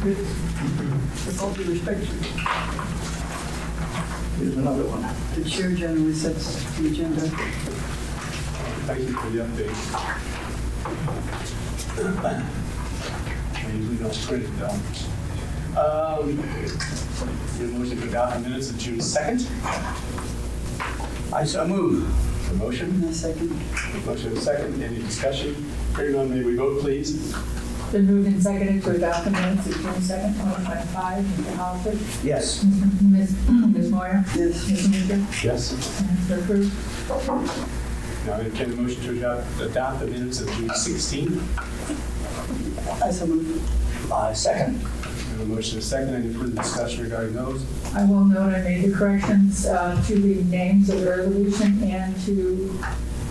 With all due respect, Here's another one. the chair generally sets the agenda. Thank you for the update. I usually don't print it though. Need a motion to adopt the minutes of June 2nd. I so move. The motion. And a second. Motion and second. Any discussion? Hearing none, may we vote, please? Been moved and seconded to adopt the minutes of June 2nd, 2025. Mr. Halford? Yes. Ms. Moyer? Yes. Mr. Meeker? Yes. And Mr. Cruz? Now I entertain a motion to adopt the minutes of June 16th. I so move. I second. We have a motion and second. Any further discussion regarding those? I will note I made the corrections to the names of the resolution and to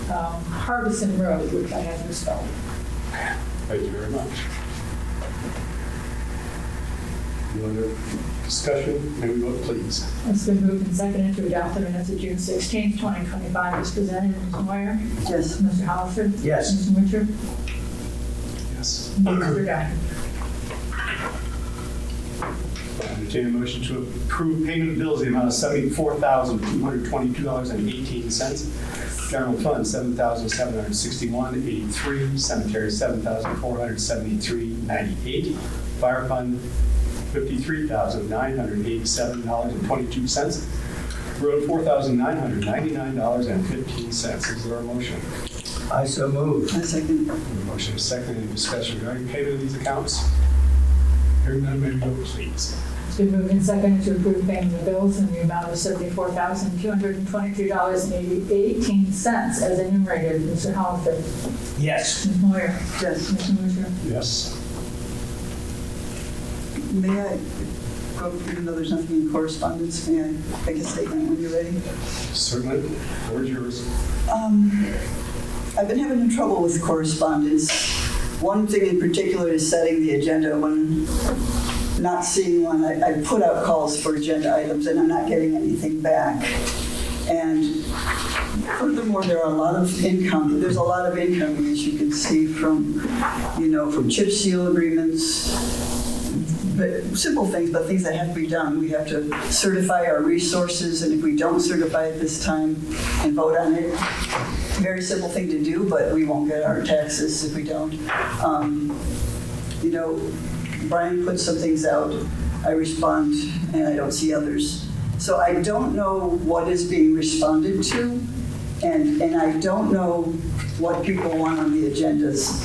Harbison Road, which I have misspelled. Thank you very much. Any other discussion? May we vote, please? It's been moved and seconded to adopt the minutes of June 16th, 2025 as presented. Ms. Moyer? Yes. Mr. Halford? Yes. Mr. Mitchell? Yes. Mr. Guy? I entertain a motion to approve payment of bills in the amount of $74,222.18. General fund, $7,761.83. Cemetery, $7,473.98. Fire fund, $53,987.22. Road, $4,999.15. Is there a motion? I so move. I second. Motion is second. Any discussion regarding payment of these accounts? Hearing none, may we vote, please? It's been moved and seconded to approve payment of bills in the amount of $74,222.18 as enumerated. Mr. Halford? Yes. Ms. Moyer? Yes. Mr. Mitchell? Yes. May I go, even though there's nothing in correspondence, may I make a statement when you're ready? Certainly. The floor is yours. I've been having trouble with correspondence. One thing in particular is setting the agenda. When not seeing one, I put out calls for agenda items and I'm not getting anything back. And furthermore, there's a lot of income, as you can see from chip seal agreements, but simple things, but things that have to be done. We have to certify our resources, and if we don't certify it this time and vote on it, very simple thing to do, but we won't get our taxes if we don't. Brian puts some things out, I respond, and I don't see others. So I don't know what is being responded to, and I don't know what people want on the agendas,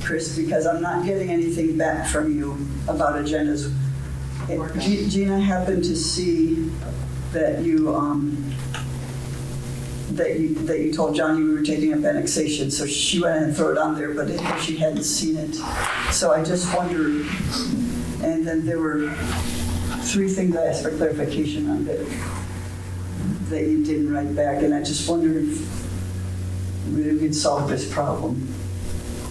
Chris, because I'm not getting anything back from you about agendas. Gina happened to see that you told Johnny we were taking up annexation, so she went and threw it on there, but she hadn't seen it. So I just wondered, and then there were 3 things I asked for clarification on that you didn't write back, and I just wondered if we could solve this problem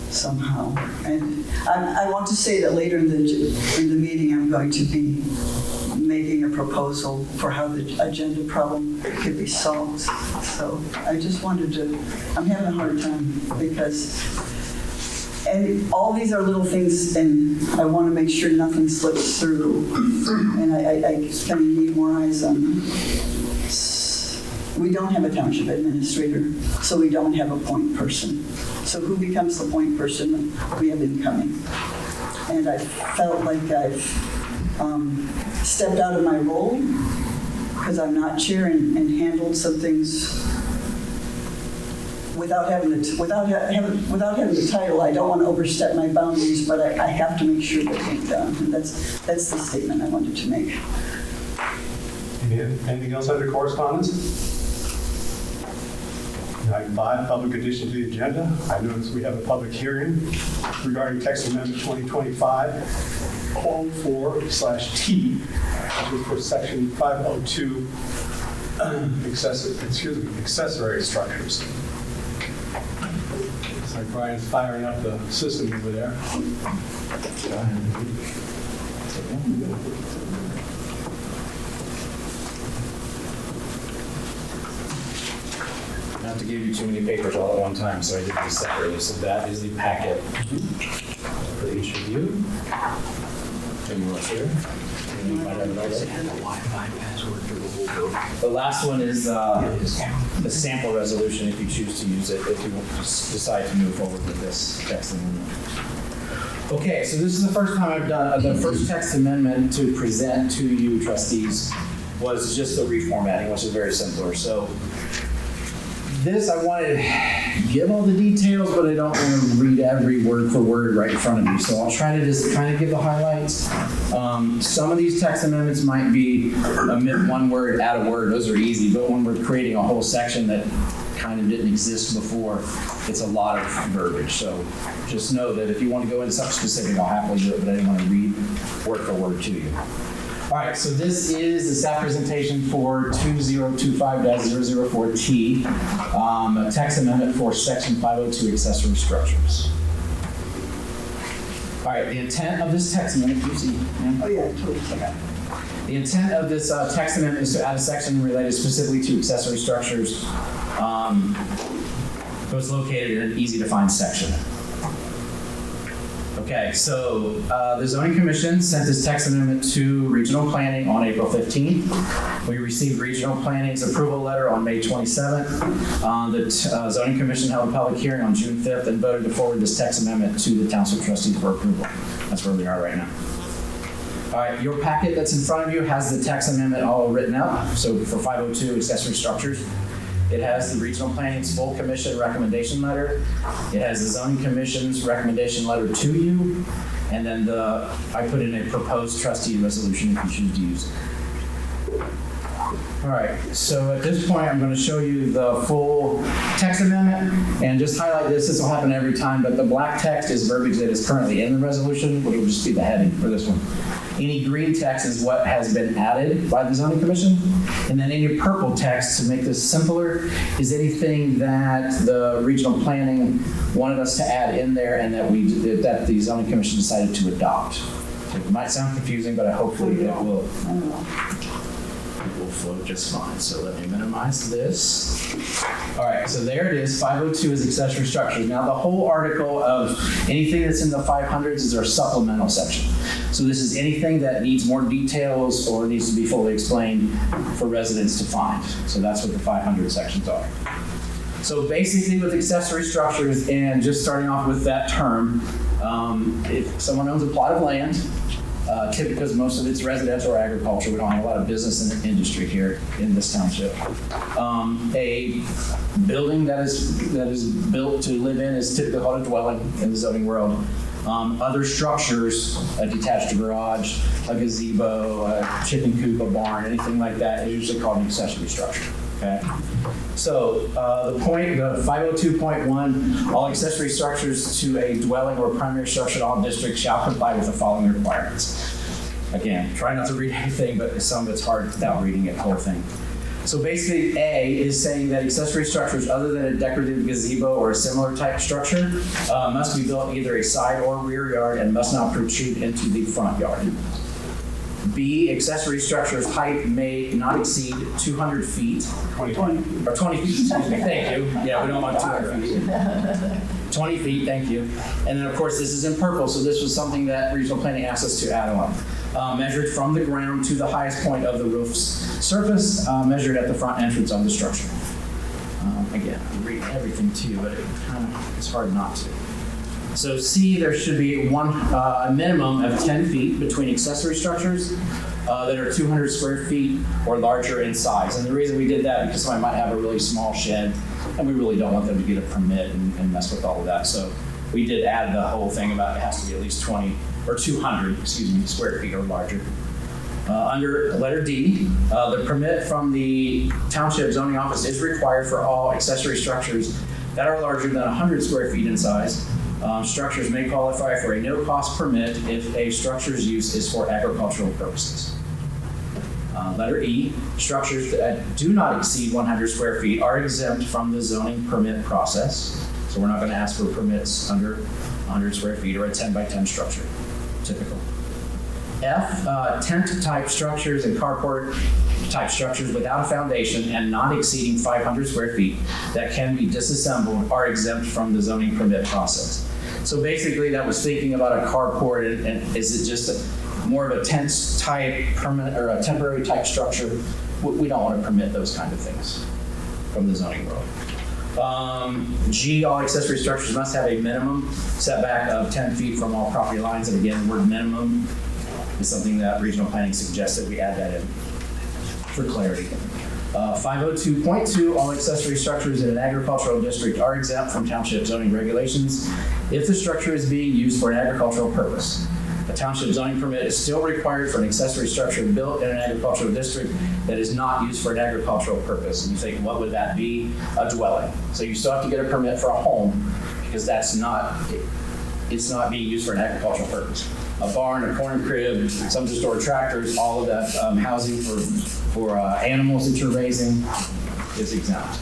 somehow. And I want to say that later in the meeting I'm going to be making a proposal for how the agenda problem could be solved. So I just wanted to, I'm having a hard time because, and all these are little things and I want to make sure nothing slips through. And I kind of need more eyes on them. We don't have a township administrator, so we don't have a point person. So who becomes the point person? We have incoming. And I felt like I've stepped out of my role because I'm not chair and handled some things without having the title. I don't want to overstep my boundaries, but I have to make sure that it's done. And that's the statement I wanted to make. Anything else under correspondence? Item 5, public addition to the agenda. I notice we have a public hearing regarding text amendment 2025-04/T, which is for section 502, accessory structures. It's like Brian's firing up the system over there. Not to give you too many papers all at one time, so I did these separately. So that is the packet for each of you. You want to share? You might have it already. Wi-Fi password for the whole building. The last one is the sample resolution, if you choose to use it, if you decide to move forward with this text amendment. Okay, so this is the first time I've done, the first text amendment to present to you trustees was just the reformatting, which is very simpler. So this, I want to give all the details, but I don't want to read every word for word right in front of you. So I'll try to just kind of give the highlights. Some of these text amendments might be omit one word, add a word. Those are easy. But when we're creating a whole section that kind of didn't exist before, it's a lot of verbiage. So just know that if you want to go into something specific, I'll happily do it, but I didn't want to read word for word to you. All right, so this is the staff presentation for 2025-004T, a text amendment for section 502 accessory structures. All right, the intent of this text amendment, you see, Oh, yeah, I totally forgot. the intent of this text amendment is to add a section related specifically to accessory structures. It was located in an easy-to-find section. Okay, so the Zoning Commission sent this text amendment to Regional Planning on April 15th. We received Regional Planning's approval letter on May 27th. The Zoning Commission held a public hearing on June 5th and voted to forward this text amendment to the Township Trustees for approval. That's where we are right now. All right, your packet that's in front of you has the text amendment all written out. So for 502 accessory structures, it has the Regional Planning's full commission recommendation letter. It has the Zoning Commission's recommendation letter to you. And then I put in a proposed trustee resolution if you choose to use it. All right, so at this point, I'm going to show you the full text amendment and just highlight this. This will happen every time, but the black text is verbiage that is currently in the resolution, which will just be the heading for this one. Any green text is what has been added by the Zoning Commission. And then any purple text, to make this simpler, is anything that the Regional Planning wanted us to add in there and that the Zoning Commission decided to adopt. It might sound confusing, but hopefully it will flow just fine. So let me minimize this. All right, so there it is. 502 is accessory structures. Now the whole article of anything that's in the 500s is our supplemental section. So this is anything that needs more details or needs to be fully explained for residents to find. So that's what the 500 sections are. So basically with accessory structures, and just starting off with that term, if someone owns a plot of land, typically because most of it's residential or agriculture, we don't have a lot of business in the industry here in this township. A building that is built to live in is typically called a dwelling in the zoning world. Other structures, a detached garage, a gazebo, a chicken coop, a barn, anything like that is usually called an accessory structure. Okay. So the 502.1, all accessory structures to a dwelling or primary structure in all districts shall comply with the following requirements. Again, try not to read everything, but some of it's hard without reading it, the whole thing. So basically, A is saying that accessory structures other than a decorative gazebo or a similar type structure must be built either a side or rear yard and must not protrude into the front yard. B, accessory structures height may not exceed 200 feet. 20. Or 20 feet, excuse me, thank you. Yeah, we don't want 200 feet. 20 feet, thank you. And then of course this is in purple, so this was something that Regional Planning asked us to add on. Measured from the ground to the highest point of the roof's surface, measured at the front entrance of the structure. Again, I'm reading everything to you, but it's hard not to. So C, there should be a minimum of 10 feet between accessory structures that are 200 square feet or larger in size. And the reason we did that because somebody might have a really small shed and we really don't want them to get a permit and mess with all of that. So we did add the whole thing about it has to be at least 200 square feet or larger. Under letter D, the permit from the Township Zoning Office is required for all accessory structures that are larger than 100 square feet in size. Structures may qualify for a no-cost permit if a structure's use is for agricultural purposes. Letter E, structures that do not exceed 100 square feet are exempt from the zoning permit process. So we're not going to ask for permits under 100 square feet or a 10 by 10 structure, typical. F, tent type structures and carport type structures without a foundation and not exceeding 500 square feet that can be disassembled are exempt from the zoning permit process. So basically, that was thinking about a carport, and is it just more of a tent type permanent or a temporary type structure? We don't want to permit those kind of things from the zoning world. G, all accessory structures must have a minimum setback of 10 feet from all property lines. And again, the word minimum is something that regional planning suggested we add that in for clarity. 502.2, all accessory structures in an agricultural district are exempt from township zoning regulations if the structure is being used for an agricultural purpose. A township zoning permit is still required for an accessory structure built in an agricultural district that is not used for an agricultural purpose. And you think, what would that be? A dwelling. So you still have to get a permit for a home because it's not being used for an agricultural purpose. A barn, a corn crib, some to store tractors, all of that housing for animals that you're raising is exempt.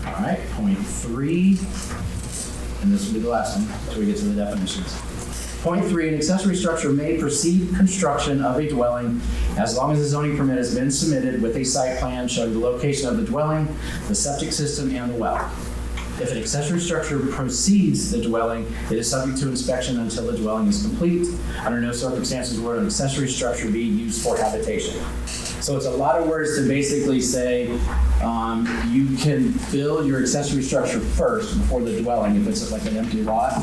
All right, point 3, and this will be the last one until we get to the definitions. Point 3, an accessory structure may proceed construction of a dwelling as long as the zoning permit has been submitted with a site plan showing the location of the dwelling, the septic system, and the well. If an accessory structure precedes the dwelling, it is subject to inspection until the dwelling is complete. Under no circumstances will an accessory structure be used for habitation. So it's a lot of words to basically say you can build your accessory structure first before the dwelling if it's like an empty lot,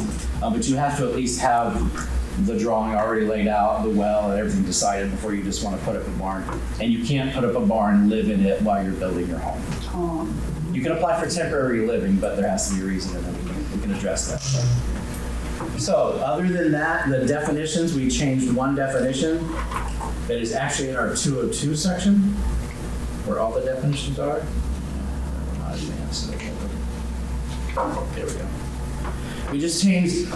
but you have to at least have the drawing already laid out, the well and everything decided before you just want to put up a barn. And you can't put up a barn and live in it while you're building your home. You can apply for temporary living, but there has to be a reason, and then we can address that. So other than that, the definitions, we changed one definition that is actually in our 202 section, where all the definitions are. Not advanced. There we go. We just changed,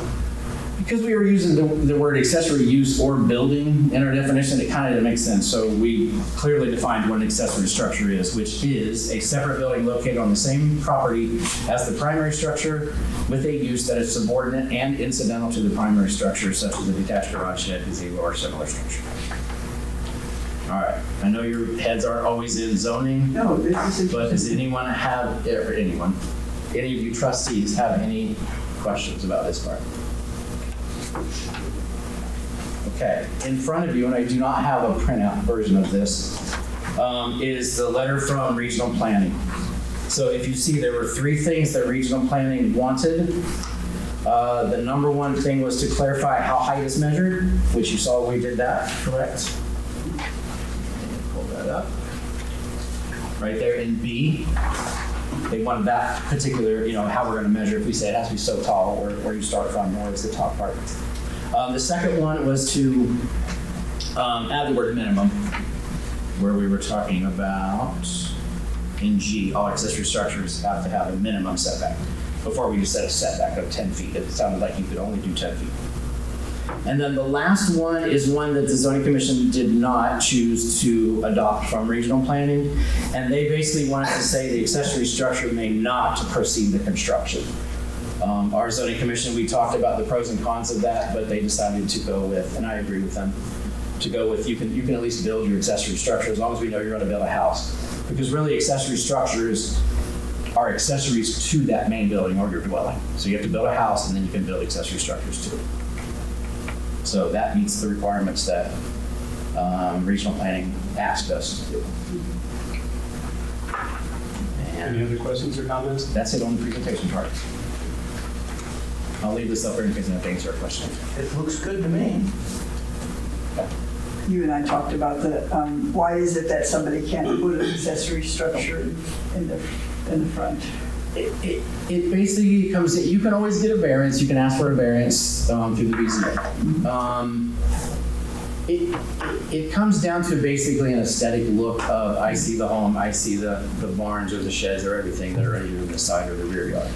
because we were using the word accessory use or building in our definition, it kind of didn't make sense. So we clearly defined what an accessory structure is, which is a separate building located on the same property as the primary structure with a use that is subordinate and incidental to the primary structure, such as a detached garage shed, gazebo, or similar structure. All right, I know your heads aren't always in zoning, No, this is but does anyone have, or anyone, any of you trustees have any questions about this part? Okay, in front of you, and I do not have a printout version of this, is the letter from regional planning. So if you see, there were 3 things that regional planning wanted. The number 1 thing was to clarify how height is measured, which you saw we did that, correct? Pull that up. Right there in B. They wanted that particular, how we're going to measure. If we say it has to be so tall, or where you start from, or is the top part. The second one was to add the word minimum, where we were talking about in G, all accessory structures have to have a minimum setback. Before we just said a setback of 10 feet. It sounded like you could only do 10 feet. And then the last one is one that the zoning commission did not choose to adopt from regional planning. And they basically wanted to say the accessory structure may not proceed the construction. Our zoning commission, we talked about the pros and cons of that, but they decided to go with, and I agree with them, to go with you can at least build your accessory structure as long as we know you're going to build a house. Because really accessory structures are accessories to that main building or your dwelling. So you have to build a house and then you can build accessory structures too. So that meets the requirements that regional planning asked us to do. And Any other questions or comments? that's it on the presentation chart. I'll leave this up there in case I have to answer a question. It looks good to me. You and I talked about why is it that somebody can't put an accessory structure in the front? It basically comes, you can always get a variance, you can ask for a variance through the BZA. It comes down to basically an aesthetic look of, I see the home, I see the barns or the sheds or everything that are either in the side or the rear yard.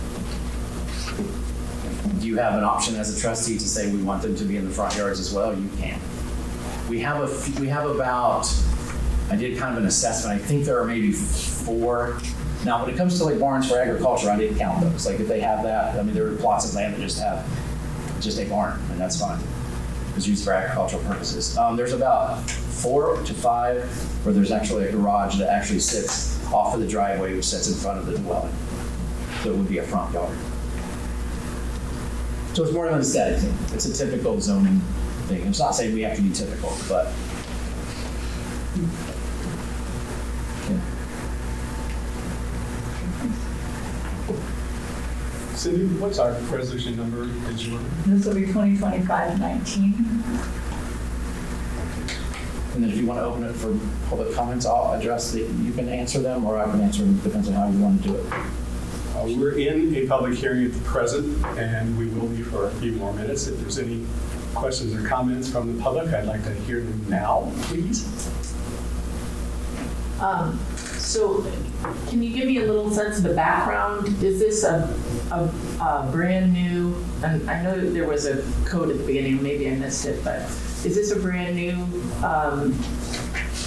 Do you have an option as a trustee to say we want them to be in the front yards as well? You can. We have about, I did kind of an assessment, I think there are maybe 4. Now, when it comes to like barns for agriculture, I didn't count those. Like if they have that, I mean, there are plots of land that just have just a barn, and that's fine. It's used for agricultural purposes. There's about 4 to 5 where there's actually a garage that actually sits off of the driveway, which sits in front of the dwelling. So it would be a front yard. So it's more of an aesthetic thing. It's a typical zoning thing. It's not saying we have to be typical, but. Yeah. Cindy, what's our resolution number? Is your This will be 2025-19. And then if you want to open it for public comments, I'll address the, you can answer them or I can answer them, depends on how you want to do it. We're in a public hearing at the present, and we will be for a few more minutes. If there's any questions or comments from the public, I'd like to hear them now, please. So can you give me a little sense of the background? Is this a brand new, and I know there was a code at the beginning, maybe I missed it, but is this a brand new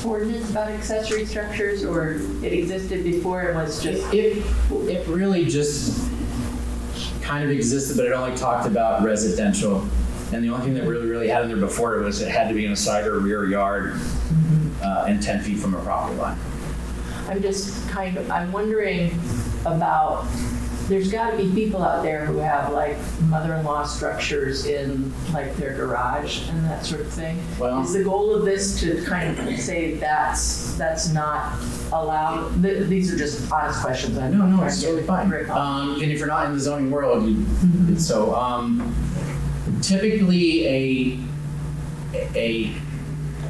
ordinance about accessory structures, or it existed before and was just? It really just kind of existed, but it only talked about residential. And the only thing that really had in there before it was it had to be in a side or rear yard and 10 feet from a property line. I'm wondering about, there's got to be people out there who have like mother-in-law structures in like their garage and that sort of thing. Well, is the goal of this to kind of say that's not allowed? These are just honest questions. No, it's totally fine. And if you're not in the zoning world, typically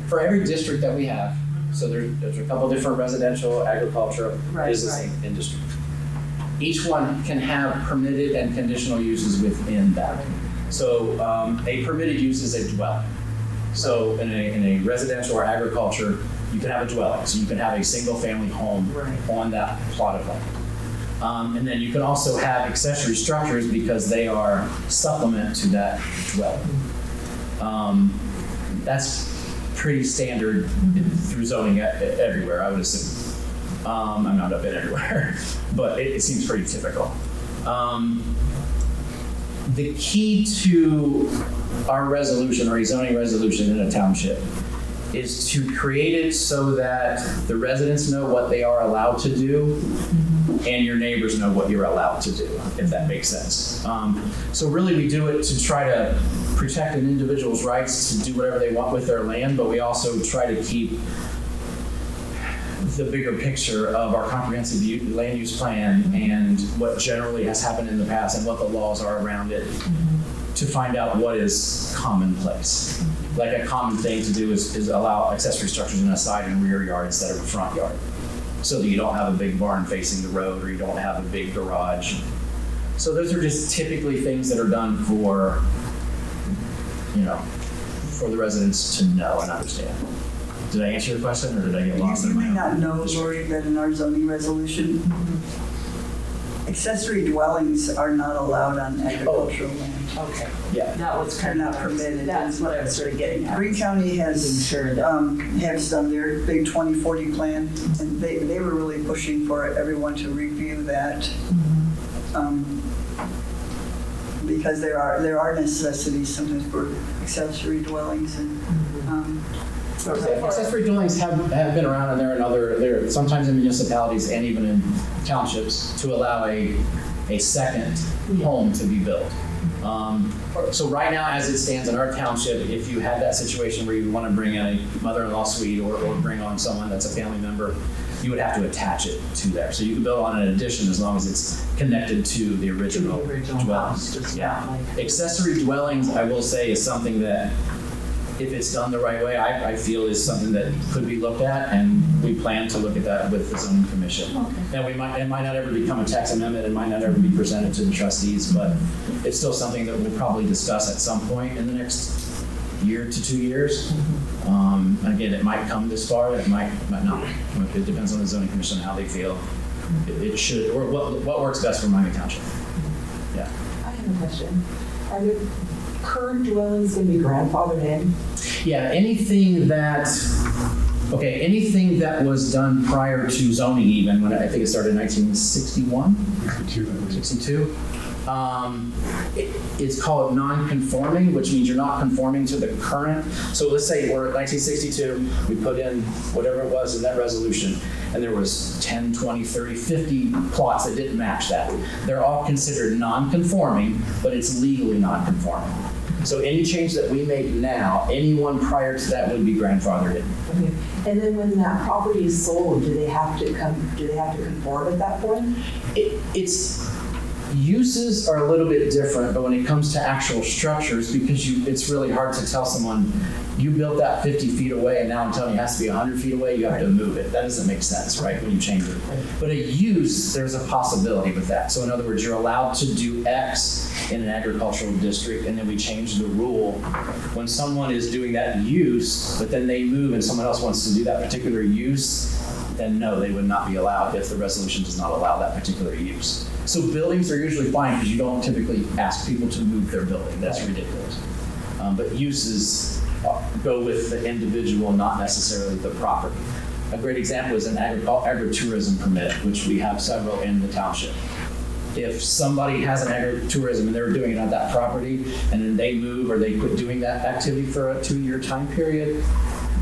for every district that we have, so there's a couple different residential, agricultural, business, industry. Each one can have permitted and conditional uses within that. So a permitted use is a dwelling. So in a residential or agriculture, you can have a dwelling. So you can have a single family home on that plot of land. And then you can also have accessory structures because they are supplement to that dwelling. That's pretty standard through zoning everywhere, I would assume. I'm not up in everywhere, but it seems pretty typical. The key to our resolution or a zoning resolution in a township is to create it so that the residents know what they are allowed to do and your neighbors know what you're allowed to do, if that makes sense. So really we do it to try to protect an individual's rights to do whatever they want with their land, but we also try to keep the bigger picture of our comprehensive land use plan and what generally has happened in the past and what the laws are around it to find out what is commonplace. Like a common thing to do is allow accessory structures in a side and rear yard instead of a front yard, so that you don't have a big barn facing the road or you don't have a big garage. So those are just typically things that are done for, for the residents to know and understand. Did I answer your question or did I get lost? You may not know, Lori, that in our zoning resolution, accessory dwellings are not allowed on agricultural land. Okay. Yeah. That was They're kind of not permitted. That's what I was sort of getting at. Greene County has Sure that- has done their big 2040 plan, and they were really pushing for everyone to review that, because there are necessities sometimes for accessory dwellings and. Accessory dwellings have been around, and they're sometimes in municipalities and even in townships to allow a second home to be built. So right now, as it stands in our township, if you had that situation where you want to bring in a mother-in-law suite or bring on someone that's a family member, you would have to attach it to there. So you can build on an addition as long as it's connected to the original dwelling. house, just Yeah. like- Accessory dwellings, I will say, is something that, if it's done the right way, I feel is something that could be looked at, and we plan to look at that with the zoning commission. Okay. Now, it might not ever become a tax amendment, it might not ever be presented to the trustees, but it's still something that we'll probably discuss at some point in the next year to 2 years. Again, it might come this far, it might not. It depends on the zoning commission and how they feel. It should, or what works best for Miami Township. Yeah. I have a question. Are the current dwellings going to be grandfathered in? Yeah, anything that was done prior to zoning even, when I think it started in 1961, 62, It's called non-conforming, which means you're not conforming to the current. So let's say we're at 1962, we put in whatever it was in that resolution, and there was 10, 20, 30, 50 plots that didn't match that. They're all considered non-conforming, but it's legally non-conforming. So any change that we make now, anyone prior to that would be grandfathered in. Okay. And then when that property is sold, do they have to conform at that point? It's uses are a little bit different, but when it comes to actual structures, because it's really hard to tell someone, you built that 50 feet away and now I'm telling you it has to be 100 feet away, you have to move it. That doesn't make sense, right, when you change it. But a use, there's a possibility with that. So in other words, you're allowed to do X in an agricultural district, and then we change the rule. When someone is doing that use, but then they move and someone else wants to do that particular use, then no, they would not be allowed if the resolution does not allow that particular use. So buildings are usually fine because you don't typically ask people to move their building. That's ridiculous. But uses go with the individual, not necessarily the property. A great example is an agritourism permit, which we have several in the township. If somebody has an agritourism and they're doing it on that property, and then they move or they quit doing that activity for a 2-year time period,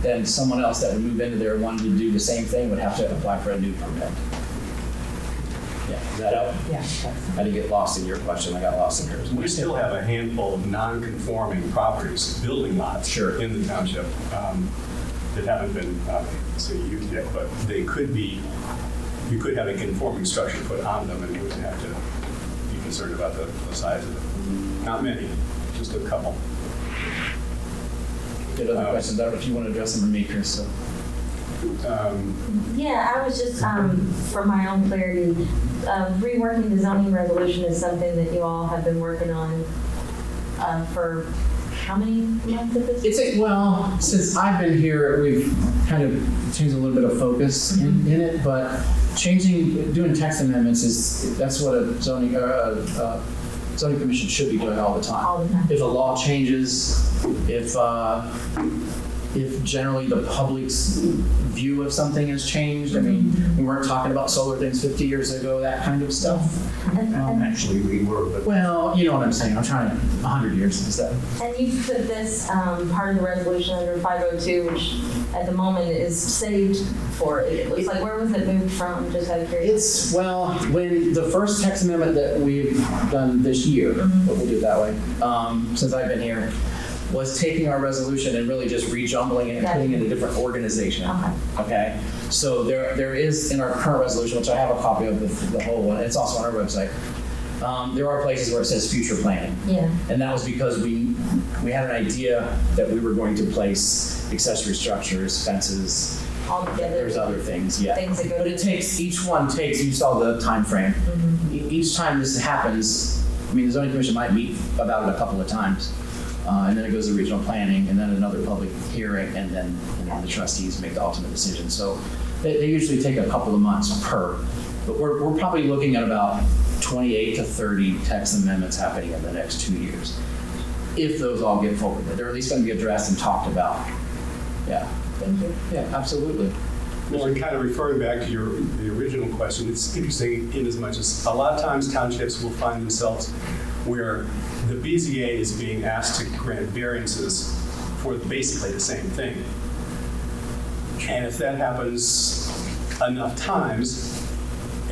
then someone else that would move into there wanting to do the same thing would have to apply for a new permit. Yeah, does that help? Yeah. I didn't get lost in your question. I got lost in yours. We still have a handful of non-conforming properties, building lots Sure. in the township that haven't been used yet, but they could be, you could have a conforming structure put on them and you wouldn't have to be concerned about the size of it. Not many, just a couple. Good other questions. I don't know if you want to address them or me, Chris. So. Yeah, I was just, for my own clarity, reworking the zoning resolution is something that you all have been working on for how many months at this? Well, since I've been here, we've kind of changed a little bit of focus in it, but doing text amendments that's what a zoning commission should be doing all the time. All the time. If a law changes, if generally the public's view of something has changed. I mean, we weren't talking about solar things 50 years ago, that kind of stuff. Actually, we were, but Well, you know what I'm saying. I'm trying to, 100 years instead. And you put this part of the resolution under 502, which at the moment is saved for, it looks like, where was it moved from, just out of curiosity? When the first text amendment that we've done this year, but we'll do it that way, since I've been here, was taking our resolution and really just rejumbling it and putting it in a different organization. Okay? So there is in our current resolution, which I have a copy of the whole one, it's also on our website. There are places where it says future planning. Yeah. And that was because we had an idea that we were going to place accessory structures, fences, All together. there's other things, yeah. Things that go But each one takes, you saw the time frame. Each time this happens, I mean, the zoning commission might meet about it a couple of times. And then it goes to regional planning, and then another public hearing, and then the trustees make the ultimate decision. So they usually take a couple of months per. But we're probably looking at about 28 to 30 text amendments happening in the next 2 years, if those all get forwarded. They're at least going to be addressed and talked about. Yeah. Thank you. Yeah, absolutely. Well, and kind of referring back to the original question, it's interesting in as much as a lot of times townships will find themselves where the BZA is being asked to grant variances for basically the same thing. And if that happens enough times,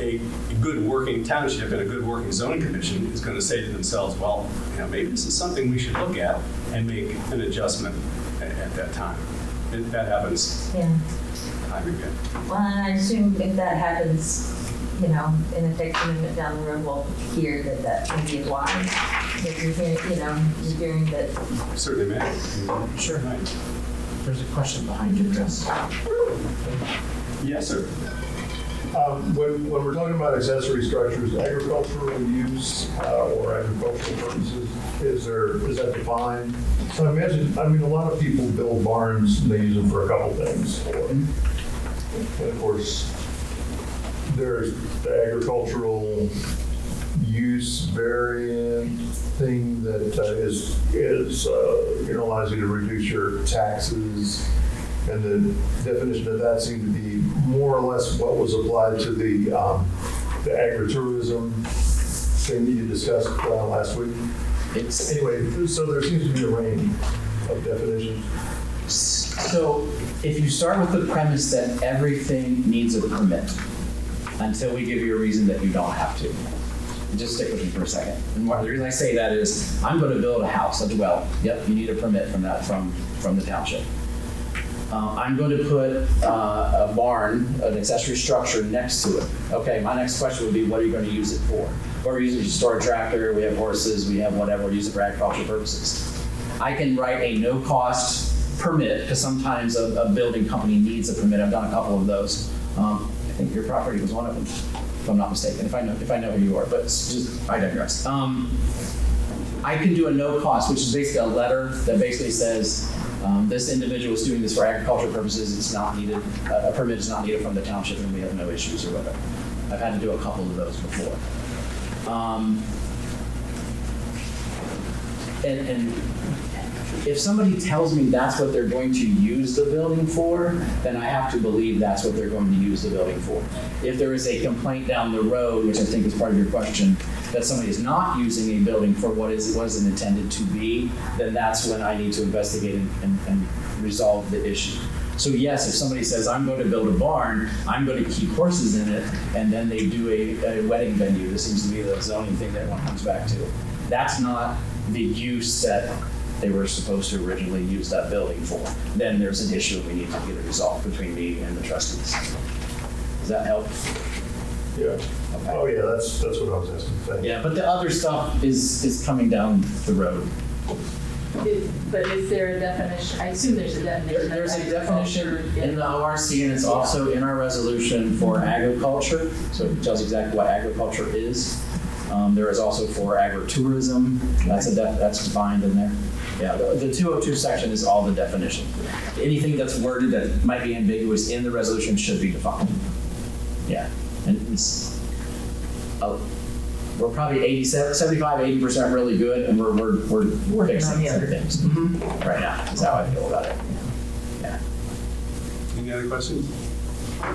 a good working township and a good working zoning commission is going to say to themselves, well, maybe this is something we should look at and make an adjustment at that time. And that happens Yeah. time again. Well, and I assume if that happens, in a text amendment down the road, we'll hear that maybe is why. If you're hearing that. Certainly may. Sure. Right. There's a question behind you, Chris. Yes, sir. When we're talking about accessory structures, agricultural use or agricultural purposes, is that defined? So I mean, a lot of people build barns and they use them for a couple things. And of course, there's the agricultural use variant thing that allows you to reduce your taxes. And the definition of that seemed to be more or less what was applied to the agritourism thing that you discussed last week? It's, Anyway, so there seems to be a range of definitions. so if you start with the premise that everything needs a permit, until we give you a reason that you don't have to. Just stick with me for a second. And the reason I say that is, I'm going to build a house, a dwelling. Yep, you need a permit from that, from the township. I'm going to put a barn, an accessory structure next to it. Okay, my next question would be, what are you going to use it for? We're using it to store a tractor, we have horses, we have whatever, we use it for agricultural purposes. I can write a no-cost permit, because sometimes a building company needs a permit. I've done a couple of those. I think your property was one of them, if I'm not mistaken, if I know who you are, but it's just, I digress. I can do a no cost, which is basically a letter that basically says, this individual is doing this for agricultural purposes, it's not needed, a permit is not needed from the township, and we have no issues or whatever. I've had to do a couple of those before. And if somebody tells me that's what they're going to use the building for, then I have to believe that's what they're going to use the building for. If there is a complaint down the road, which I think is part of your question, that somebody is not using a building for what is intended to be, then that's when I need to investigate and resolve the issue. So yes, if somebody says, I'm going to build a barn, I'm going to keep horses in it, and then they do a wedding venue, this seems to be the zoning thing that everyone comes back to. That's not the use that they were supposed to originally use that building for. Then there's an issue we need to get it resolved between me and the trustees. Does that help? Yeah. Okay. Oh, yeah, that's what I was asking. Thank you. Yeah, but the other stuff is coming down the road. But is there a definition? I assume there's a definition. There's a definition in the ORC, and it's also in our resolution for agriculture. So it tells you exactly what agriculture is. There is also for agritourism. That's defined in there. Yeah, the 202 section is all the definition. Anything that's worded that might be ambiguous in the resolution should be defined. Yeah, and it's, we're probably 75, 80% really good, and we're fixing other things right now. Is how I feel about it. Yeah. Any other questions?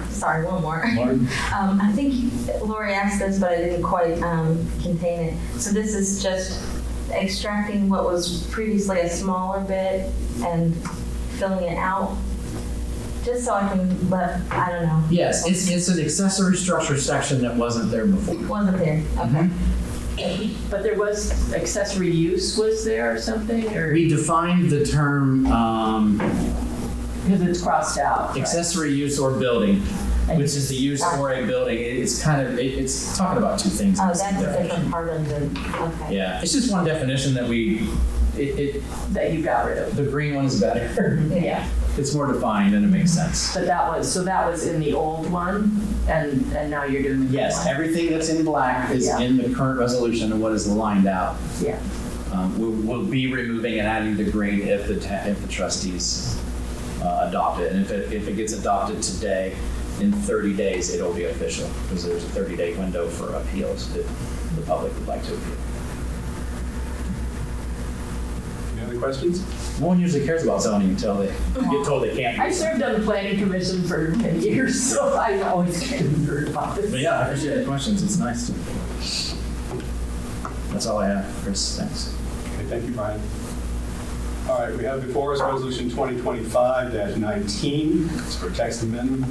Sorry, one more. Lauren? I think Lori asked this, but I didn't quite contain it. So this is just extracting what was previously a smaller bit and filling it out? Just so I can I don't know. Yes, it's an accessory structure section that wasn't there before. Wasn't there, okay. But there was accessory use, was there or something? Or We defined the term because it's crossed out. Right? accessory use or building, which is the use for a building. It's kind of, it's talking about two things. Oh, that's a different part of the, okay. Yeah, it's just one definition that That you got rid of. the green one is better. Yeah. It's more defined and it makes sense. But that was in the old one, and now you're doing the new Yes, one. everything that's in black is Yeah. in the current resolution and what is lined out. Yeah. We'll be removing and adding the green if the trustees adopt it. And if it gets adopted today, in 30 days, it'll be official, because there's a 30-day window for appeals if the public would like to appeal. Any other questions? No one usually cares about zoning until they get told they can't. I served on the planning commission for many years, so I always kind of heard about this. But yeah, I appreciate the questions. It's nice. That's all I have, Chris. Thanks. Okay, thank you, Brian. All right, we have before us Resolution 2025-19. It's for text amendment,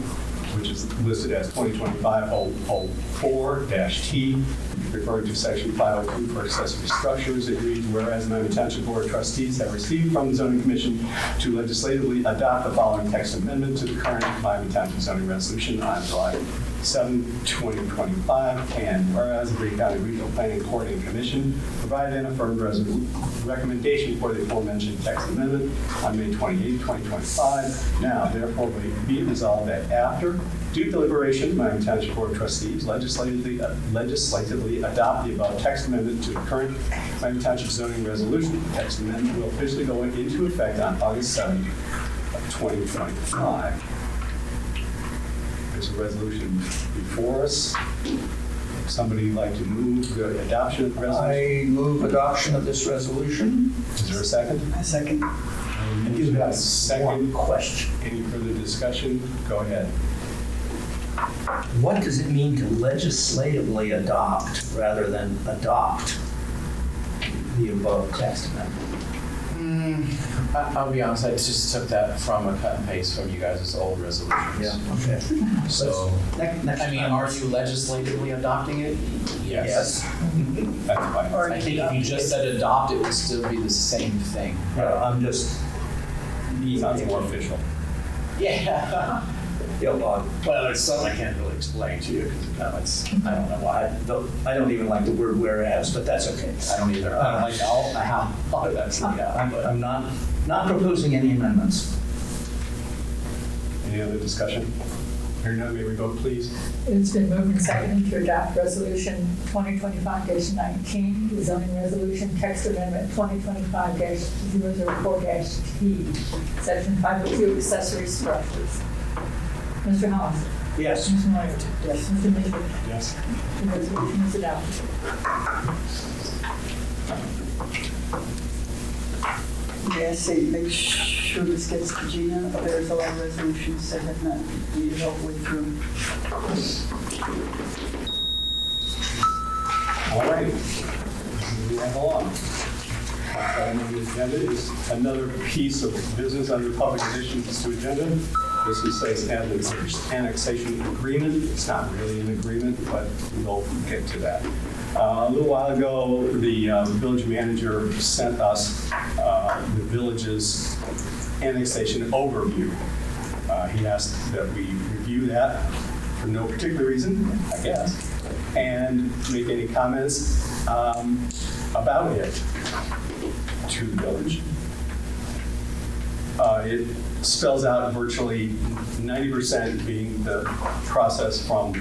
which is listed as 2025-004-T, referring to Section 502 for accessory structures. It reads, whereas Miami Township Board of Trustees have received from the Zoning Commission to legislatively adopt the following text amendment to the current Miami Township zoning resolution on July 7, 2025, and whereas the Green County Regional Planning Court and Commission provided an affirmed recommendation for the aforementioned text amendment on May 28, 2025. Now, therefore, be it resolved that after due deliberation, Miami Township Board of Trustees legislatively adopt the above text amendment to the current Miami Township zoning resolution. The text amendment will officially go into effect on August 7, 2025. There's a resolution before us. Somebody like to move the adoption of the resolution? I move adoption of this resolution. Is there a second? A second. I do have Second. one question. Any further discussion? Go ahead. What does it mean to legislatively adopt rather than adopt the above text amendment? I'll be honest, I just took that from a cut and paste from you guys' old resolutions. Okay. So, Next I mean, time. are you legislatively adopting it? Yes. That's fine. Or I think if you just said adopt, it would still be the same thing. I'm just, Sounds more official. Yeah. well, it's something I can't really explain to you, because I don't know why. I don't even like the word whereas, but that's okay. I don't either. I don't like how that's I'm not proposing any amendments. Any other discussion? Hearing none, may we vote, please? It's been moved and seconded to adopt resolution 2025-19, the zoning resolution text amendment 2025-004-T, section 502, accessory structures. Mr. Hollis? Yes. Ms. Moyer? Yes. Mr. Mitchell? Yes. The resolution is adopted. Yeah, see, make sure this gets to Gina. There's a lot of resolutions that have not needed help with through. All right. Moving right along. Item on the agenda is another piece of business under public additions to agenda. This is says annexation agreement. It's not really an agreement, but we'll get to that. A little while ago, the village manager sent us the village's annexation overview. He asked that we review that for no particular reason, I guess, and make any comments about it to the village. It spells out virtually 90% being the process from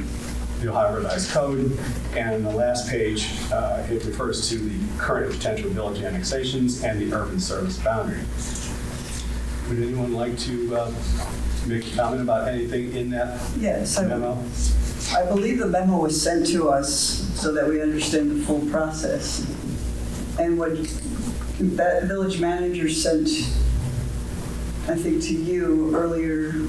the Ohio Revised Code, and on the last page, it refers to the current and potential village annexations and the urban service boundary. Would anyone like to make a comment about anything in that Yes, memo? I believe the memo was sent to us so that we understand the full process. And what that village manager sent, I think to you earlier,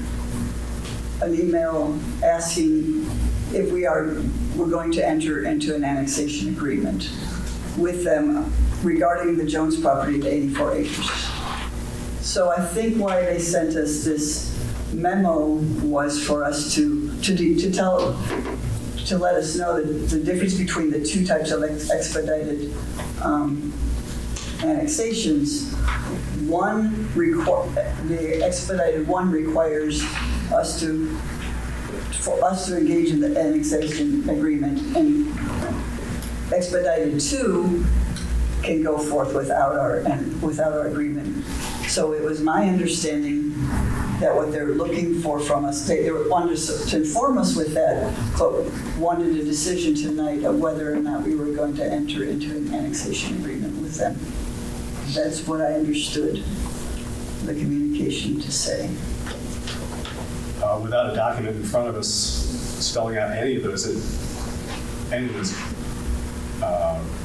an email asking if we're going to enter into an annexation agreement with them regarding the Jones property at 84 acres. So I think why they sent us this memo was for us to let us know that the difference between the two types of expedited annexations. The expedited one requires for us to engage in the annexation agreement, and expedited 2 can go forth without our agreement. So it was my understanding that what they're looking for from us, they wanted to inform us with that, but wanted a decision tonight of whether or not we were going to enter into an annexation agreement with them. That's what I understood the communication to say. Without a document in front of us spelling out any of those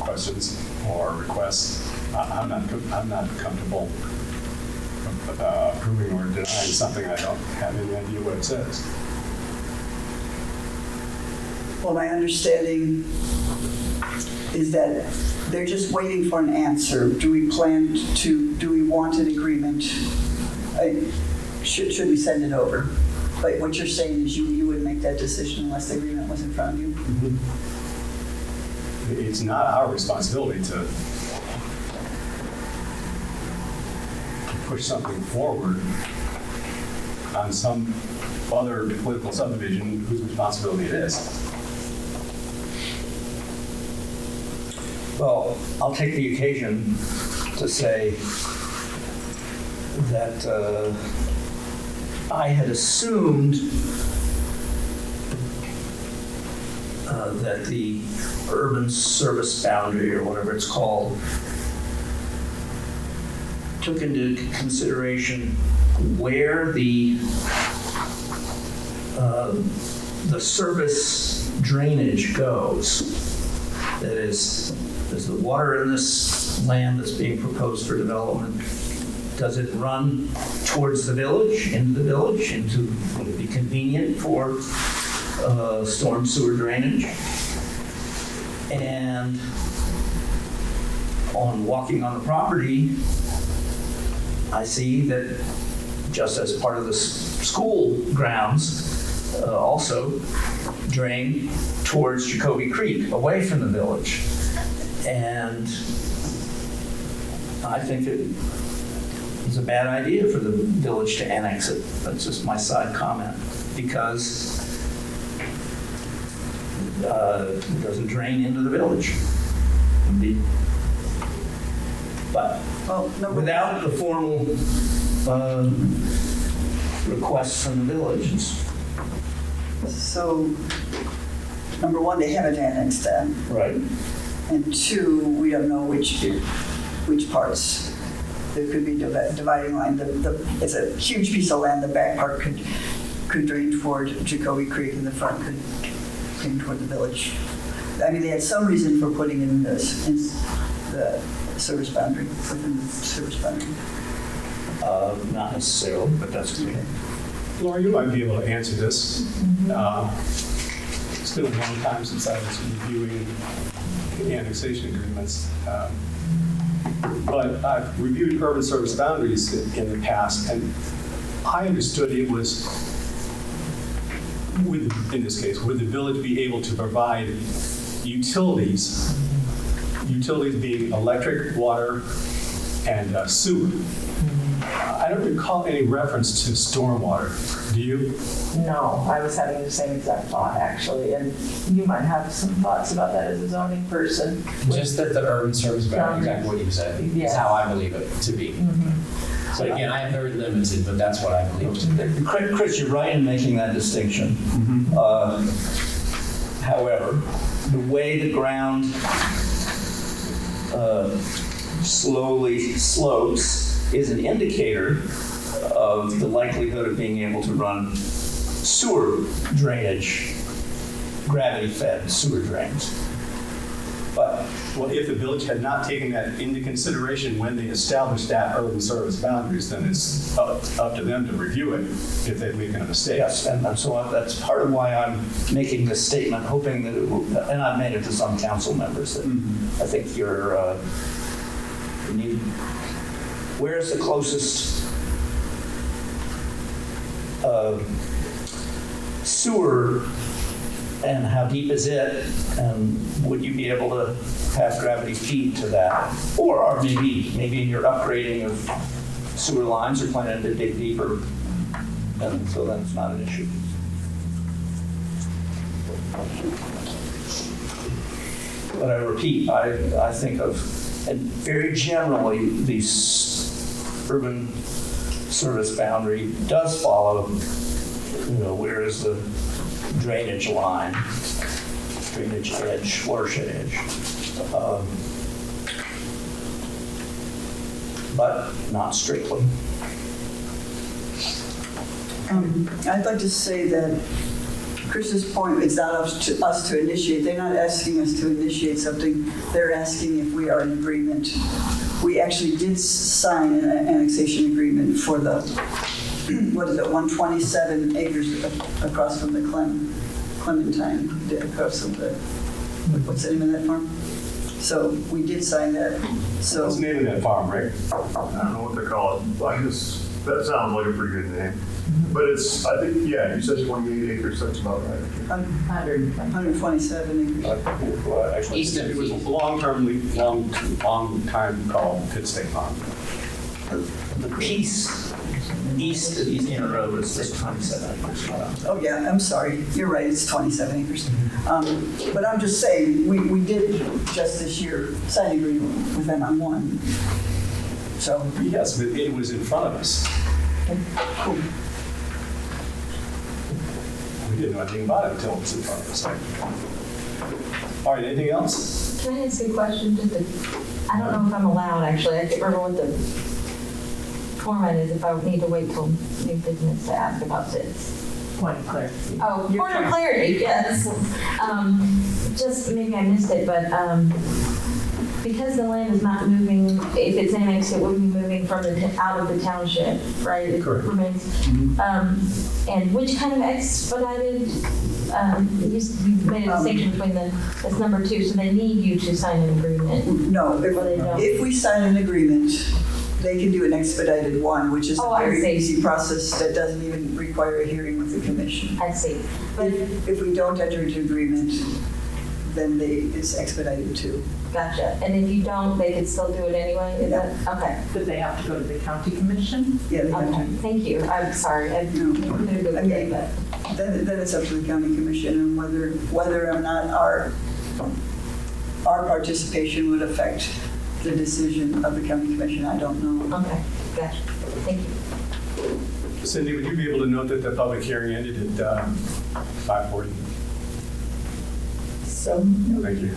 questions or requests, I'm not comfortable approving or denying something I don't have any idea what it says. Well, my understanding is that they're just waiting for an answer. Do we want an agreement? Should we send it over? Like what you're saying is you wouldn't make that decision unless the agreement was in front of you? Mm-hmm. It's not our responsibility to push something forward on some other political subdivision whose responsibility it is. Well, I'll take the occasion to say that I had assumed that the urban service boundary, or whatever it's called, took into consideration where the service drainage goes. That is the water in this land that's being proposed for development, does it run towards the village, into the village, would it be convenient for storm sewer drainage. And on walking on the property, I see that just as part of the school grounds, also drain towards Jacoby Creek, away from the village. And I think it is a bad idea for the village to annex it. That's just my side comment, because it doesn't drain into the village. But Well, number without the formal requests from the village, So, number one, they haven't annexed that. right? And two, we don't know which parts. There could be dividing line. It's a huge piece of land. The back part could drain toward Jacoby Creek, and the front could drain toward the village. I mean, they had some reason for putting in this, in the service boundary, within the service boundary. Not necessarily, but that's okay. Laura, you might be able to answer this. It's been a long time since I was reviewing annexation agreements. But I've reviewed urban service boundaries in the past, and I understood it was, in this case, would the village be able to provide utilities being electric, water, and sewer. I don't recall any reference to stormwater. Do you? No, I was having the same exact thought, actually, and you might have some thoughts about that as a zoning person. Just that the urban service boundary, exactly what you said, Yes. is how I believe it to be. So again, I am very limited, but that's what I believe it to be. Chris, you're right in making that distinction. However, the way the ground slowly slopes is an indicator of the likelihood of being able to run sewer drainage, gravity-fed sewer drains. But Well, if the village had not taken that into consideration when they established that urban service boundaries, then it's up to them to review it if they've made a mistake. yes, and so that's part of why I'm making this statement, hoping that it will, and I've made it to some council members, that I think you need, where's the closest sewer, and how deep is it, and would you be able to have gravity feed to that? Or maybe you're upgrading of sewer lines or planning to dig deeper, and so that's not an issue. But I repeat, I think of, and very generally, these urban service boundary does follow, where is the drainage line, drainage edge, watershed edge. But not strictly. I'd like to say that Chris's point, it's not up to us to initiate. They're not asking us to initiate something. They're asking if we are in agreement. We actually did sign an annexation agreement for the, 127 acres across from the Clementine, across from the, what's the name of that farm? So we did sign that. So What's the name of that farm, Rick? I don't know what they call it. I guess that sounds like a pretty good name. But it's, I think, yeah, you said 28 acres, that's about right. 127 acres. East It of was a long time called Pitt State Farm. The piece east of East Inner Road is just 27 acres. Oh, yeah, I'm sorry. You're right, it's 27 acres. But I'm just saying, we did just this year sign an agreement with them on one. So, Yes, but it was in front of us. cool. We didn't know anything about it until it was in front of us. All right, anything else? Can I ask a question? I don't know if I'm allowed, actually. I can't remember what the format is, if I need to wait till new business to ask about this. Point of clarity. Oh, Your point of turn. clarity, yes. Just maybe I missed it, but because the land is not moving, if it's annexed, it wouldn't be moving from out of the township, right? It Correct. remains. And which kind of expedited, you made a distinction between that's number 2, so they need you to sign an agreement. No, Or they don't. if we sign an agreement, they can do an expedited one, which is Oh, a I very see. easy process that doesn't even require a hearing with the commission. I see. But, If we don't enter into agreement, then it's expedited too. gotcha. And if you don't, they could still do it anyway? Is that, okay. But they have to go to the county commission? Yeah, they have Okay, to. thank you. I'm sorry. I No. did a good I mean, thing, but. Then it's up to the county commission and whether or not our participation would affect the decision of the county commission. I don't know. Okay, gotcha. Thank you. Cindy, would you be able to note that the public hearing ended at 5:40? So, Thank you.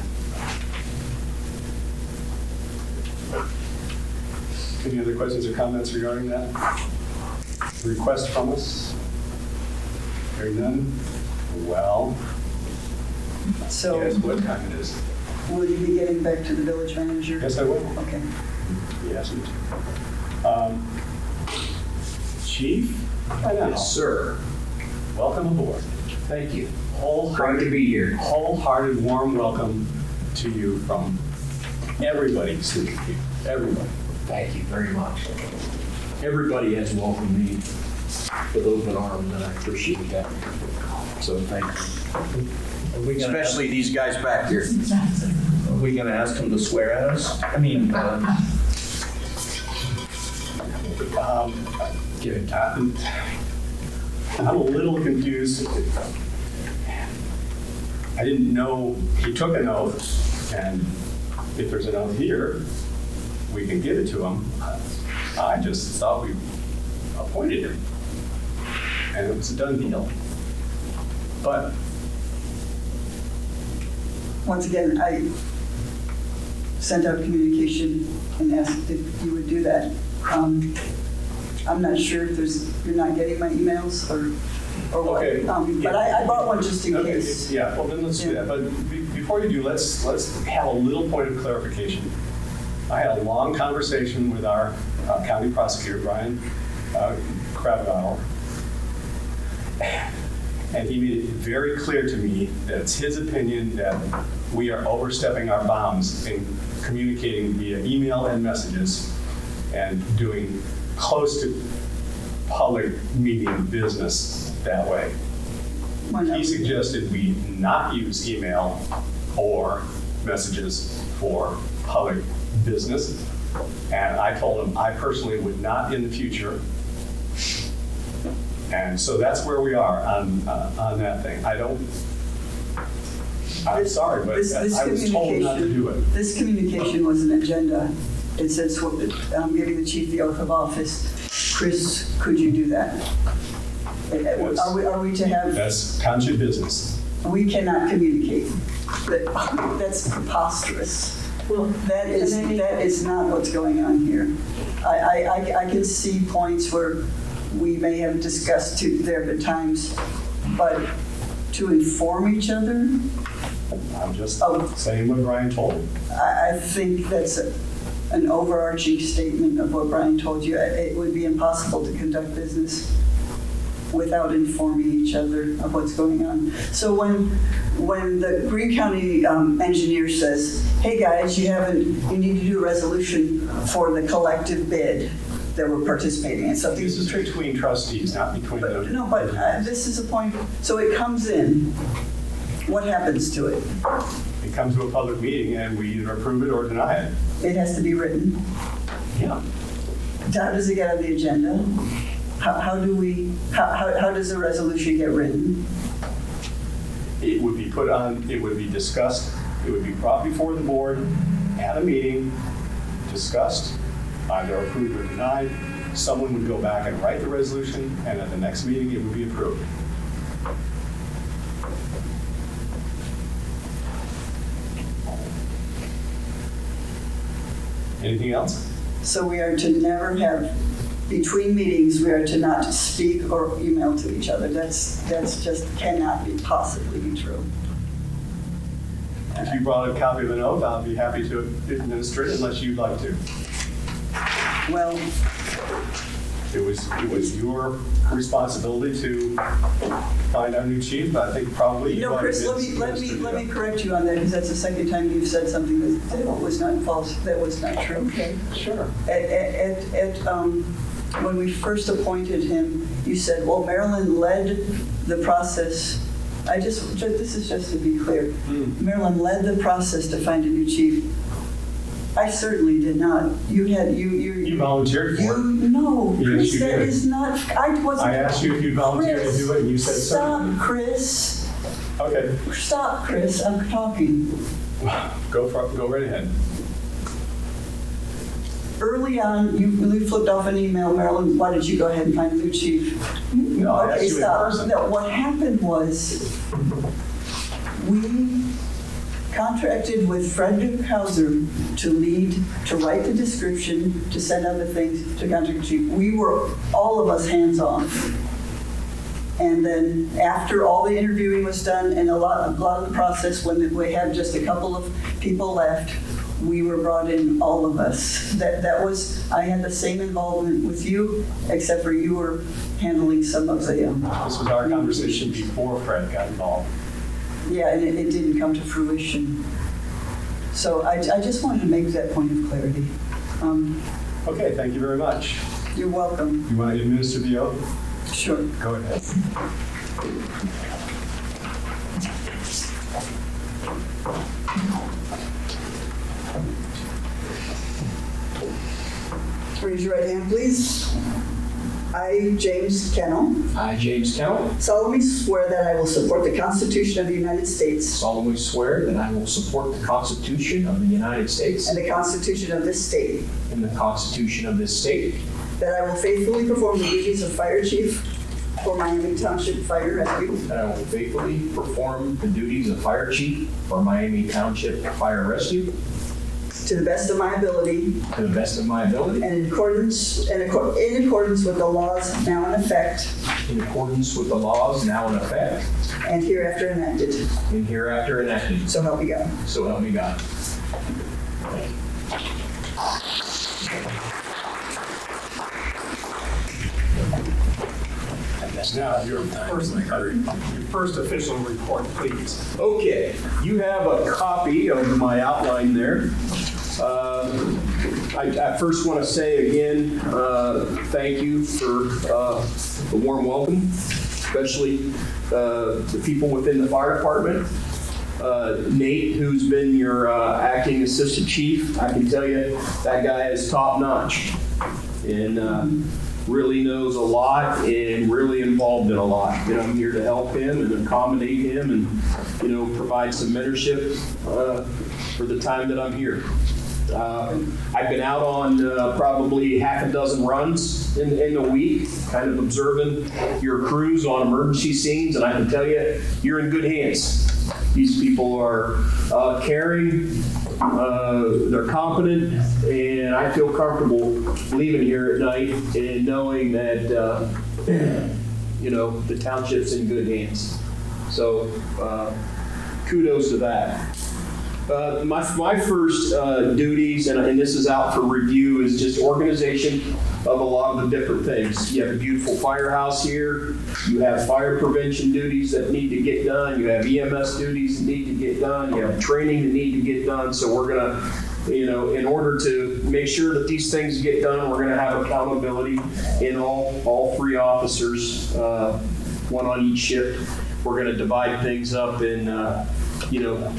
Any other questions or comments regarding that request from us? Hearing none? Well, So yes, what time it is? will you be getting back to the village manager? Yes, I will. Okay. Yes. Chief? Yes, sir. Welcome aboard. Thank you. Wholehearted, Great to be here. wholehearted, warm welcome to you from everybody, Cindy. Everybody. Thank you very much. Everybody has welcomed me with open arms, and I appreciate that. So thank you. Especially these guys back here. Are we gonna ask them to swear at us? I mean, Good. I'm a little confused. I didn't know he took an oath, and if there's an oath here, we can give it to him. I just thought we appointed him, and it was a done deal. But Once again, I sent out communication and asked if you would do that. I'm not sure if you're not getting my emails or what. Okay. But I bought one just in okay, case. yeah, well then let's do that. But before you do, let's have a little point of clarification. I had a long conversation with our county prosecutor, Brian Cravagall, and he made it very clear to me that it's his opinion that we are overstepping our bounds in communicating via email and messages and doing close to public medium business that way. Why not? He suggested we not use email or messages for public business. And I told him I personally would not in the future. And so that's where we are on that thing. I'm sorry, but This I was told not to do it. This communication was an agenda. It says, I'm giving the chief the oath of office. Chris, could you do that? Are we to have, That's township business. we cannot communicate. That's preposterous. Well, That is not what's going on here. I can see points where we may have discussed there have been times, but to inform each other, I'm just Oh. saying what Brian told me. I think that's an overarching statement of what Brian told you. It would be impossible to conduct business without informing each other of what's going on. So when the Greene County engineer says, hey guys, you need to do a resolution for the collective bid that we're participating in, something. This is between trustees, not between the. No, but this is a point, so it comes in, what happens to it? It comes to a public meeting and we either approve it or deny it. It has to be written. Yeah. How does it get on the agenda? How does a resolution get written? It would be put on, it would be discussed, it would be brought before the board at a meeting, discussed, either approved or denied. Someone would go back and write the resolution, and at the next meeting, it would be approved. Anything else? So we are to never have, between meetings, we are to not speak or email to each other. That's just cannot be possibly be true. If you brought a copy of the note, I'll be happy to administer it unless you'd like to. Well, It was your responsibility to find our new chief. I think probably you no, ought to Chris, let me correct you on that, because that's the second time you've said something that was not false, that was not true. Okay, sure. When we first appointed him, you said, well, Marilyn led the process. This is just to be clear. Marilyn led the process to find a new chief. I certainly did not. You volunteered for it. No, Yes, Chris, you that did. is not, I wasn't. I asked you if you volunteered to do it, and you said certainly. Stop, Chris. Okay, Stop, Chris, I'm talking. go right ahead. Early on, you flipped off an email, Marilyn, why did you go ahead and find a new chief? No, I asked Okay, you in stop. person. No, what happened was, we contracted with Frederick Hauser to write the description, to send out the things to contract chief. We were, all of us, hands-on. And then after all the interviewing was done and a lot of the process, when we had just a couple of people left, we were brought in, all of us. That was, I had the same involvement with you, except for you were handling some of the. This was our conversation before Fred got involved. Yeah, and it didn't come to fruition. So I just wanted to make that point of clarity. Okay, thank you very much. You're welcome. You want to administer the oath? Sure. Go ahead. Raise your right hand, please. I, James Kennel, I, James Kennel, solemnly swear that I will support the Constitution of the United States solemnly swear that I will support the Constitution of the United States and the Constitution of this state, and the Constitution of this state, that I will faithfully perform the duties of Fire Chief for Miami Township Fire Rescue that I will faithfully perform the duties of Fire Chief for Miami Township Fire Rescue to the best of my ability to the best of my ability, and in accordance with the laws now in effect in accordance with the laws now in effect and hereafter enacted. and hereafter enacted. So help me God. So help me God. Now, your first official report, please. Okay, you have a copy of my outline there. I first want to say again, thank you for the warm welcome, especially the people within the fire department. Nate, who's been your acting assistant chief, I can tell you that guy is top notch and really knows a lot and really involved in a lot. I'm here to help him and accommodate him and provide some mentorship for the time that I'm here. I've been out on probably half a dozen runs in the week, kind of observing your crews on emergency scenes, and I can tell you, you're in good hands. These people are caring, they're competent, and I feel comfortable leaving here at night and knowing that, the township's in good hands. So kudos to that. My first duties, and this is out for review, is just organization of a lot of the different things. You have a beautiful firehouse here. You have fire prevention duties that need to get done. You have EMS duties that need to get done. You have training that need to get done. So we're going to, in order to make sure that these things get done, we're going to have accountability in all three officers, one on each shift. We're going to divide things up and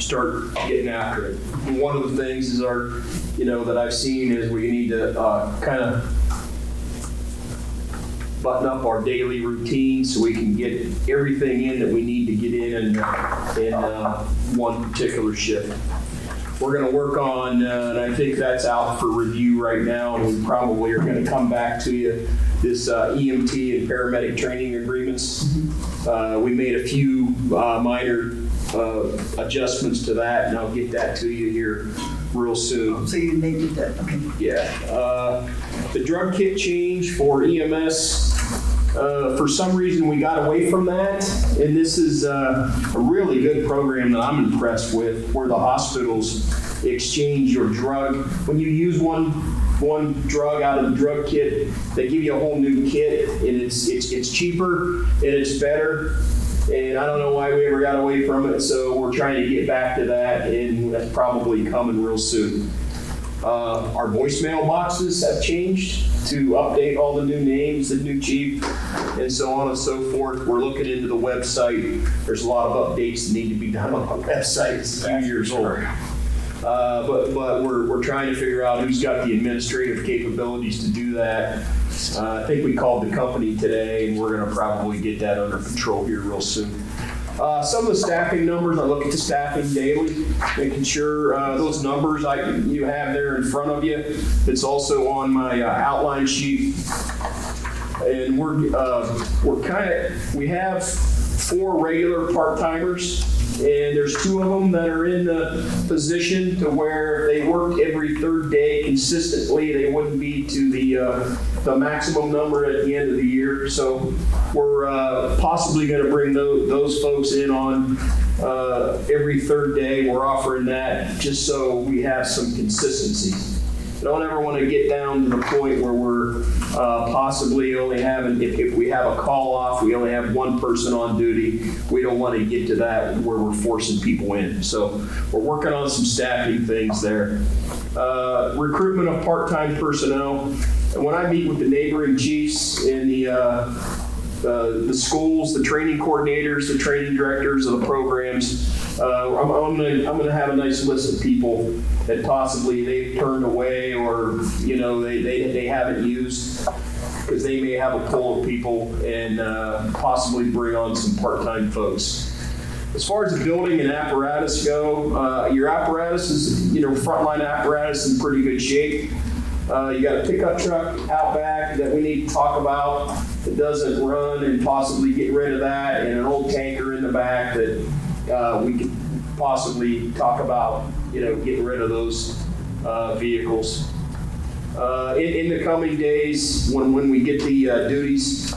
start getting after it. And one of the things is that I've seen is we need to kind of button up our daily routine so we can get everything in that we need to get in one particular shift. We're going to work on, and I think that's out for review right now, and we probably are going to come back to you, this EMT and paramedic training agreements. We made a few minor adjustments to that, and I'll get that to you here real soon. So you named it that, okay. Yeah. The drug kit change for EMS For some reason, we got away from that, and this is a really good program that I'm impressed with, where the hospitals exchange your drug. When you use one drug out of the drug kit, they give you a whole new kit, and it's cheaper and it's better. And I don't know why we ever got away from it, so we're trying to get back to that, and that's probably coming real soon. Our voicemail boxes have changed to update all the new names, the new chief, and so on and so forth. We're looking into the website. There's a lot of updates that need to be done on the website. It's a few years old. But we're trying to figure out who's got the administrative capabilities to do that. I think we called the company today, and we're going to probably get that under control here real soon. Some of the staffing numbers, I look at the staffing daily, making sure those numbers you have there in front of you. It's also on my outline sheet. And we have 4 regular part-timers, and there's 2 of them that are in the position to where they work every 3rd day consistently. They wouldn't be to the maximum number at the end of the year. So we're possibly going to bring those folks in on every 3rd day. We're offering that just so we have some consistency. I don't ever want to get down to the point where we're possibly only having, if we have a call off, we only have 1 person on duty. We don't want to get to that where we're forcing people in. So we're working on some staffing things there. Recruitment of part-time personnel. And when I meet with the neighboring chiefs in the schools, the training coordinators, the training directors of the programs, I'm gonna have a nice list of people that possibly they've turned away, or they haven't used, because they may have a pool of people, and possibly bring on some part-time folks. As far as the building and apparatus go, your apparatus is, frontline apparatus in pretty good shape. You got a pickup truck out back that we need to talk about that doesn't run, and possibly get rid of that, and an old tanker in the back that we could possibly talk about, getting rid of those vehicles. In the coming days, when we get the duties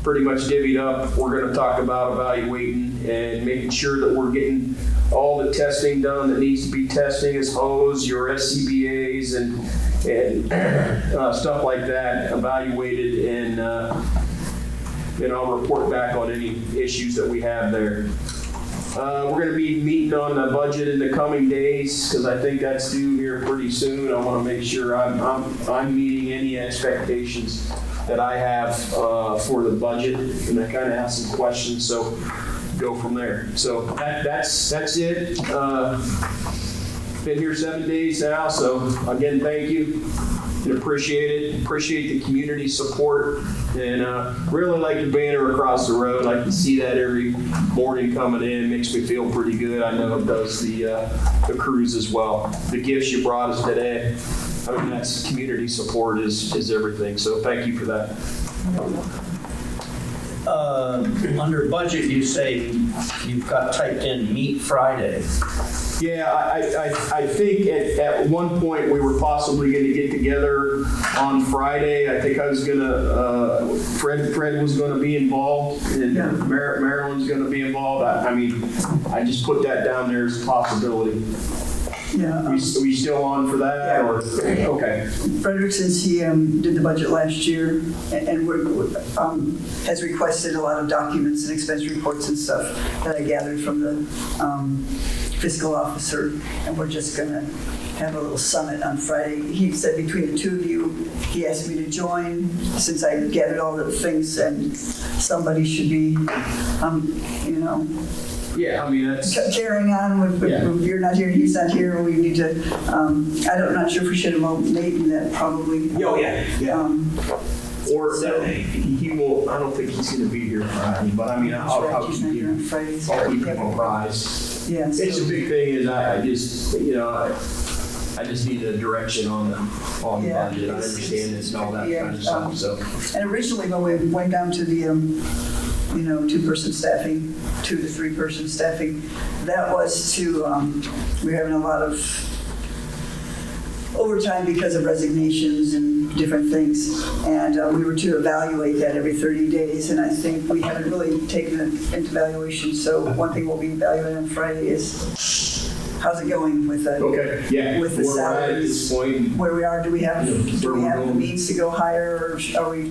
pretty much divvied up, we're going to talk about evaluating and making sure that we're getting all the testing done that needs to be testing, as hose, your SCBAs, and stuff like that, evaluated, and I'll report back on any issues that we have there. We're going to be meeting on the budget in the coming days, because I think that's due here pretty soon. I want to make sure I'm meeting any expectations that I have for the budget, and I kind of have some questions, so go from there. So that's it. Been here 7 days now, so again, thank you. And appreciate it. Appreciate the community support, and really like the banner across the road. I can see that every morning coming in. Makes me feel pretty good. I know it does the crews as well. The gifts you brought us today, that's community support is everything. So thank you for that. Under budget, you say you've got typed in Meet Friday. Yeah, I think at one point we were possibly going to get together on Friday. I think I was going to, Fred was going to be involved, and Marilyn's going to be involved. I just put that down there as a possibility. Yeah. Are we still on for that? Yeah. Or okay. Frederick, since he did the budget last year and has requested a lot of documents and expense reports and stuff that I gathered from the fiscal officer, and we're just going to have a little summit on Friday. He said between the 2 of you, he asked me to join since I gathered all the things, and somebody should be, Yeah, that's carrying on with you're not here, he's not here. We need to. I'm not sure if we should have made that probably. Oh yeah. Or So- he will. I don't think he's going to be here Friday, but I'll he's keep not here on you. Fridays. I'll keep you apprised. Yeah. It's a big thing. Is I just I just need a direction on the Yeah, budget. I understand this and all that kind of stuff. So And originally, when we went down to the 2-person staffing, 2 to 3-person staffing, that was to we're having a lot of overtime because of resignations and different things. And we were to evaluate that every 30 days, and I think we haven't really taken it into evaluation. So one thing we'll be evaluating on Friday is how's it going with the Okay, yeah. with the Where we're at salaries? this point, Where we are? Do we have where we're the going. means to go higher, or are we?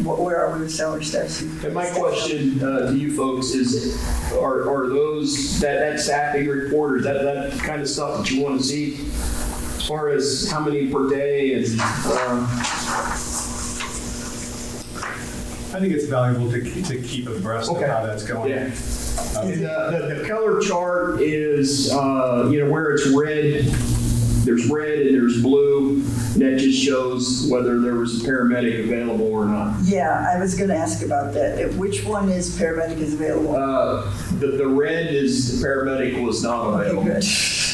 Where are we with salary steps? And my question to you folks is, are those, that staffing report, is that kind of stuff that you want to see? As far as how many per day and, I think it's valuable to keep abreast of Okay. how that's going. yeah. And, the color chart is, where it's red, there's red and there's blue, and that just shows whether there was a paramedic available or not. Yeah, I was going to ask about that. Which one is paramedic is available? The red is the paramedic was not Okay, available. good.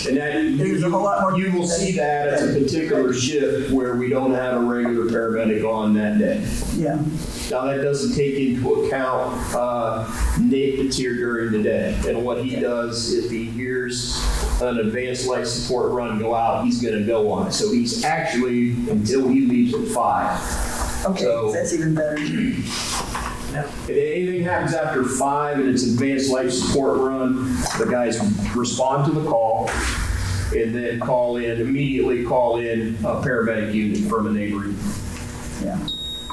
And that, There's a whole lot more you will see that as a particular shift where we don't have a regular paramedic on that day. Yeah. Now, that doesn't take into account Nate that's here during the day. And what he does, if he hears an advanced life support run go out, he's going to go on it. So he's actually, until he leaves at 5. Okay, So- that's even better. If anything happens after 5 and it's advanced life support run, the guys respond to the call and then immediately call in a paramedic unit from a neighboring. Yeah.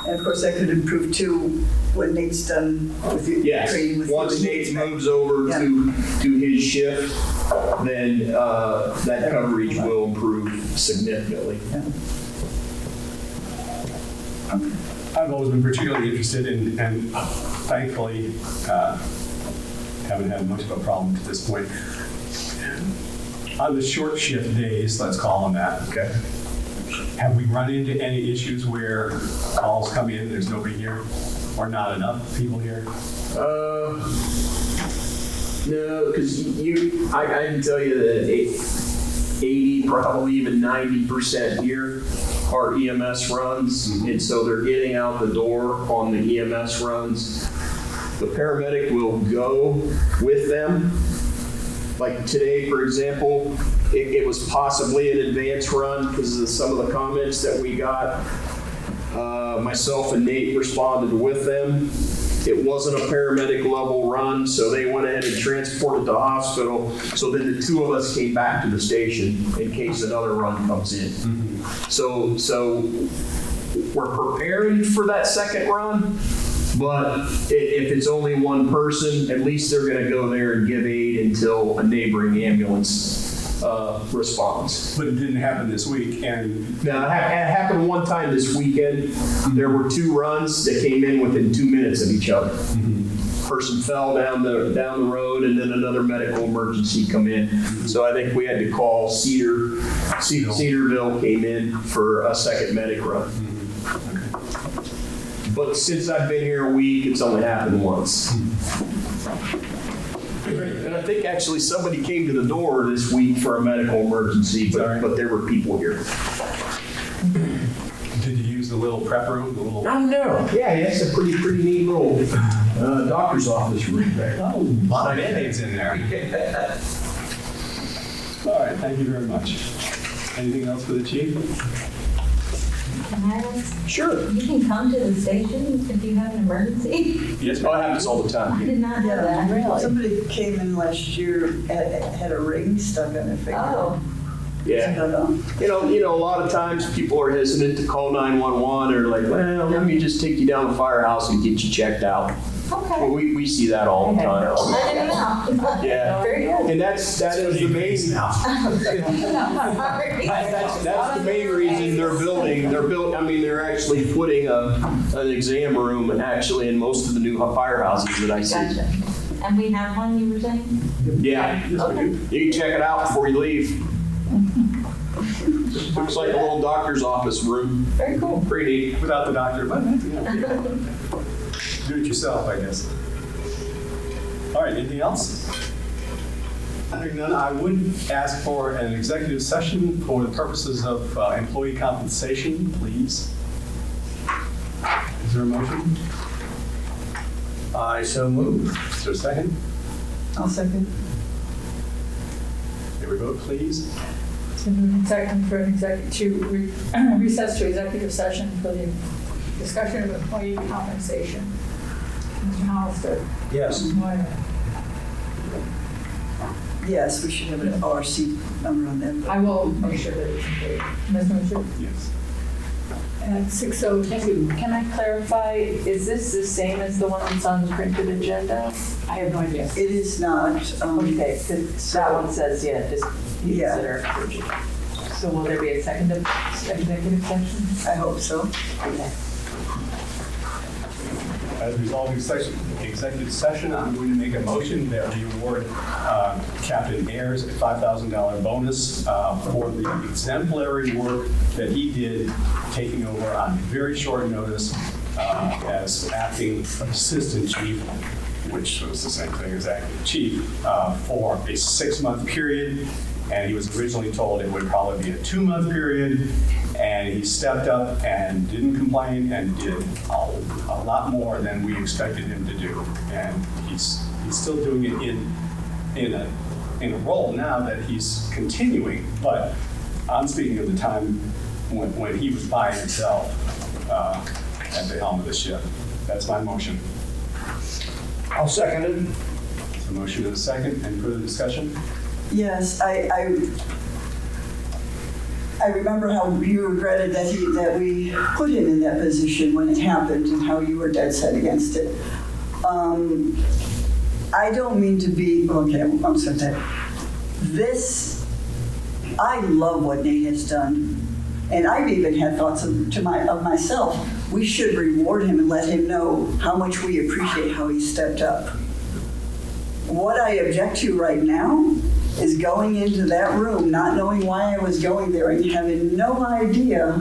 And of course, that could improve too when Nate's done with the Yes, training with once you. Nate moves over Yeah. to his shift, then that coverage will improve significantly. Yeah. I've always been particularly interested in, and thankfully, haven't had much of a problem to this point. On the short shift days, let's call them that. Okay. Have we run into any issues where calls come in, there's nobody here, or not enough people here? No, because I can tell you that 80, probably even 90% here are EMS runs, and so they're getting out the door on the EMS runs. The paramedic will go with them. Like today, for example, it was possibly an advance run because of some of the comments that we got. Myself and Nate responded with them. It wasn't a paramedic level run, so they went ahead and transported to the hospital. So then the two of us came back to the station in case another run comes in. So we're preparing for that second run, but if it's only one person, at least they're going to go there and give aid until a neighboring ambulance responds. But it didn't happen this week, and Now, it happened one time this weekend. There were 2 runs that came in within 2 minutes of each other. Person fell down the road, and then another medical emergency come in. So I think we had to call Cedarville came in for a second medic run. But since I've been here a week, it's only happened once. And I think actually somebody came to the door this week for a medical emergency, but there were people here. did you use the little prep room, the little? Oh, no. Yeah, it's a pretty neat little doctor's office room there. Oh, a lot of Band-Aids in there. All right, thank you very much. Anything else for the chief? Can I ask? Sure. You can come to the station if you have an emergency? Yes, Oh, it happens all the I time. did not know that. Really? Somebody came in last year, had a ring stuck on their finger. Oh, Yeah. You know, a lot of times people are hesitant to call 911 or like, well, let me just take you down to the firehouse and get you checked out. okay. Well, we see that all the time. I didn't know. Yeah. Very good. And that is the main, Sorry. that's the main reason they're actually putting an exam room actually in most of the new firehouses that I see. Gotcha. And we have one, you were saying? Yeah. Okay. You can check it out before you leave. Looks like a little doctor's office room. Very cool. Pretty neat. without the doctor, but yeah. Do it yourself, I guess. All right, anything else? Hearing none, I would ask for an executive session for the purposes of employee compensation, please. Is there a motion? I so move. Is there a second? I'll second. May we vote, please? So moving second for an recess to executive session for the discussion of employee compensation. Mr. Hollister. Yes. Ms. Moyer. Yes, we should have an ORC number on that. I will make sure that it's included. Ms. Mosher? Yes. At 6:02. Can I clarify, is this the same as the one that's on the printed agenda? I have no idea. It is not. Okay, 'cause that one says, just Yeah. consider. So will there be a second executive session? I hope so. Okay. As a result of executive session, I'm going to make a motion that we award Captain Ayers a $5,000 bonus for the exemplary work that he did, taking over on very short notice as acting assistant chief, which was the same thing as acting chief, for a 6-month period. And he was originally told it would probably be a 2-month period. And he stepped up and didn't complain and did a lot more than we expected him to do. And he's still doing it in a role now that he's continuing. But I'm speaking of the time when he was by himself at the helm of the ship. That's my motion. I'll second it. So motion and a second. Any further discussion? Yes, I remember how you regretted that we put him in that position when it happened and how you were dead set against it. I don't mean to be, okay, I'm sorry. I love what Nate has done. And I've even had thoughts of myself. We should reward him and let him know how much we appreciate how he stepped up. What I object to right now is going into that room, not knowing why I was going there and having no idea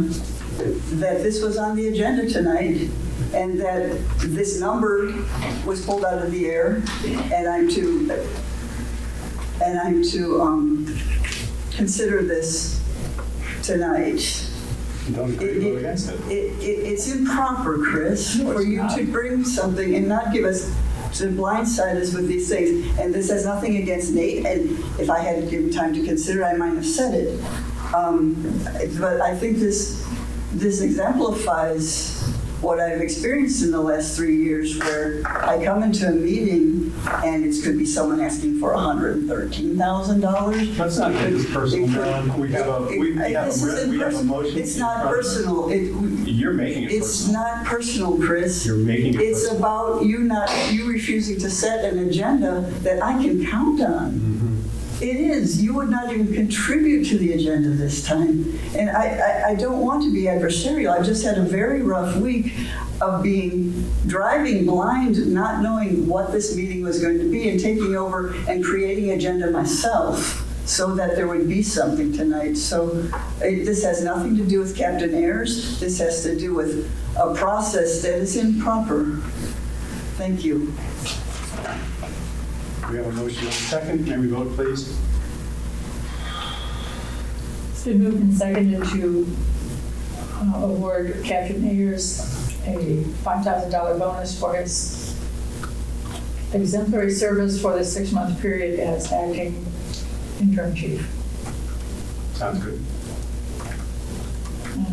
that this was on the agenda tonight and that this number was pulled out of the air and I'm to consider this tonight. You don't agree to vote against it. It's improper, Chris, for you to bring something and not give us, to blindside us with these things. And this has nothing against Nate, and if I had given time to consider, I might have said it. But I think this exemplifies what I've experienced in the last 3 years, where I come into a meeting and it could be someone asking for $113,000. Let's not get this personal, Marilyn. We have a motion. It's not personal. You're making it It's personal. not personal, Chris. You're making it It's personal. about you refusing to set an agenda that I can count on. It is. You would not even contribute to the agenda this time. And I don't want to be adversarial. I've just had a very rough week of driving blind, not knowing what this meeting was going to be and taking over and creating agenda myself so that there would be something tonight. So this has nothing to do with Captain Ayers. This has to do with a process that is improper. Thank you. We have a motion and a second. May we vote, please? It's been moved and seconded to award Captain Ayers a $5,000 bonus for his exemplary service for the 6-month period as acting interim chief. Sounds good.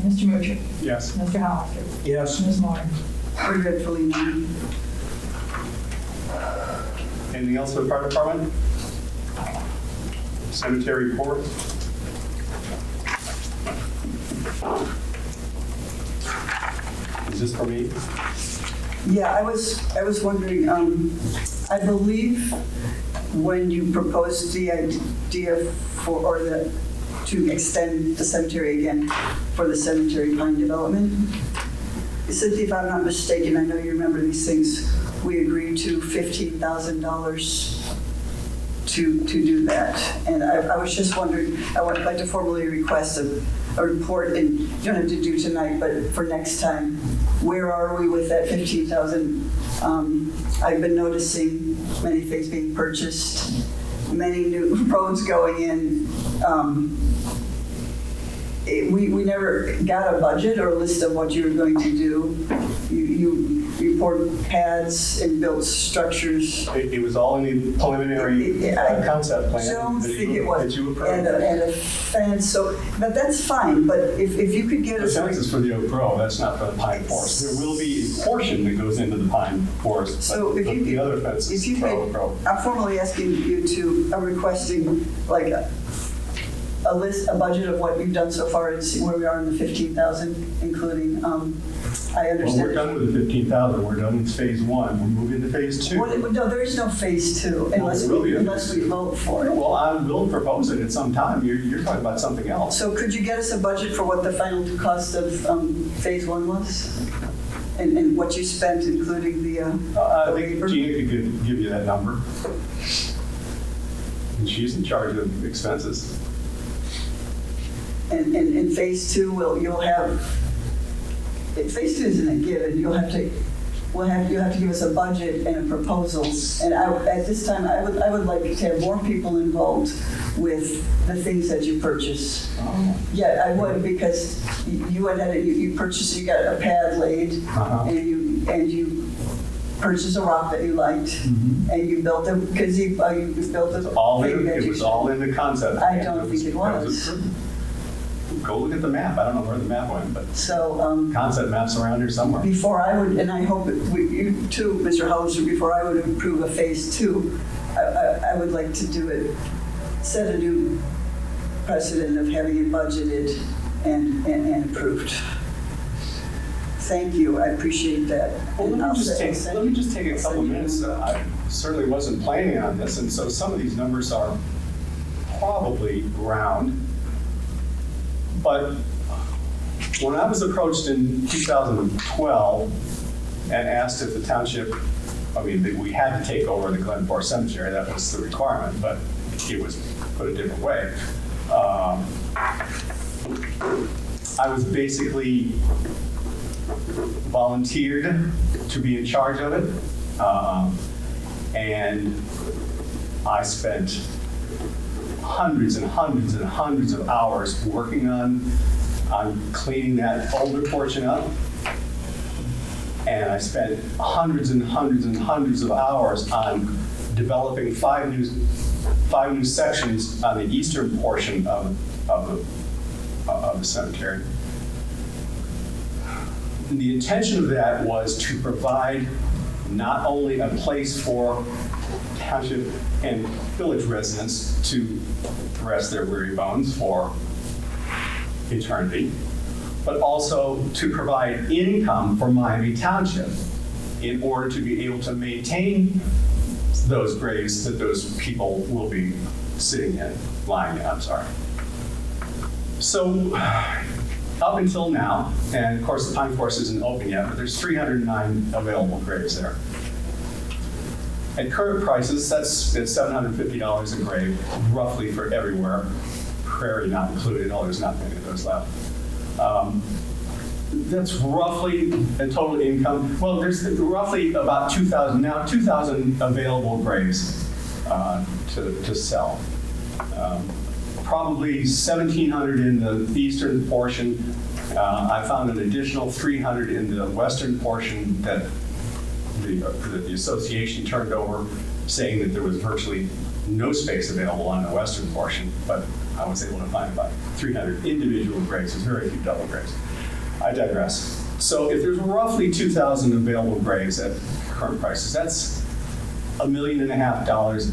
Mr. Mutcher. Yes. Mr. Hollister. Yes. Ms. Moore. Regretfully not. Anything else for the fire department? Cemetery report? Is this for me? Yeah, I was wondering, I believe when you proposed the idea to extend the cemetery again for the cemetery pine development, Cynthia, if I'm not mistaken, I know you remember these things, we agreed to $15,000 to do that. And I was just wondering, I would like to formally request a report, and you don't have to do tonight, but for next time, where are we with that $15,000? I've been noticing many things being purchased, many new roads going in. we never got a budget or a list of what you were going to do. You poured pads and built structures. It was all in the preliminary concept plan Don't that think you, it was. that you approved. And a fence, so, but that's fine, but if you could get The us. fence is for the oak grove, that's not for the pine forest. There will be a portion that goes into the pine forest, So but if you the could- other fence If is you for oak could, grove. I'm formally asking you to, requesting like a list, a budget of what you've done so far and see where we are in the 15,000, including, I Well, understand. we're done with the 15,000, we're done with phase one, we're moving to phase two. No, there is no phase two unless there will be a unless we vote for it. Well, I will propose it at some time, you're talking about something else. So could you get us a budget for what the final cost of phase one was? And what you spent, including the, I think Gina could give you that number. And she's in charge of expenses. and in phase two, you'll have, phase two isn't a given, you'll have to give us a budget and a proposal. And at this time, I would like to have more people involved with the things that you purchase. Yeah, I would, because you went ahead and you purchased, you got a pad laid, and you purchased a rock that you liked, and you built a gazebo, you built a. It was all in the concept. I don't think it was. Go look at the map, I don't know where the map went, but So, concept map's around here somewhere. before I would, and I hope you too, Mr. Hollister, before I would approve a phase two, I would like to do it, set a new precedent of having it budgeted and approved. Thank you, I appreciate that. Well, And let I'll me just say- take a couple minutes. I certainly wasn't planning on this, and so some of these numbers are probably round. But when I was approached in 2012 and asked if the township, that we had to take over the Glen Forest Cemetery, that was the requirement, but it was put a different way. I was basically volunteered to be in charge of it, and I spent hundreds and hundreds and hundreds of hours working on cleaning that older portion up. And I spent hundreds and hundreds and hundreds of hours on developing five new sections on the eastern portion of the cemetery. And the intention of that was to provide not only a place for township and village residents to rest their weary bones for eternity, but also to provide income for Miami Township in order to be able to maintain those graves that those people will be sitting in, lying in, I'm sorry. So up until now, and of course the Pine Forest isn't open yet, but there's 309 available graves there. At current prices, that's $750 a grave, roughly for everywhere, Prairie not included, although there's not many of those left. That's roughly a total income. Well, there's roughly about 2,000 available graves to sell. Probably 1,700 in the eastern portion. I found an additional 300 in the western portion that the association turned over, saying that there was virtually no space available on the western portion, but I was able to find about 300 individual graves. There's very few double graves. I digress. So if there's roughly 2,000 available graves at current prices, that's $1.5 million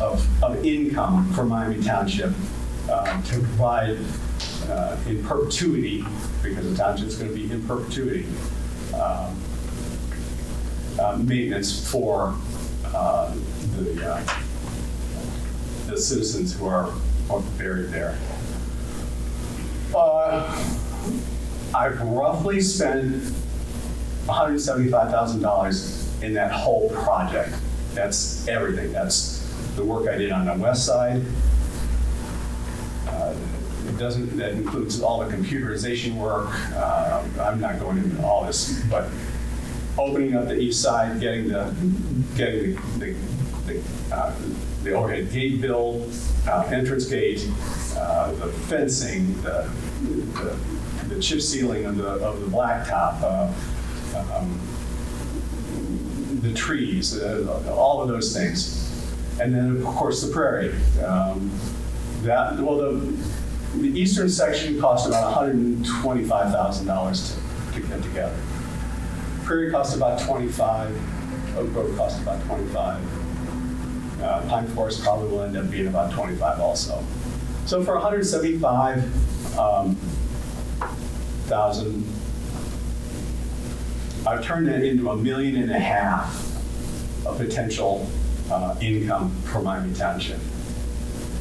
of income for Miami Township to provide in perpetuity, because the township's going to be in perpetuity, maintenance for the citizens who are buried there. I've roughly spent $175,000 in that whole project. That's everything. That's the work I did on the west side. That includes all the computerization work. I'm not going into all this, but opening up the east side, getting the overhead gate built, entrance gate, the fencing, the the chip sealing of the blacktop, the trees, all of those things. And then, of course, the prairie. The eastern section cost about $125,000 to get together. Prairie cost about 25. Oak Grove cost about 25. Pine Forest probably will end up being about 25 also. So for 175,000, I've turned that into $1.5 million of potential income for Miami Township.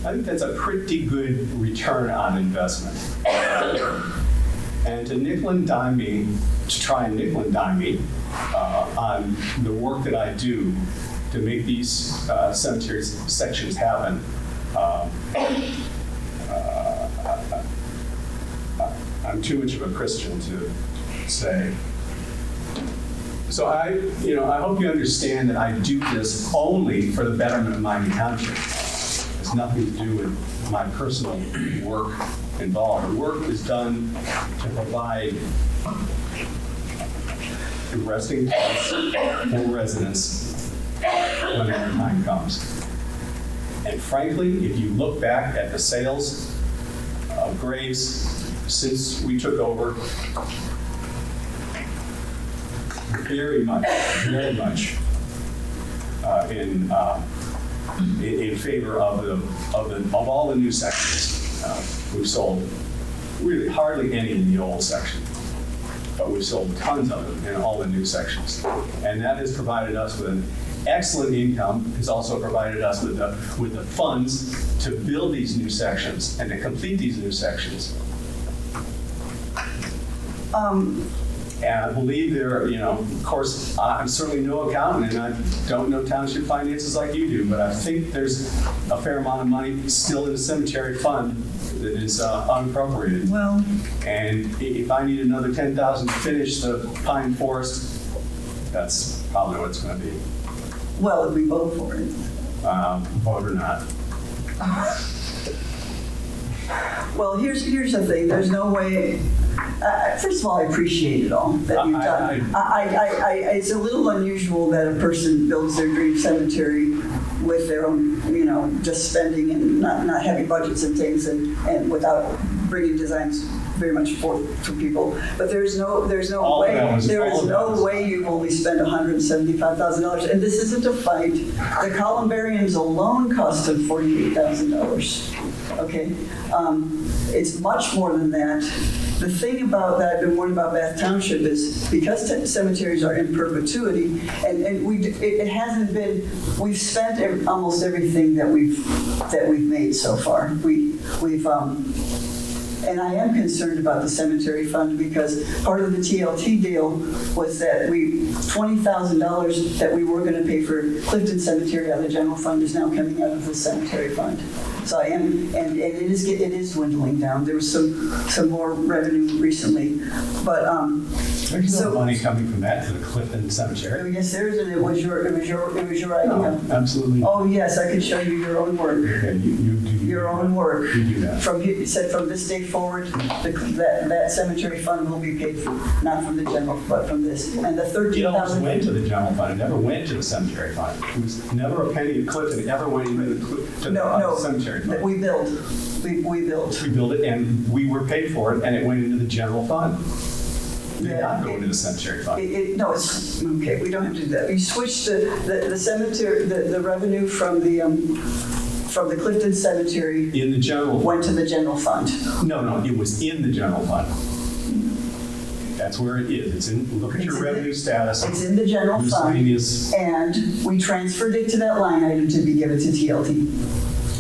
I think that's a pretty good return on investment. And to nickel and dime me, to try and nickel and dime me on the work that I do to make these cemetery sections happen, I'm too much of a Christian to say. So I hope you understand that I do this only for the betterment of Miami Township. It has nothing to do with my personal work involved. The work is done to provide a resting place for residents when their time comes. And frankly, if you look back at the sales of graves since we took over, very much in favor of all the new sections. We've sold really hardly any in the old section, but we've sold tons of them in all the new sections, and that has provided us with an excellent income. Has also provided us with the funds to build these new sections and to complete these new sections. And I believe of course, I'm certainly no accountant, and I don't know township finances like you do, but I think there's a fair amount of money still in the cemetery fund that is unappropriated. Well, and if I need another $10,000 to finish the Pine Forest, that's probably what it's going to be. well, if we vote for it. Vote or not. Well, here's the thing. There's no way. First of all, I appreciate it all that you've done. It's a little unusual that a person builds their dream cemetery with their own, just spending and not having budgets and things, and without bringing designs very much forth for people. But there's no way you've only spent $175,000. And this isn't a fight. The columbariums alone cost them $48,000. Okay, it's much more than that. The thing about that I've been warned about Bath Township is because cemeteries are in perpetuity, and it hasn't been. We've spent almost everything that we've made so far. We've and I am concerned about the cemetery fund because part of the TLT deal was that $20,000 that we were going to pay for Clifton Cemetery out of the general fund is now coming out of the cemetery fund. So I am, and it is dwindling down. There was some more revenue recently, but there's no money coming from that to the Clifton Cemetery. Yes, there is, and it was your idea. No, absolutely. Oh yes, I could show you your own work. Okay, you do your own work. You do that. It said from this day forward, that cemetery fund will be paid for, not from the general, but from this. And the It always $13,000 went to the general fund. It never went to the cemetery fund. It was never a penny of Clifton. It ever went into the cemetery fund. We built. We built. We built it, and we were paid for it, and it went into the general fund. It did not go into the cemetery fund. No, it's okay. We don't have to do that. We switched the cemetery, the revenue from the Clifton Cemetery In the general fund. went to the general fund. No, it was in the general fund. That's where it is. It's in. Look at your revenue status. It's in the general fund, and we transferred it to that line item to be given to TLT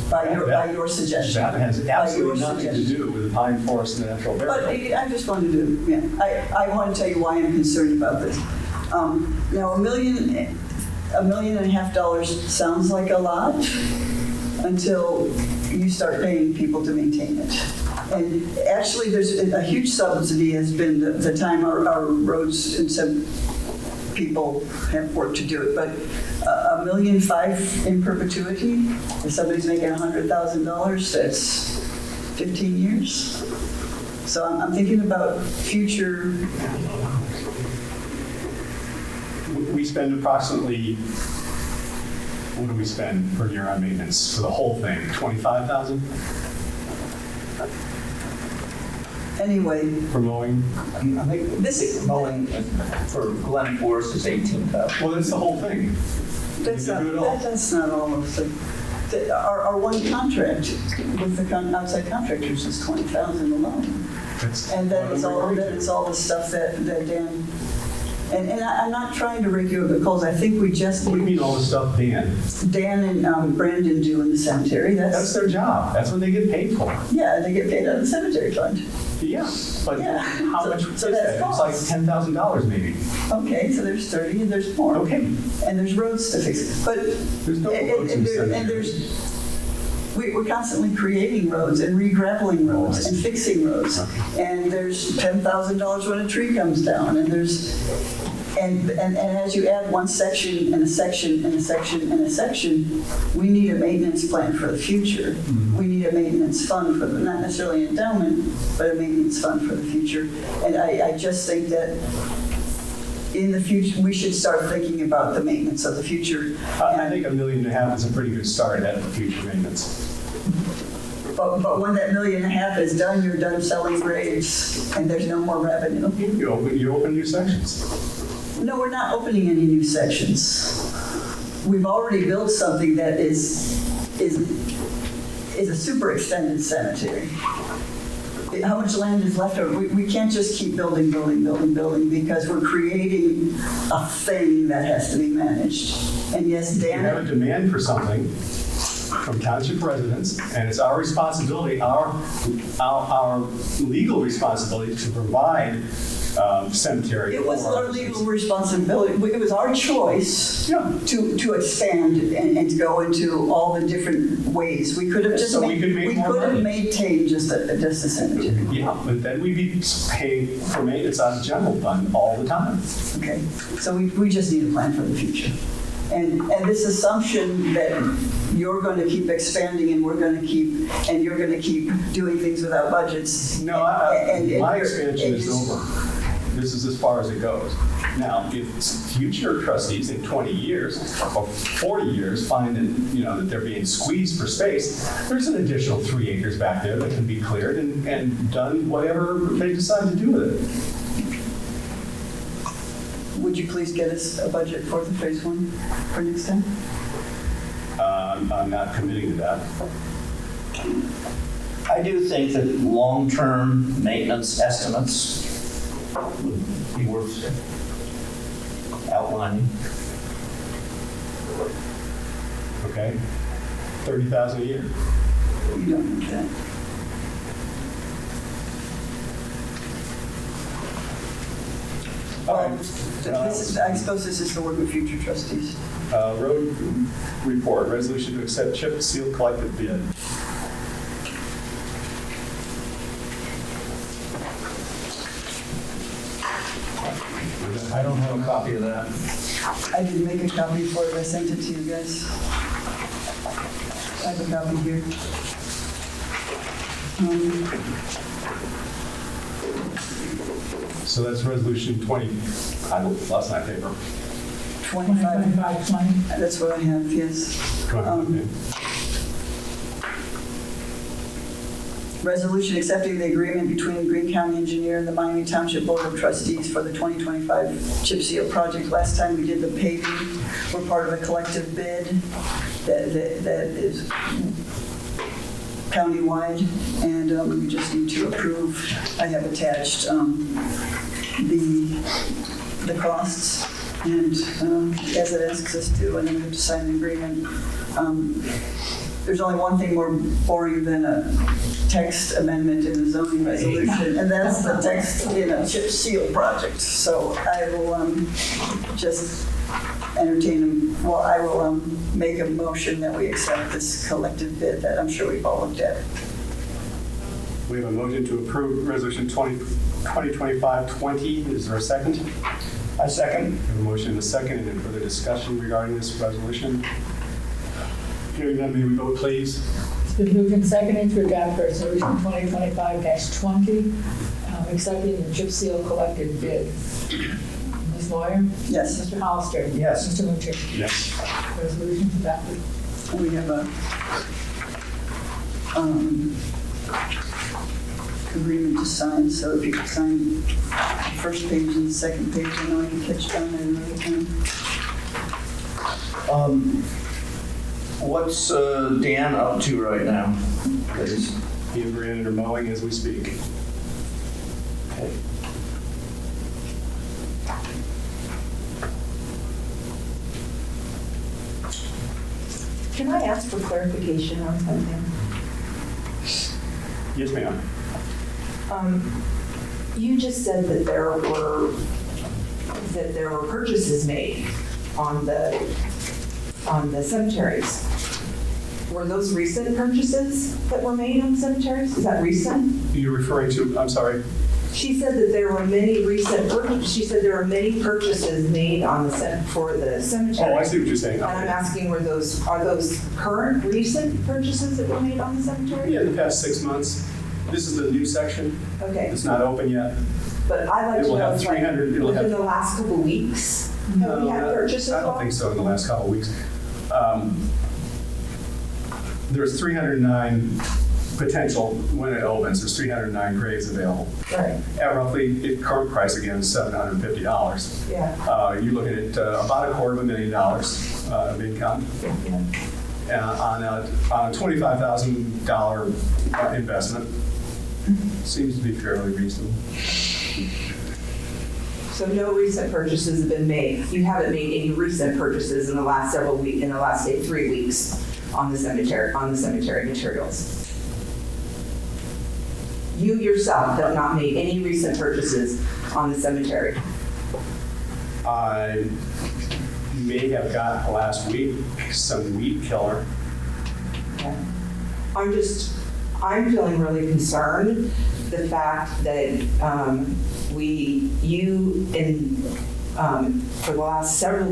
by your suggestion. That has absolutely nothing to do with the Pine Forest Natural Burial. But I just wanted to, I want to tell you why I'm concerned about this. Now, $1.5 million sounds like a lot until you start paying people to maintain it. And actually, there's a huge subsidy has been the time our roads and some people have worked to do it, but $1.5 million in perpetuity, if somebody's making $100,000, that's 15 years. So I'm thinking about future. We spend approximately, what do we spend per year on maintenance for the whole thing? 25,000 Anyway, for mowing? I think this mowing for Glen Forest is 18,000. Well, that's the whole thing. that's You not, can do it all. that's not all of our one contract with the outside contractors is 20,000 alone. That's And that what is I'm all, referring that to. is all the stuff that Dan, and I'm not trying to rake you over the coals. I think we just, What do you mean all the stuff, Dan? Dan and Brandon do in the cemetery. That's their job. That's what they get paid for. Yeah, they get paid out of the cemetery fund. Yeah, but Yeah. how much is So that's that? It's like cost. $10,000 maybe. Okay, so there's 30 and there's more. Okay. And there's roads to fix. But There's no roads in the cemetery. and we're constantly creating roads and re-graveling roads and fixing roads. And there's $10,000 when a tree comes down, and and as you add one section and a section and a section and a section, we need a maintenance plan for the future. We need a maintenance fund for not necessarily an endowment, but a maintenance fund for the future. And I just think that in the future, we should start thinking about the maintenance of the future. I think $1.5 million is a pretty good start at the future maintenance. But when that $1.5 million is done, you're done selling graves, and there's no more revenue. You open new sections. No, we're not opening any new sections. We've already built something that is a super extended cemetery. How much land is left over? We can't just keep building, because we're creating a thing that has to be managed. And yes, You have a Dan, demand for something from township residents, and it's our responsibility, our legal responsibility to provide cemetery. it was for our legal responsibility. It was our choice Yeah. to expand and to go into all the different ways. We could have just So we could make more money. maintained just a cemetery. Yeah, but then we'd be paying for maintenance out of general fund all the time. Okay, so we just need a plan for the future. And this assumption that you're going to keep expanding and you're going to keep doing things without budgets. No, my expansion is over. This is as far as it goes. Now, if future trustees in 20 years or 40 years find that they're being squeezed for space, there's an additional 3 acres back there that can be cleared and done whatever they decide to do with it. Would you please get us a budget for the phase one for next time? I'm not committing to that. I do think that long-term maintenance estimates would be worth outlining. Okay? 30,000 a year. You don't need that. All right. I suppose this is for work with future trustees. Road report, resolution to accept chip seal collective bid. I don't have a copy of that. I didn't make a copy for it. I sent it to you guys. I have a copy here. So that's resolution 20, I lost my paper. 25. 2520. That's what I have, yes. Go ahead, okay. Resolution accepting the agreement between Greene County Engineer and the Miami Township Board of Trustees for the 2025 chip seal project. Last time we did the paving, we're part of a collective bid that is countywide, and we just need to approve. I have attached the costs, and as it asks us to, and then we have to sign the agreement. There's only one thing more boring than a text amendment in the zoning resolution, and that's the text in a chip seal project. So I will just entertain, I will make a motion that we accept this collective bid that I'm sure we've all looked at. We have a motion to approve resolution 2025-20. Is there a second? I second. We have a motion and a second. Any further discussion regarding this resolution? Hearing none, may we vote, please? It's been moved and seconded to adopt resolution 2025-20, accepting the chip seal collected bid. Ms. Moyer? Yes. Mr. Hollister? Yes. Mr. Mucci? Yes. Resolution adopted. We have a agreement to sign, so if you could sign the first page and the second page, and I can catch down at another time. What's Dan up to right now? Please. He and Brandon are mowing as we speak. Okay. Can I ask for clarification on something? Yes, ma'am. You just said that there were purchases made on the cemeteries. Were those recent purchases that were made on cemeteries? Is that recent? You're referring to, I'm sorry, She said that there were many she said there were many purchases made on for the cemetery. oh, I see what you're saying. And I'm Okay. asking, are those current, recent purchases that were made on the cemetery? Yeah, in the past 6 months. This is the new section. Okay, It's not open yet. but I'd like It to will know, have like, 300, it'll within have, the last couple of weeks, have we had purchases? I don't think so in the last couple of weeks. There's 309 potential when it opens. There's 309 graves available. Right, At roughly, the current price again is $750. yeah. You're looking at about $250,000 of income on a $25,000 investment. Seems to be fairly reasonable. So no recent purchases have been made. You haven't made any recent purchases in the last several weeks, in the last, say, 3 weeks on the cemetery materials. You yourself have not made any recent purchases on the cemetery. I may have got last week some weed killer. Okay. I'm feeling really concerned, the fact that for the last several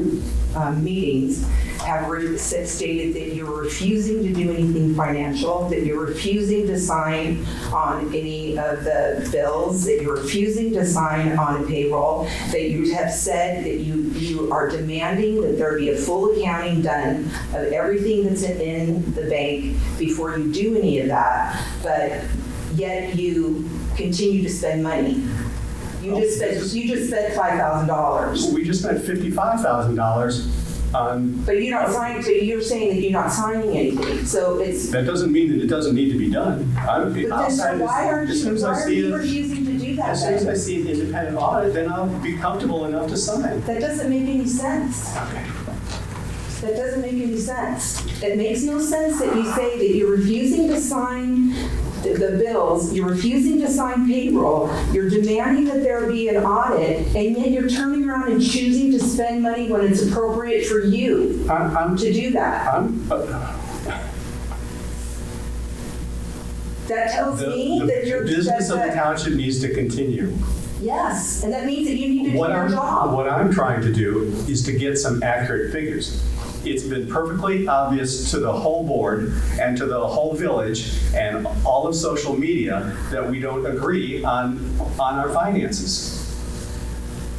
meetings, have stated that you're refusing to do anything financial, that you're refusing to sign on any of the bills, that you're refusing to sign on a payroll, that you have said that you are demanding that there be a full accounting done of everything that's in the bank before you do any of that, but yet you continue to spend money. You just spent $5,000. We just spent $55,000 on. But you're not signing. So you're saying that you're not signing anything. So it's. That doesn't mean that it doesn't need to be done. But then why are you refusing to do that? As soon as I see an independent audit, then I'll be comfortable enough to sign. That doesn't make any sense. Okay. That doesn't make any sense. It makes no sense that you say that you're refusing to sign the bills, you're refusing to sign payroll, you're demanding that there be an audit, and yet you're turning around and choosing to spend money when it's appropriate for you to do that. That tells me that you're. The business of the township needs to continue. Yes, and that means that you need to do your job. What I'm trying to do is to get some accurate figures. It's been perfectly obvious to the whole board and to the whole village and all of social media that we don't agree on our finances.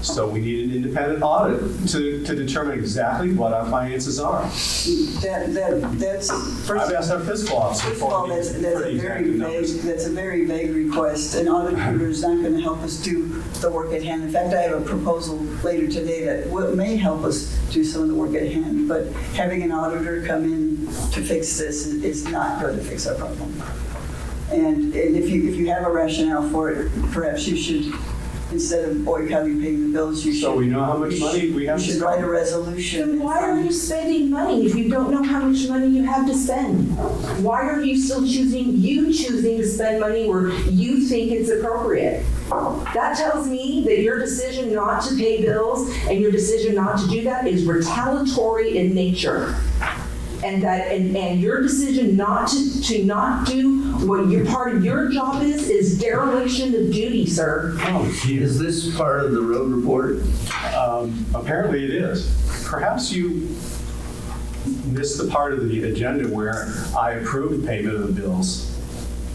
So we need an independent audit to determine exactly what our finances are. That's first. I've asked our fiscal officer. First of all, that's a very vague request. An auditor is not going to help us do the work at hand. In fact, I have a proposal later today that may help us do some of the work at hand. But having an auditor come in to fix this is not going to fix our problem. And if you have a rationale for it, perhaps you should. Instead of boycotting paying the bills, you should. So we know how much money we have to spend. You should write a resolution. Then why are you spending money if you don't know how much money you have to spend? Why are you still choosing to spend money where you think it's appropriate? That tells me that your decision not to pay bills and your decision not to do that is retaliatory in nature. And your decision not to not do what part of your job is dereliction of duty, sir. Oh, Is this part of the road report? apparently it is. Perhaps you missed the part of the agenda where I approved payment of the bills.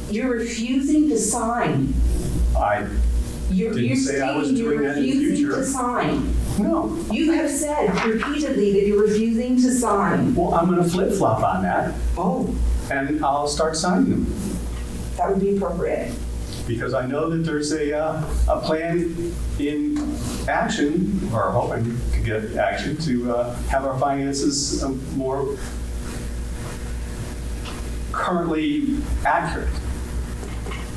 You're refusing to sign. I You're Didn't say I was stating you're doing that in the refusing future. to sign. No. You have said repeatedly that you're refusing to sign. Well, I'm going to flip-flop on that, Oh, and I'll start signing them. that would be appropriate. Because I know that there's a plan in action, or hoping to get action, to have our finances more currently accurate.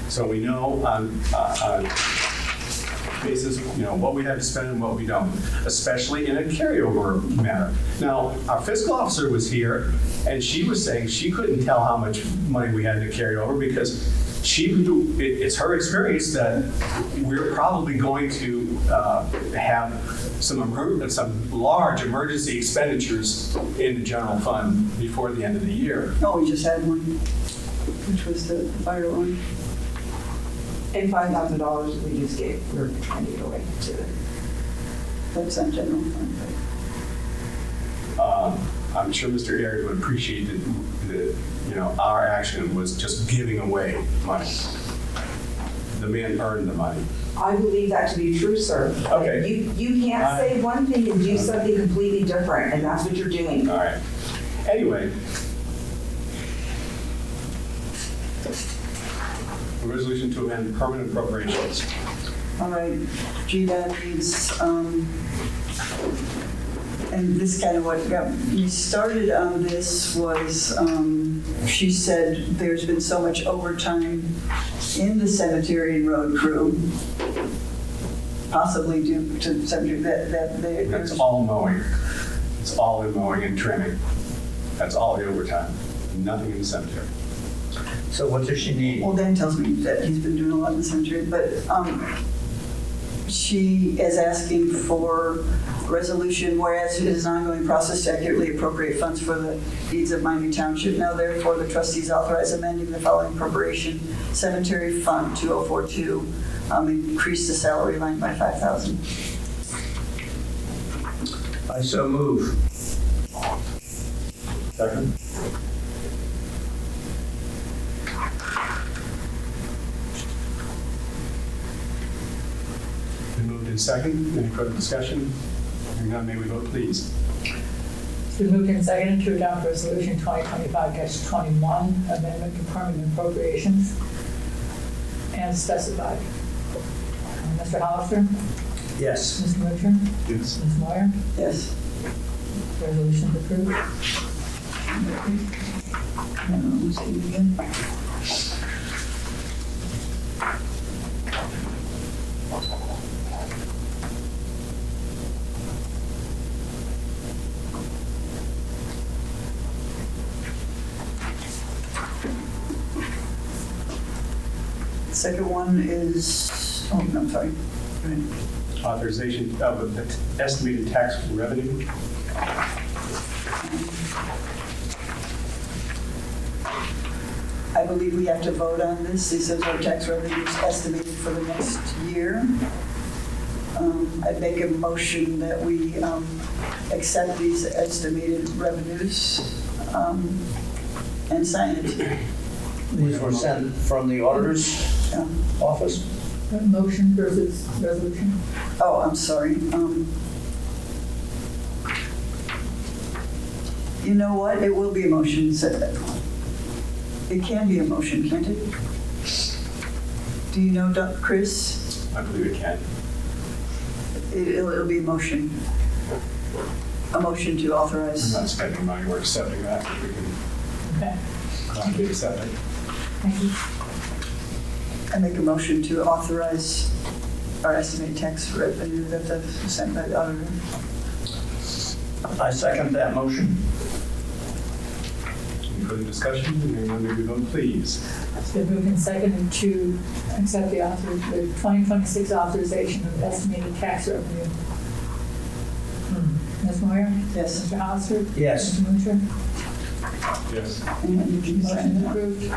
So we know on basis, what we have to spend and what we don't, especially in a carryover matter. Now, our fiscal officer was here, and she was saying she couldn't tell how much money we had to carry over because it's her experience that we're probably going to have some large emergency expenditures in the general fund before the end of the year. Oh, we just had one, which was the fire one. And $5,000 we just gave, we're trying to get away to it. That's not general fund, I'm sure Mr. Ayers would appreciate that, our action was just giving away money. The man earned the money. I believe that to be true, sir. Okay. You can't say one thing and do something completely different, and that's what you're doing. All right. Anyway. A resolution to amend permanent appropriations. All right, GDOT needs, and this kind of what got me started on this was, she said there's been so much overtime in the cemetery and road crew, possibly due to cemetery, that That's all mowing. It's all in mowing and trimming. That's all the overtime. Nothing in the cemetery. So what does she need? Well, Dan tells me that he's been doing a lot in the cemetery, but she is asking for resolution, whereas it is an ongoing process to accurately appropriate funds for the needs of Miami Township. Now therefore, the trustees authorize amending the following appropriation: Cemetery Fund 2042, increase the salary line by $5,000. I so move. Second. Been moved in second. Any further discussion? Hearing none, may we vote, please? It's been moved and seconded to adopt resolution 2025-21, amendment to permanent appropriations, as specified. Mr. Hollister? Yes. Mr. Mutcher? Yes. Ms. Moyer? Yes. Resolution approved. Let's see it again. Second one is, oh, no, I'm sorry. Go ahead. Authorization of the estimated tax revenue. I believe we have to vote on this. This is our tax revenues estimated for the next year. I'd make a motion that we accept these estimated revenues and sign it. These were sent from the auditor's Yeah. office? Motion versus resolution. Oh, I'm sorry. You know what? It will be a motion. It can be a motion, can't it? Do you know, Chris? I believe it can. It'll be a motion. A motion to We're authorize. not spending money, we're accepting that. We can Okay, gladly accept it. thank you. I make a motion to authorize our estimated tax revenue that's sent by the auditor. I second that motion. Any further discussion? Hearing none, may we vote, please? It's been moved and seconded to accept the 2026 authorization of estimated tax revenue. Ms. Moyer? Yes. Mr. Hollister? Yes. Mr. Mutcher? Yes. And you can sign Motion that. approved.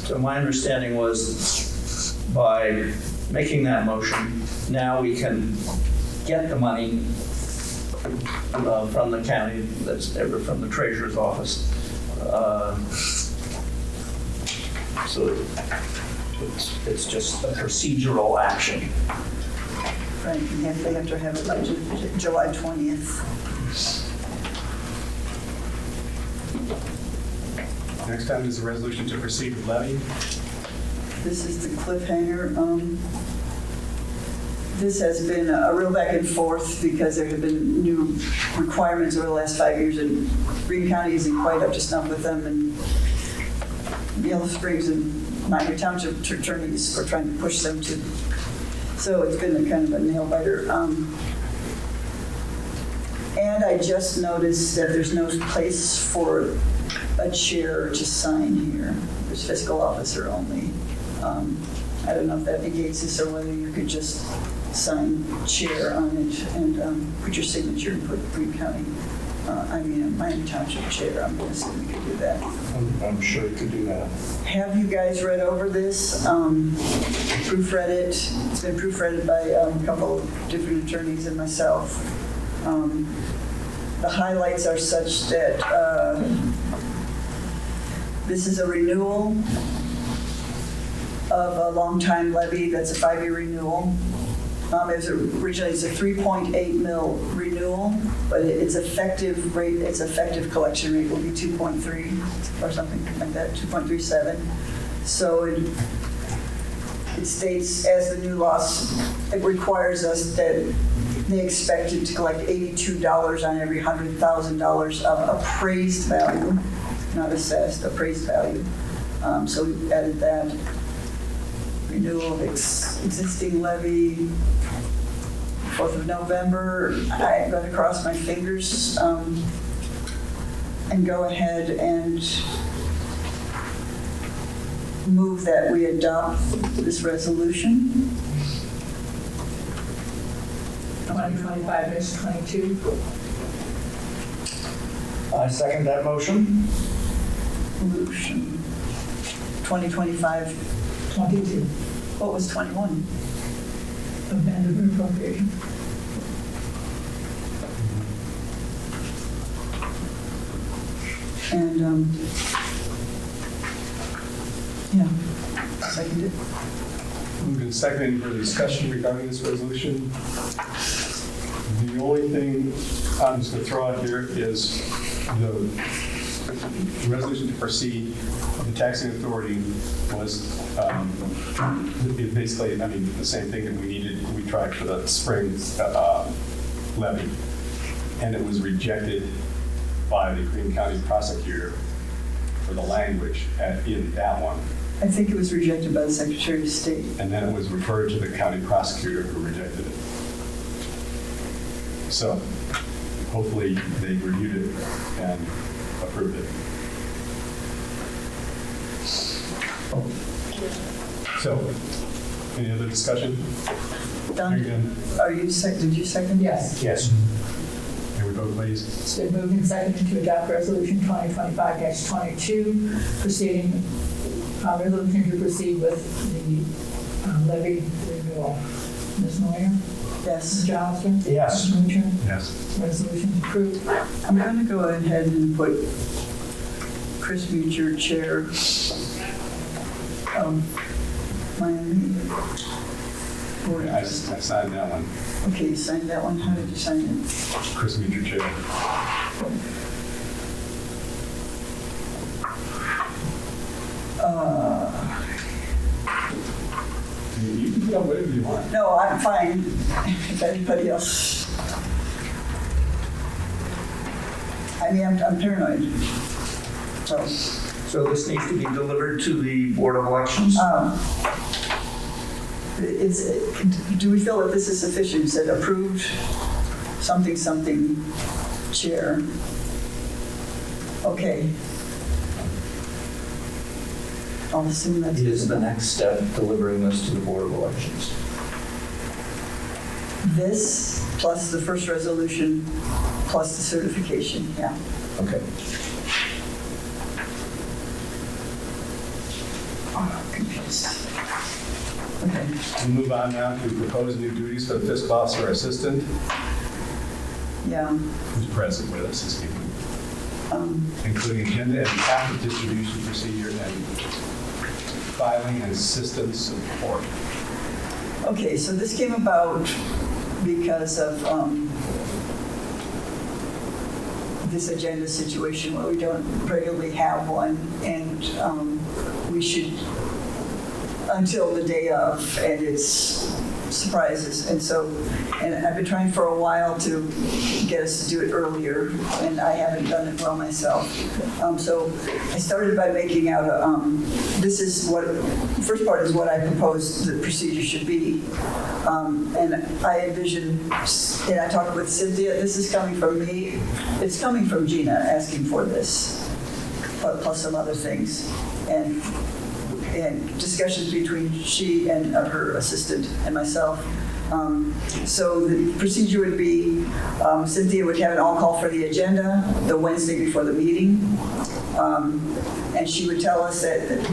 So my understanding was by making that motion, now we can get the money from the county, from the treasurer's office. So it's just a procedural action. Right, and they have to have it by July 20th. Next item is a resolution to proceed with levy. This is the cliffhanger. This has been a real back and forth because there have been new requirements over the last 5 years, and Greene County isn't quite up to snuff with them, and Yellow Springs and Minor Township attorneys are trying to push them to. So it's been a kind of a nail biter. And I just noticed that there's no place for a chair to sign here. There's fiscal officer only. I don't know if that negates this or whether you could just sign chair on it and put your signature and put Greene County, Minor Township chair. I'm going to say we could do that. I'm sure you could do that. Have you guys read over this? Proofread it? It's been proofreaded by a couple of different attorneys and myself. The highlights are such that this is a renewal of a long-time levy. That's a 5-year renewal. Originally, it's a 3.8 mil renewal, but its effective rate, its effective collection rate will be 2.3 or something like that, 2.37. So it states, as the new law, it requires us that they expected to collect $82 on every $100,000 of appraised value, not assessed, appraised value. So we added that. Renewal of existing levy, 4th of November. I'm going to cross my fingers and go ahead and move that we adopt this resolution. 2025-22. I second that motion. Resolution 2025. 22. What was 21? Amendment appropriation. And yeah, seconded. Moved and seconded. Any further discussion regarding this resolution? The only thing I'm just going to throw out here is the resolution to proceed. The taxing authority was basically, the same thing that we tried for the spring levy, and it was rejected by the Greene County prosecutor for the language in that one. I think it was rejected by the Secretary of State. And then it was referred to the county prosecutor who rejected it. So hopefully they reviewed it and approved it. So, any other discussion? Don, did you second? Yes. Yes. Here we go, please. It's been moved and seconded to adopt resolution 2025-22, proceeding, resolution to proceed with the levy renewal. Ms. Moyer? Yes. Mr. Johnston? Yes. Mr. Mutcher? Yes. Resolution approved. I'm going to go ahead and put Chris Mutcher, chair. Miami board. I signed that one. Okay, you signed that one. How did you sign it? Chris Mutcher, chair. You can do whatever you want. No, I'm fine. If anybody else. I'm paranoid. So this needs to be delivered to the Board of Elections? Do we feel that this is sufficient? Is it approved? Something, chair. Okay. I'll assume that's. Is the next step delivering this to the Board of Elections? This plus the first resolution plus the certification, yeah. Okay. Oh, confused. Okay. We'll move on now to propose new duties for the fiscal officer assistant, Yeah. who's present with us this evening, including agenda and packet distribution procedure and filing and system support. Okay, so this came about because of this agenda situation where we don't regularly have one, and we should, until the day of, and it's surprises. And I've been trying for a while to get us to do it earlier, and I haven't done it well myself. So I started by making out this is what, first part is what I proposed the procedure should be. And I envision, and I talked with Cynthia, this is coming from me, it's coming from Gina asking for this, plus some other things. And discussions between she and her assistant and myself. So the procedure would be, Cynthia would have an all-call for the agenda the Wednesday before the meeting. And she would tell us that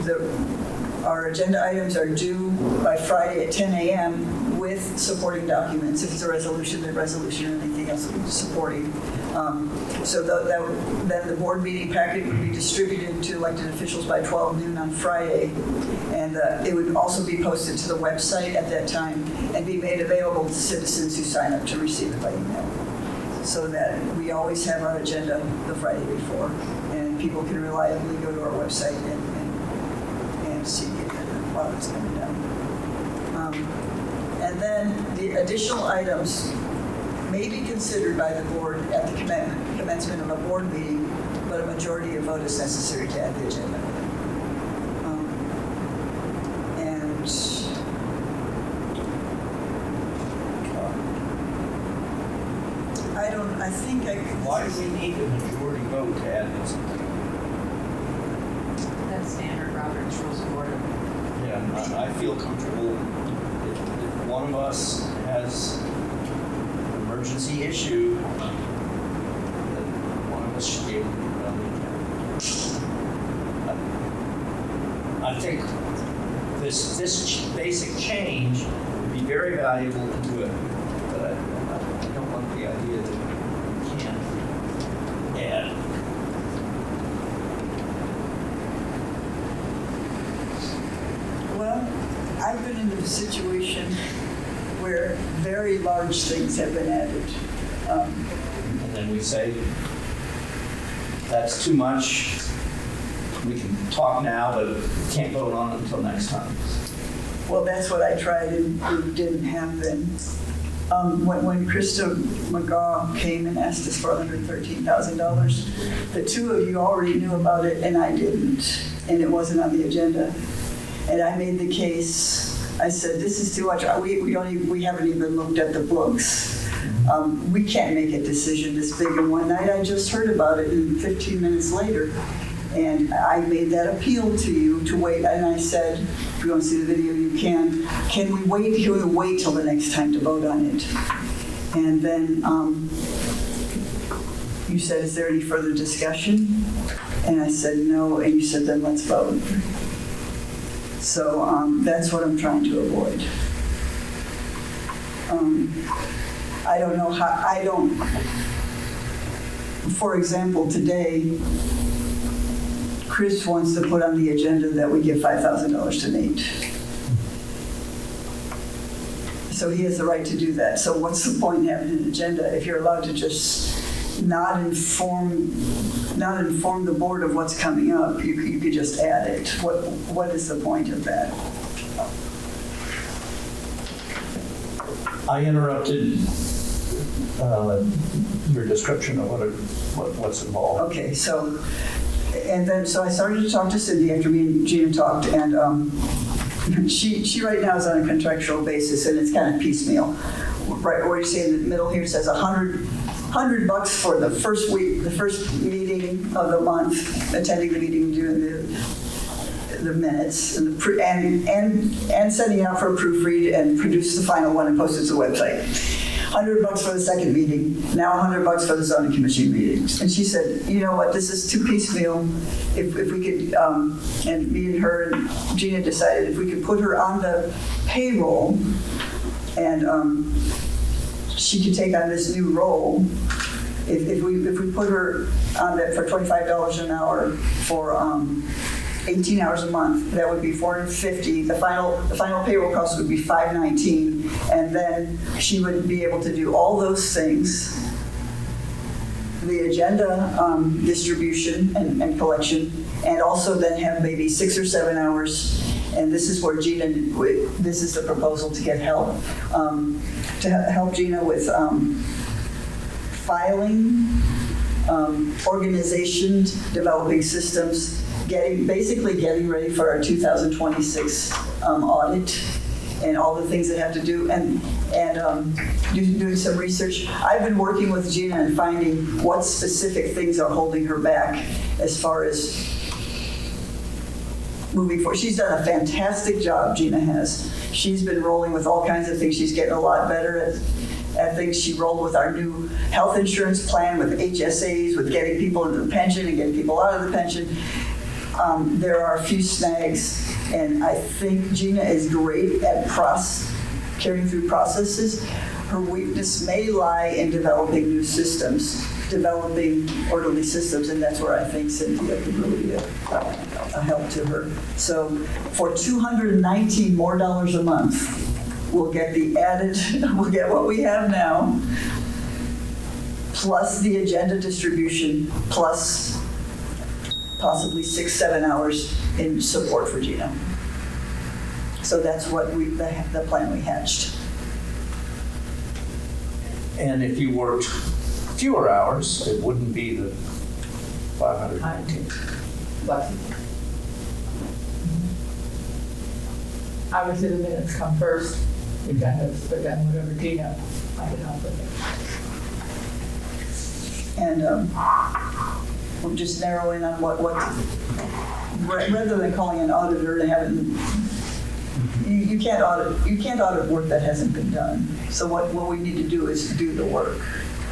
our agenda items are due by Friday at 10 a.m. with supporting documents. If it's a resolution, the resolution or anything else that we're supporting. So then the board meeting packet would be distributed to elected officials by 12 noon on Friday. And it would also be posted to the website at that time and be made available to citizens who sign up to receive it by email. So that we always have our agenda the Friday before, and people can reliably go to our website and see it while it's coming down. And then the additional items may be considered by the board at the commencement of a board meeting, but a majority of vote is necessary to add the agenda. I think I could. Why do we need a majority vote to add this? That's standard Robert's Rules of Order. Yeah, I feel comfortable if one of us has an emergency issue, then one of us should be able to put it on the agenda. I think this basic change would be very valuable to do it, but I don't like the idea that we can't add. Well, I've been in a situation where very large things have been added. And then we say, that's too much. We can talk now, but can't vote on it until next time. Well, that's what I tried and it didn't happen. When Krista McGaw came and asked us for $113,000, the two of you already knew about it and I didn't, and it wasn't on the agenda. And I made the case. I said, this is too much. We haven't even looked at the books. We can't make a decision this big in one night. I just heard about it, and 15 minutes later, and I made that appeal to you to wait. And I said, if you want to see the video, you can. Can we wait? Can we wait till the next time to vote on it? And then you said, is there any further discussion? And I said, no. And you said, then let's vote. So that's what I'm trying to avoid. I don't know how, for example, today, Chris wants to put on the agenda that we give $5,000 to Nate. So he has the right to do that. So what's the point in having an agenda if you're allowed to just not inform the board of what's coming up? You could just add it. What is the point of that? I interrupted your description of what's involved. Okay, so I started to talk to Cindy after me and Gina talked, and she right now is on a contractual basis, and it's kind of piecemeal. Right where you see in the middle here, it says $100 for the first week, the first meeting of the month, attending the meeting, doing the minutes, and sending out for a proofread and produce the final one and post it to the website. $100 for the second meeting, now $100 for the zoning commission meetings. And she said, you know what, this is too piecemeal. If we could, and me and her and Gina decided if we could put her on the payroll and she could take on this new role. If we put her on that for $25 an hour for 18 hours a month, that would be $450. The final payroll cost would be $519, and then she would be able to do all those things: the agenda distribution and collection, and also then have maybe 6 or 7 hours. And this is where Gina, this is the proposal to get help, to help Gina with filing, organization, developing systems, basically getting ready for our 2026 audit and all the things that have to do, and doing some research. I've been working with Gina and finding what specific things are holding her back as far as moving forward. She's done a fantastic job, Gina has. She's been rolling with all kinds of things. She's getting a lot better at things. She rolled with our new health insurance plan, with HSAs, with getting people into the pension and getting people out of the pension. There are a few snags, and I think Gina is great at carrying through processes. Her weakness may lie in developing new systems, developing orderly systems, and that's where I think Cynthia could really be a help to her. So for $219 more a month, we'll get we'll get what we have now, plus the agenda distribution, plus possibly 6-7 hours in support for Gina. So that's what the plan we hatched. And if you worked fewer hours, it wouldn't be the 519. But obviously the minutes come first. We kind of, but then whatever Gina, I can help with it. And we'll just narrow in on what rather than calling an auditor and having, you can't audit work that hasn't been done. So what we need to do is do the work.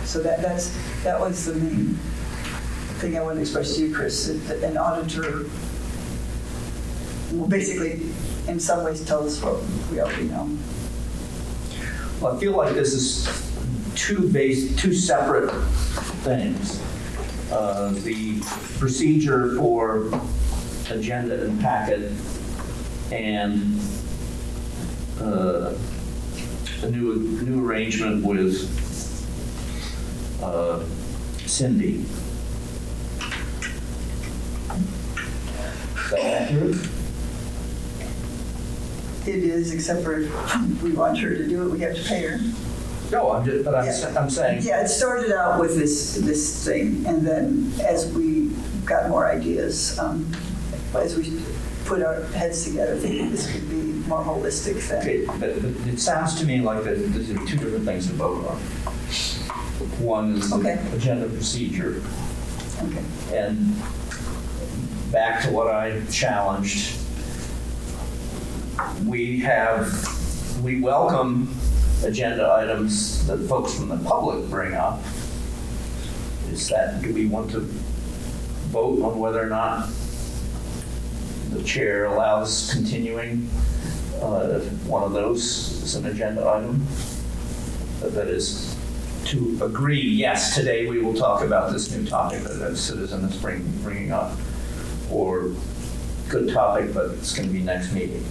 So that was the main thing I want to express to you, Chris, that an auditor will basically in some ways tell us what we already know. Well, I feel like this is two separate things. The procedure for agenda and packet, and a new arrangement with Cindy. Is that accurate? It is, except for if we want her to do it, we have to pay her. No, I'm saying. Yeah, it started out with this thing, and then as we got more ideas, as we put our heads together, thinking this could be more holistic thing. Okay, but it sounds to me like these are two different things to vote on. One is the agenda procedure. Okay. And back to what I challenged, we welcome agenda items that folks from the public bring up. Do we want to vote on whether or not the chair allows continuing one of those as an agenda item? That is to agree, yes, today we will talk about this new topic that a citizen is bringing up, or good topic, but it's going to be next meeting.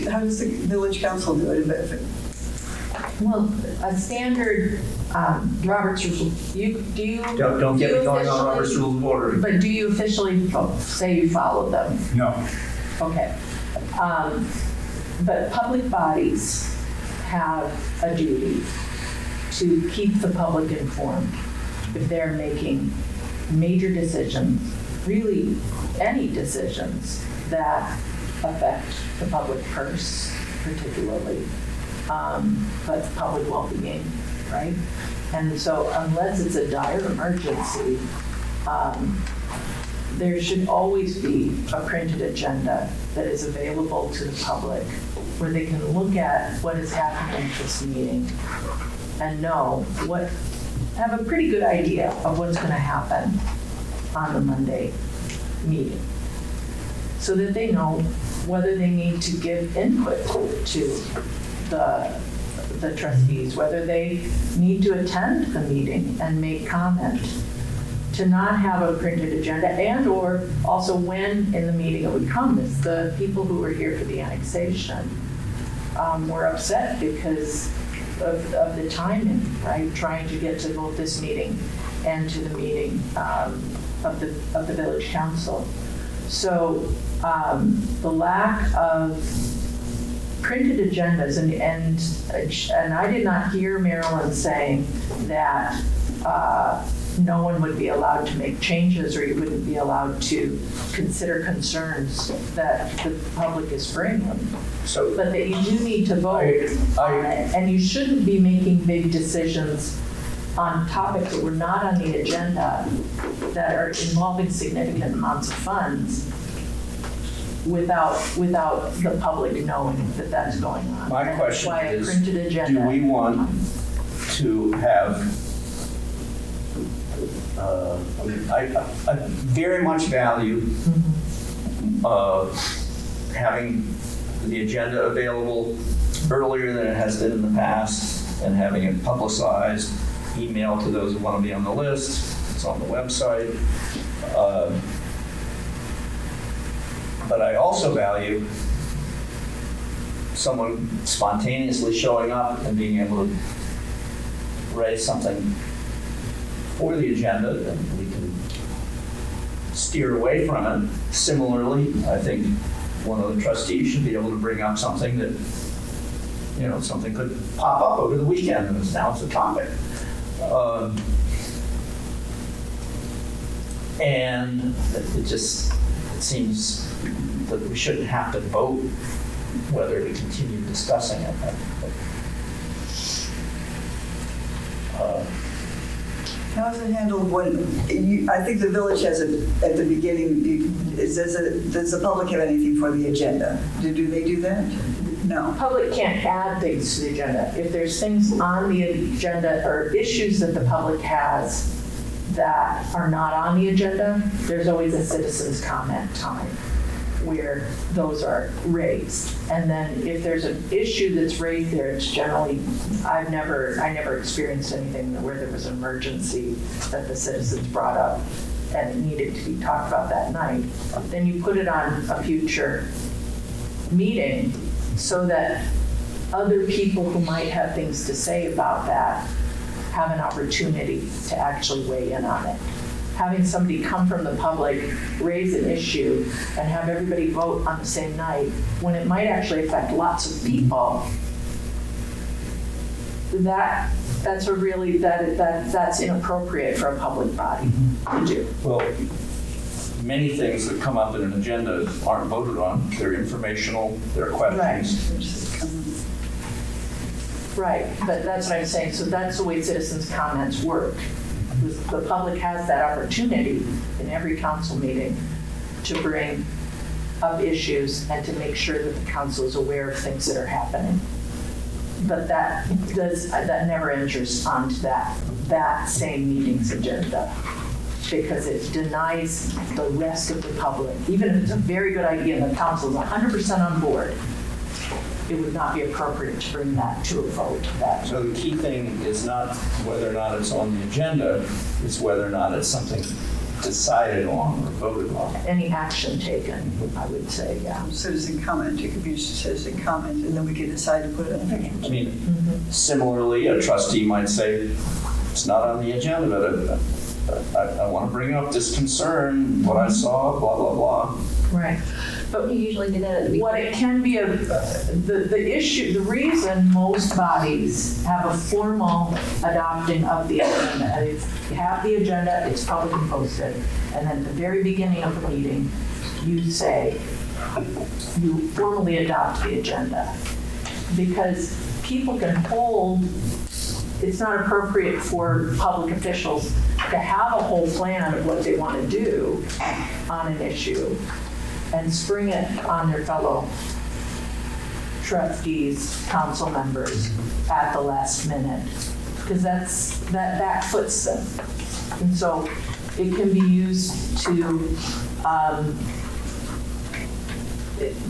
How does the village council do it? Well, a standard Robert's rules. Do you Don't get me going on Robert's Rules of Order. But do you officially say you follow them? No. Okay. But public bodies have a duty to keep the public informed if they're making major decisions, really any decisions that affect the public purse particularly, but public well-being, right? And so unless it's a dire emergency, there should always be a printed agenda that is available to the public where they can look at what is happening at this meeting and have a pretty good idea of what's going to happen on the Monday meeting, so that they know whether they need to give input to the trustees, whether they need to attend the meeting and make comment, to not have a printed agenda, and or also when in the meeting it would come. Is the people who were here for the annexation were upset because of the timing, right? Trying to get to both this meeting and to the meeting of the village council. So the lack of printed agendas, and I did not hear Marilyn saying that no one would be allowed to make changes, or you wouldn't be allowed to consider concerns that the public is bringing. So, But that you do need to vote on it, and you shouldn't be making big decisions on topics that were not on the agenda that are involving significant amounts of funds without the public knowing that that's going on. my question That's why a is, printed agenda. do we want to have, I very much value having the agenda available earlier than it has been in the past, and having it publicized, emailed to those who want to be on the list. It's on the website. But I also value someone spontaneously showing up and being able to raise something for the agenda, and we can steer away from it. Similarly, I think one of the trustees should be able to bring up something that, something could pop up over the weekend, and now it's a topic. And it seems that we shouldn't have to vote whether to continue discussing it. How is it handled when, I think the village has it at the beginning, does the public have anything for the agenda? Do they do that? No. Public can't add things to the agenda. If there's things on the agenda or issues that the public has that are not on the agenda, there's always a citizens' comment time where those are raised. And then if there's an issue that's raised there, it's generally, I never experienced anything where there was an emergency that the citizens brought up and it needed to be talked about that night. Then you put it on a future meeting so that other people who might have things to say about that have an opportunity to actually weigh in on it. Having somebody come from the public, raise an issue, and have everybody vote on the same night, when it might actually affect lots of people, that's inappropriate for a public body to do. Well, many things that come up in an agenda aren't voted on. They're informational, they're questions. Right, but that's what I'm saying. So that's the way citizens' comments work. The public has that opportunity in every council meeting to bring up issues and to make sure that the council is aware of things that are happening. But that never enters onto that same meeting's agenda, because it denies the rest of the public. Even if it's a very good idea and the council is 100% on board, it would not be appropriate to bring that to a vote. So the key thing is not whether or not it's on the agenda, it's whether or not it's something decided on or voted on. Any action taken, I would say, yeah. Citizen comment, it could be citizen comment, and then we can decide to put it on. I mean, similarly, a trustee might say, it's not on the agenda, but I want to bring up this concern, what I saw, blah, blah, blah. Right. But We usually do that at the beginning. what it can be, the issue, the reason most bodies have a formal adopting of the agenda is you have the agenda, it's publicly posted, and then at the very beginning of the meeting, you say, you formally adopt the agenda. Because people can hold, it's not appropriate for public officials to have a whole plan of what they want to do on an issue and spring it on their fellow trustees, council members at the last minute, because that puts them. And so it can be used to,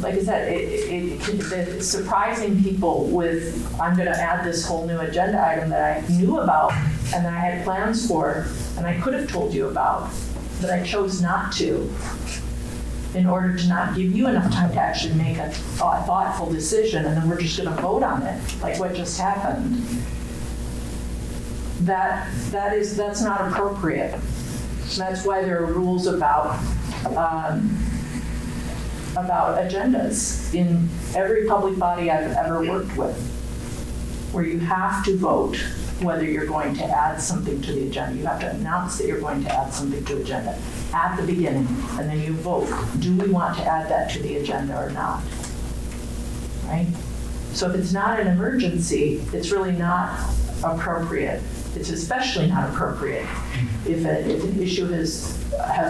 like I said, it's surprising people with, I'm going to add this whole new agenda item that I knew about and that I had plans for and I could have told you about, but I chose not to in order to not give you enough time to actually make a thoughtful decision, and then we're just going to vote on it, like what just happened. That's not appropriate. That's why there are rules about agendas in every public body I've ever worked with, where you have to vote whether you're going to add something to the agenda. You have to announce that you're going to add something to the agenda at the beginning, and then you vote. Do we want to add that to the agenda or not? Right? So if it's not an emergency, it's really not appropriate. It's especially not appropriate if an issue has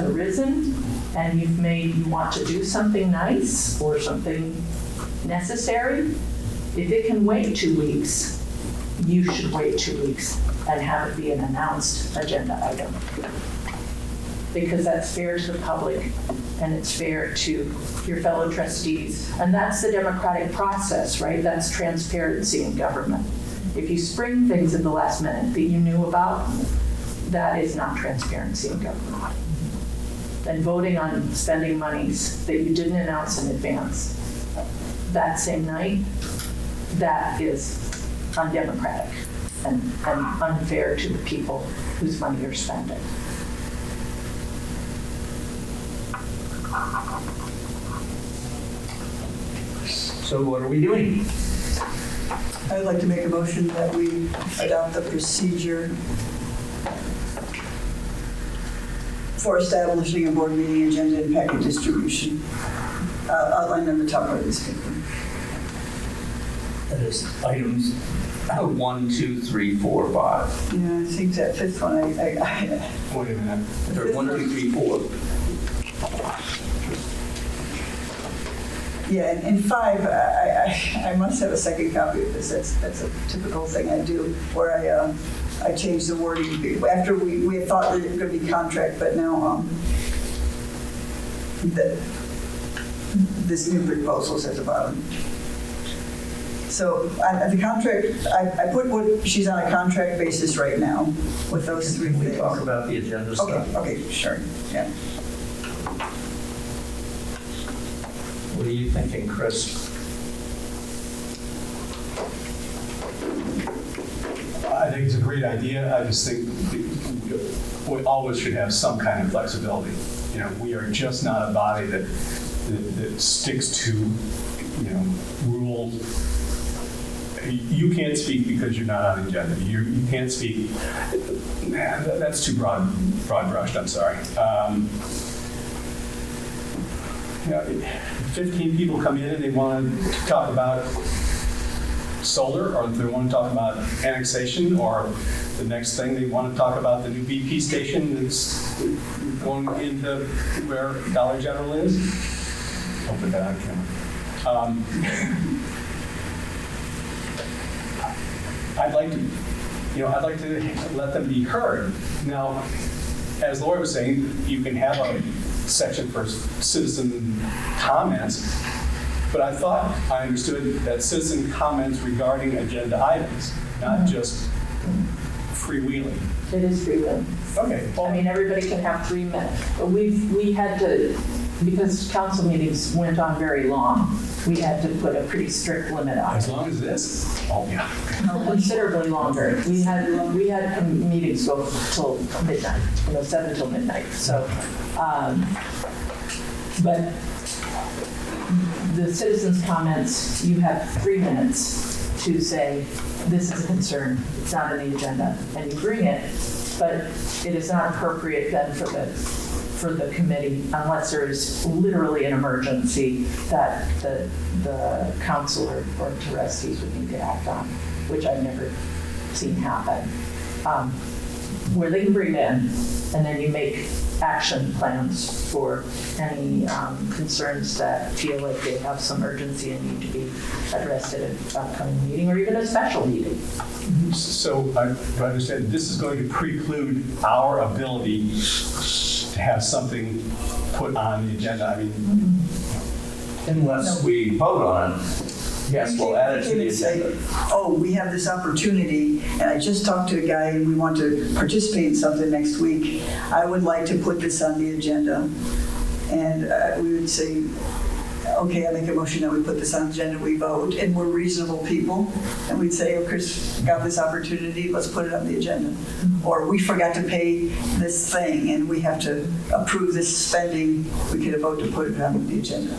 arisen and you want to do something nice or something necessary. If it can wait 2 weeks, you should wait 2 weeks and have it be an announced agenda item. Because that's fair to the public and it's fair to your fellow trustees. And that's the democratic process, right? That's transparency in government. If you spring things at the last minute that you knew about, that is not transparency in government. And voting on spending monies that you didn't announce in advance that same night, that is undemocratic and unfair to the people whose money you're spending. So what are we doing? I'd like to make a motion that we adopt the procedure for establishing a board meeting agenda and packet distribution outlined on the top of this paper. That is items 1, 2, 3, 4, 5. Yeah, I think that fifth one, Wait a minute. Or 1, 2, 3, 4. Yeah, and 5, I must have a second copy of this. That's a typical thing I do, where I change the wording after we had thought that it was going to be contract, but now this new proposals at the bottom. So the contract, I put what she's on a contract basis right now with those 3 Can we things. talk about the agenda stuff? Okay, sure, yeah. What are you thinking, Chris? I think it's a great idea. I just think we always should have some kind of flexibility. You know, we are just not a body that sticks to, rules. You can't speak because you're not on the agenda. You can't speak. That's too broad brushed. I'm sorry. 15 people come in and they want to talk about solar, or they want to talk about annexation, or the next thing they want to talk about the new BP station that's going into where Dollar General is. I'll put that on camera. I'd like to let them be heard. Now, as Lori was saying, you can have a section for citizen comments, but I thought I understood that citizen comments regarding agenda items, not just freewheeling. It is freewheeling. Okay. I mean, everybody can have 3 minutes. But we had to, because council meetings went on very long, we had to put a pretty strict limit on As it. long as this? Oh, yeah. Considerably longer. We had meetings go till midnight, 7 till midnight. So, but the citizens' comments, you have 3 minutes to say, this is a concern, it's not on the agenda, and you bring it, but it is not appropriate then for the committee, unless there is literally an emergency that the council or trustees would need to act on, which I've never seen happen. where they can bring it in, and then you make action plans for any concerns that feel like they have some urgency and need to be addressed at an upcoming meeting or even a special meeting. So I understand this is going to preclude our ability to have something put on the agenda. I mean, Unless we vote on it. Yes, we'll add it to the agenda. Oh, we have this opportunity, and I just talked to a guy and we want to participate in something next week. I would like to put this on the agenda. And we would say, okay, I make a motion that we put this on the agenda, we vote, and we're reasonable people. And we'd say, oh, Chris got this opportunity, let's put it on the agenda. Or we forgot to pay this thing and we have to approve this spending, we could vote to put it on the agenda.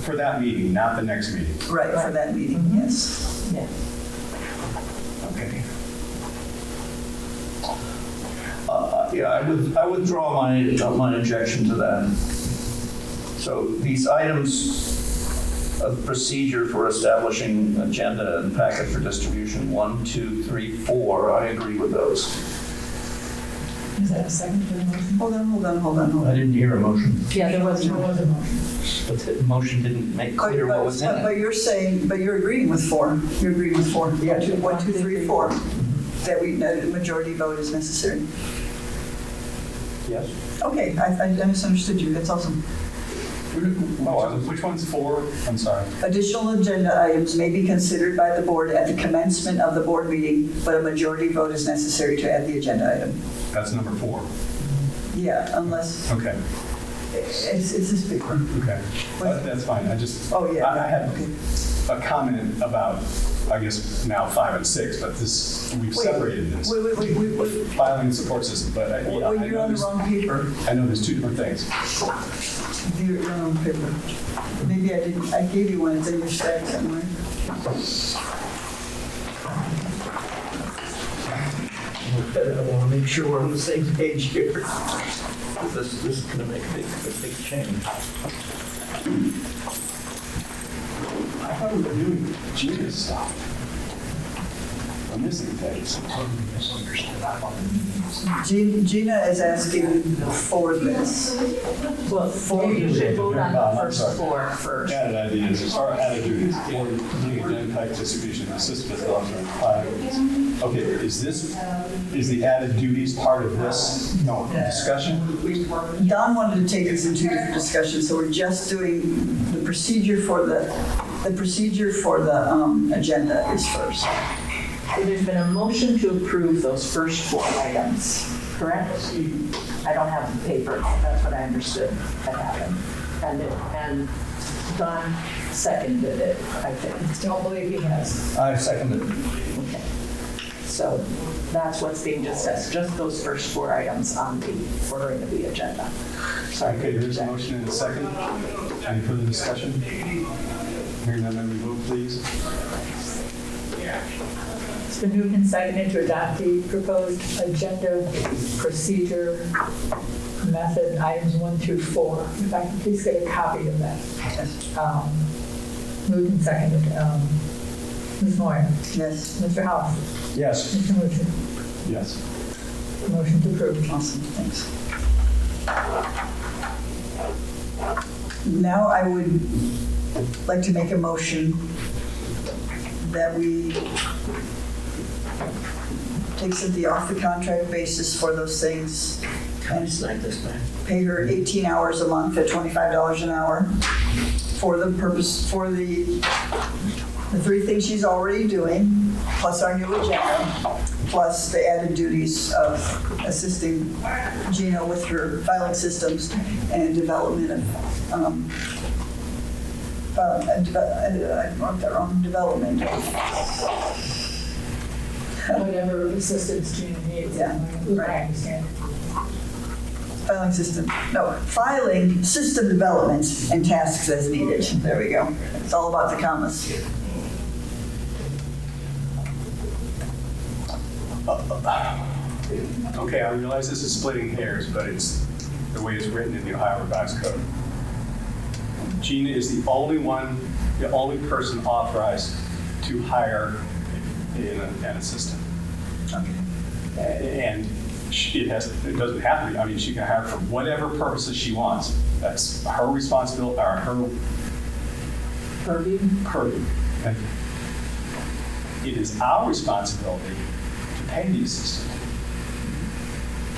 for that meeting, not the next meeting. Right, for that meeting, yes. Yeah. Okay. Yeah, I withdraw my objection to that. So these items of procedure for establishing agenda and packet for distribution, 1, 2, 3, 4, I agree with those. Is that a second to the motion? Hold on. I didn't hear a motion. Yeah, there was There was a motion. But the motion didn't make clear what was in But it. you're saying, but you're agreeing with 4. You're agreeing with 4. Yeah. 1, 2, 3, 4. That a majority vote is necessary. Yes. Okay, I misunderstood you. That's awesome. Which one's 4? I'm sorry. Additional agenda items may be considered by the board at the commencement of the board meeting, but a majority vote is necessary to add the agenda item. That's number 4. Yeah, unless, Okay. it's this big one. Okay. That's fine. Oh, yeah. I had Okay. a comment about, I guess, now 5 and 6, but we've separated this. Wait. Filing and support system, but I Well, you're on the wrong paper. I know there's 2 different things. You're on the wrong paper. Maybe I didn't, I gave you one, it's in your stack somewhere. I want to make sure we're on the same page here. This is going to make a big change. I thought we were doing Gina's stuff. I'm missing things. Gina is asking for this. Well, maybe you should vote on the I'm first sorry. 4 first. Added ideas, or added duties, including agenda type distribution, assist with Okay, is the added duties part of this discussion? Don wanted to take this in 2 different discussions, so we're just doing the procedure for the agenda is first. So there's been a motion to approve those first 4 items, correct? I don't have the paper, that's what I understood had happened. And Don seconded it, I think. Don't believe he has. I second it. Okay. So that's what's being discussed, just those first 4 items on the ordering of the agenda. Sorry. Okay, there's a motion and a second. Any further discussion? Hearing none, then we vote, please. It's been moved and seconded to adopt the proposed agenda procedure method, items 1 through 4. If I can please get a copy of that. Moved and seconded. Ms. Moyer? Yes. Mr. House? Yes. Mr. Mutcher? Yes. Motion to approve. Awesome, thanks. Now I would like to make a motion that we take Cynthia off the contract basis for those things and pay her 18 hours a month at $25 an hour for the purpose, for the 3 things she's already doing, plus our new agenda, plus the added duties of assisting Gina with her filing systems and development of, I wrote that wrong, development. Whatever assistance Gina needs. Yeah, right. I understand. Filing system development and tasks as needed. There we go. It's all about the commas. Okay, I realize this is splitting hairs, but it's the way it's written in the Ohio Revised Code. Gina is the only person authorized to hire an assistant. Okay. And it doesn't have to be. I mean, she can hire for whatever purposes she wants. That's her responsibility, or her Purview. purview. Thank you. It is our responsibility to pay the assistant.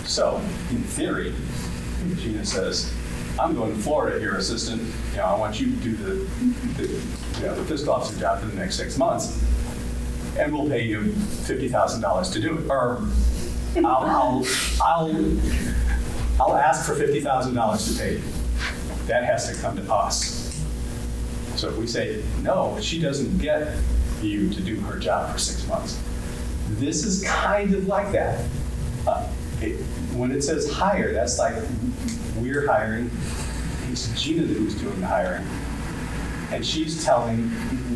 So, in theory, if Gina says, I'm going to Florida here, assistant, I want you to do the fiscal officer job for the next 6 months, and we'll pay you $50,000 to do it. Or I'll ask for $50,000 to pay you. That has to come to us. So if we say, no, she doesn't get you to do her job for 6 months. This is kind of like that. When it says hire, that's like we're hiring. It's Gina who's doing the hiring. And she's telling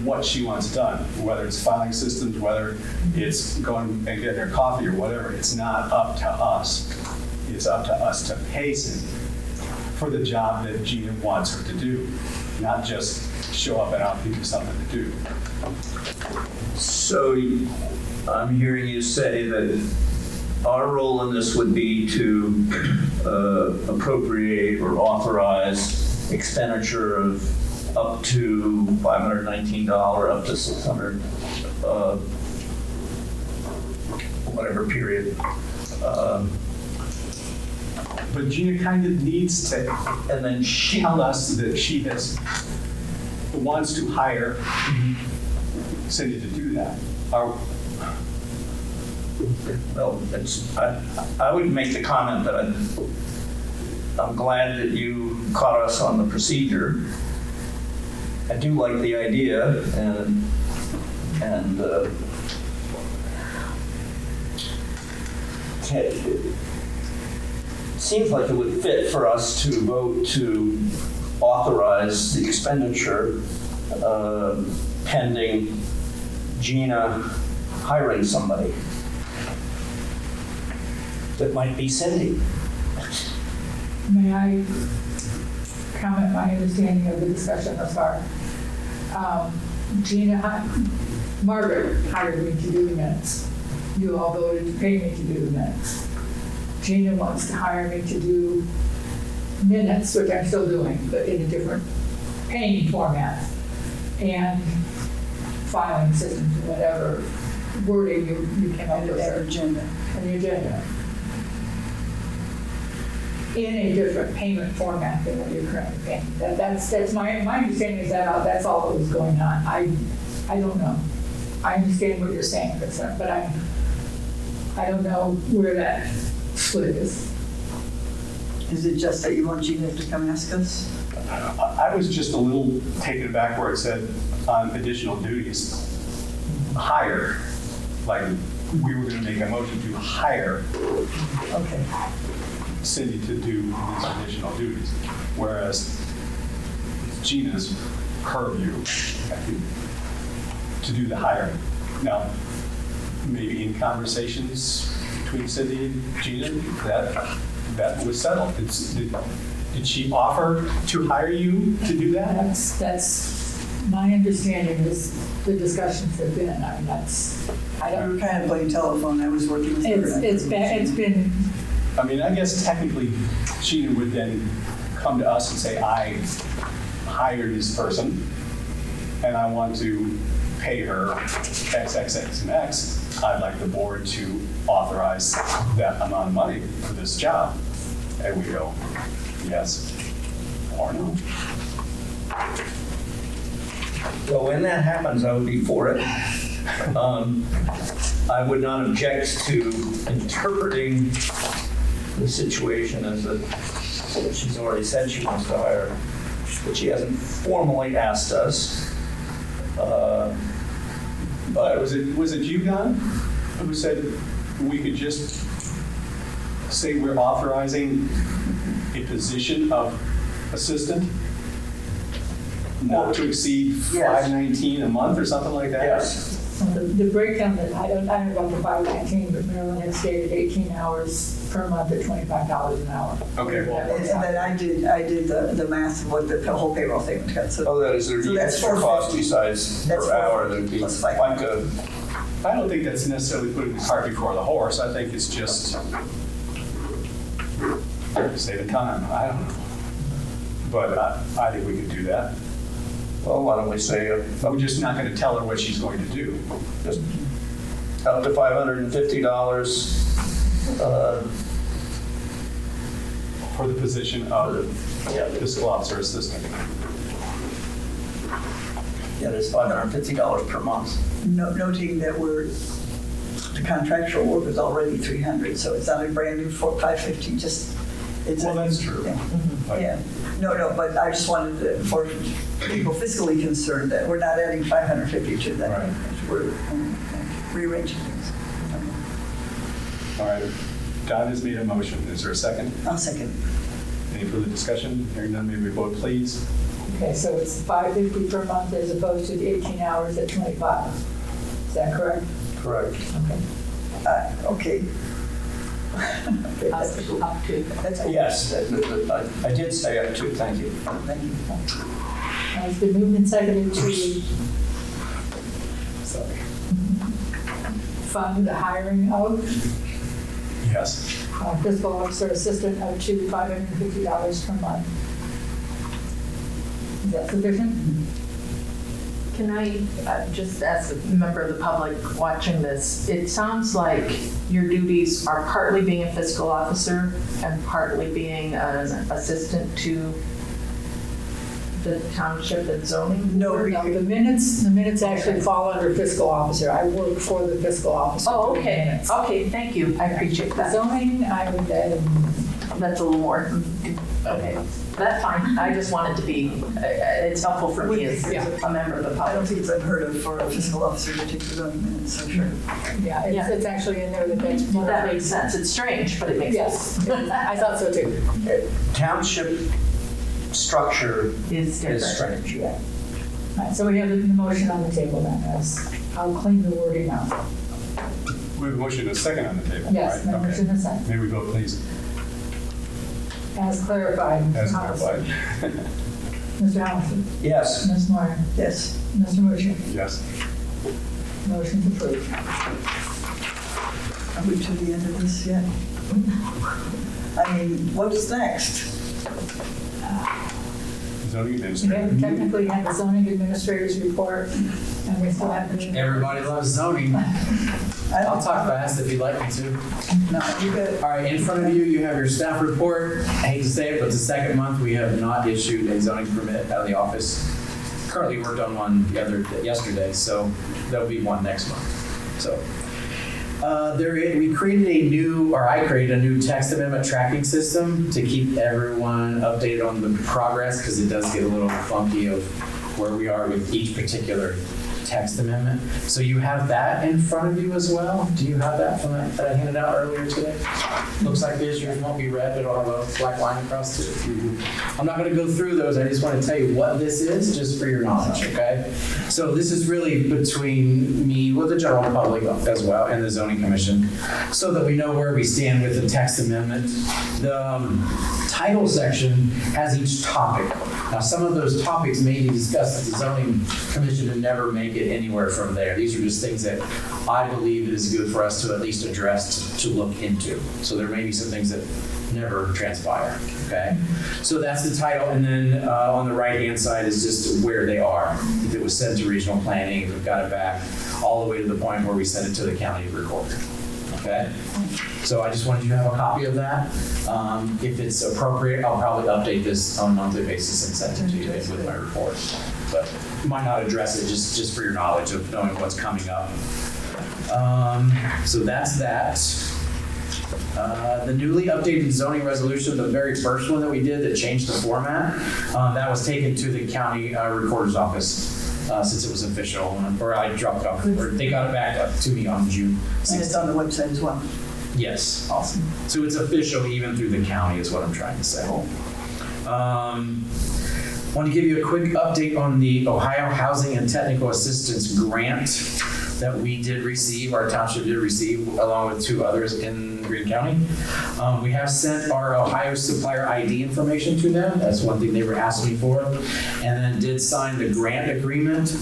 what she wants done, whether it's filing systems, whether it's going and getting her coffee or whatever. It's not up to us. It's up to us to pay Cindy for the job that Gina wants her to do, not just show up and I'll give you something to do. So I'm hearing you say that our role in this would be to appropriate or authorize expenditure of up to $519, up to 600, whatever period. But Gina kind of needs to And then tell us that she wants to hire Cindy to do that. Well, I would make the comment that I'm glad that you caught us on the procedure. I do like the idea, and it seems like it would fit for us to vote to authorize the expenditure pending Gina hiring somebody. That might be Cindy. May I comment my understanding of the discussion thus far? Margaret hired me to do the minutes. You all voted to pay me to do the minutes. Gina wants to hire me to do minutes, which I'm still doing, but in a different paying format, and filing systems, whatever wording you came up with there. Agenda. And the agenda. In a different payment format than what you're currently paying. That's my understanding is that's all that was going on. I don't know. I understand what you're saying, but I don't know where that split is. Is it just that you want Gina to come ask us? I was just a little taken aback where it said additional duties. Hire, like we were going to make a motion to hire Okay. Cindy to do these additional duties, whereas it's Gina's purview to do the hiring. Now, maybe in conversations between Cindy and Gina, that was settled. Did she offer to hire you to do that? That's my understanding is the discussions have been. I mean, We were kind of playing telephone. I was working with her. it's been. I mean, I guess technically Gina would then come to us and say, I hired this person and I want to pay her X, X, X, and X. I'd like the board to authorize that amount of money for this job. And we go, yes or no. So when that happens, I would be for it. I would not object to interpreting the situation as that she's already said she wants to hire, but she hasn't formally asked us. But was it you, Don, who said we could just say we're authorizing a position of assistant not to exceed $519 a month or something like that? Yes. The breakdown that I don't know about the 519, but Maryland had stated 18 hours per month at $25 an hour. Okay. And then I did the math of what the whole payroll thing would cut. So Oh, that is there So the that's extra cost $450. besides That's per hour $450 that would be plus like $500. a, I don't think that's necessarily putting the cart before the horse. I think it's just saving time, I don't know. But I think we could do that. Well, why don't we say We're just not going to tell her what she's going to do. just up to $550 For the position of fiscal officer assistant. Yeah, there's $550 per month. Noting that the contractual work is already 300, so it's not a brand new 550, just, it's. Well, that's true. Yeah. But- Yeah, no, but I just wanted to, for people fiscally concerned, that we're not adding 550 to that. Right. We're rearranging things. All right, Don has made a motion. Is there a second? I'll second. Any further discussion? Hearing none, may we vote, please? Okay, so it's $550 per month as opposed to the 18 hours at 25. Is that correct? Correct. Okay. Okay. Okay, that's cool. Up to. That's cool. Yes, I did say up to, thank you. Thank you. It's been moved and seconded to fund the hiring of Yes. fiscal officer assistant up to $550 per month. Is that sufficient? Can I just, as a member of the public watching this, it sounds like your duties are partly being a fiscal officer and partly being an assistant to the township and zoning? No, No, the minutes actually fall under fiscal officer. I work for the fiscal officer. Oh, doing okay. minutes. Okay, thank you. I appreciate The that. zoning, I would add, That's a little more, okay. That's fine. I just wanted to be, it's helpful for me as a member of the I don't public. think it's unheard of for a fiscal officer to take the zoning minutes, so sure. yeah, it's actually in there that that's. That makes sense. It's strange, but it makes sense. Yes, I thought so too. Township structure It's different. is strange. Yeah. All right, so we have the motion on the table then, as I'll clean the wording up. We have a motion and a second on the table, Yes, right? the Okay. motion is second. May we vote, please? As clarified. Mr. As Hollister. clarified. Mr. Allison. Yes. Ms. Moore. Yes. Mr. Mosher. Yes. Motion's approved. Are we to the end of this yet? I mean, what's next? Zoning We administrator. haven't technically had the zoning administrator's report, and we still have the. Everybody loves zoning. I'll talk fast if you'd like me to. No, you got, All right, in front of you, you have your staff report. I hate to say it, but it's the second month we have not issued a zoning permit out of the office. Currently worked on one yesterday, so there'll be one next month. So we created I created a new text amendment tracking system to keep everyone updated on the progress, because it does get a little funky of where we are with each particular text amendment. So you have that in front of you as well. Do you have that from that I handed out earlier today? Looks like this. Yours won't be red, but it'll have a black line across it. I'm not going to go through those. I just want to tell you what this is, just for your knowledge, okay? So this is really between me, with the general public as well, and the zoning commission, so that we know where we stand with the text amendment. The title section has each topic. Now, some of those topics may be discussed at the zoning commission and never make it anywhere from there. These are just things that I believe is good for us to at least address, to look into. So there may be some things that never transpire, okay? So that's the title, and then on the right-hand side is just where they are. If it was sent to regional planning, if we've got it back, all the way to the point where we send it to the county recorder, okay? So I just wanted you to have a copy of that. If it's appropriate, I'll probably update this on a monthly basis and send it to you with my report. But might not address it, just for your knowledge of knowing what's coming up. So that's that. The newly updated zoning resolution, the very first one that we did that changed the format, that was taken to the county recorder's office since it was official, or I dropped it off, or they got it back up to me on June and it's 16th. on the website as well. Yes. Awesome. So it's official even through the county is what I'm trying to say. Want to give you a quick update on the Ohio Housing and Technical Assistance Grant. that we did receive, our township did receive, along with 2 others in Greene County. We have sent our Ohio supplier ID information to them. That's one thing they were asking me for. And then did sign the grant agreement.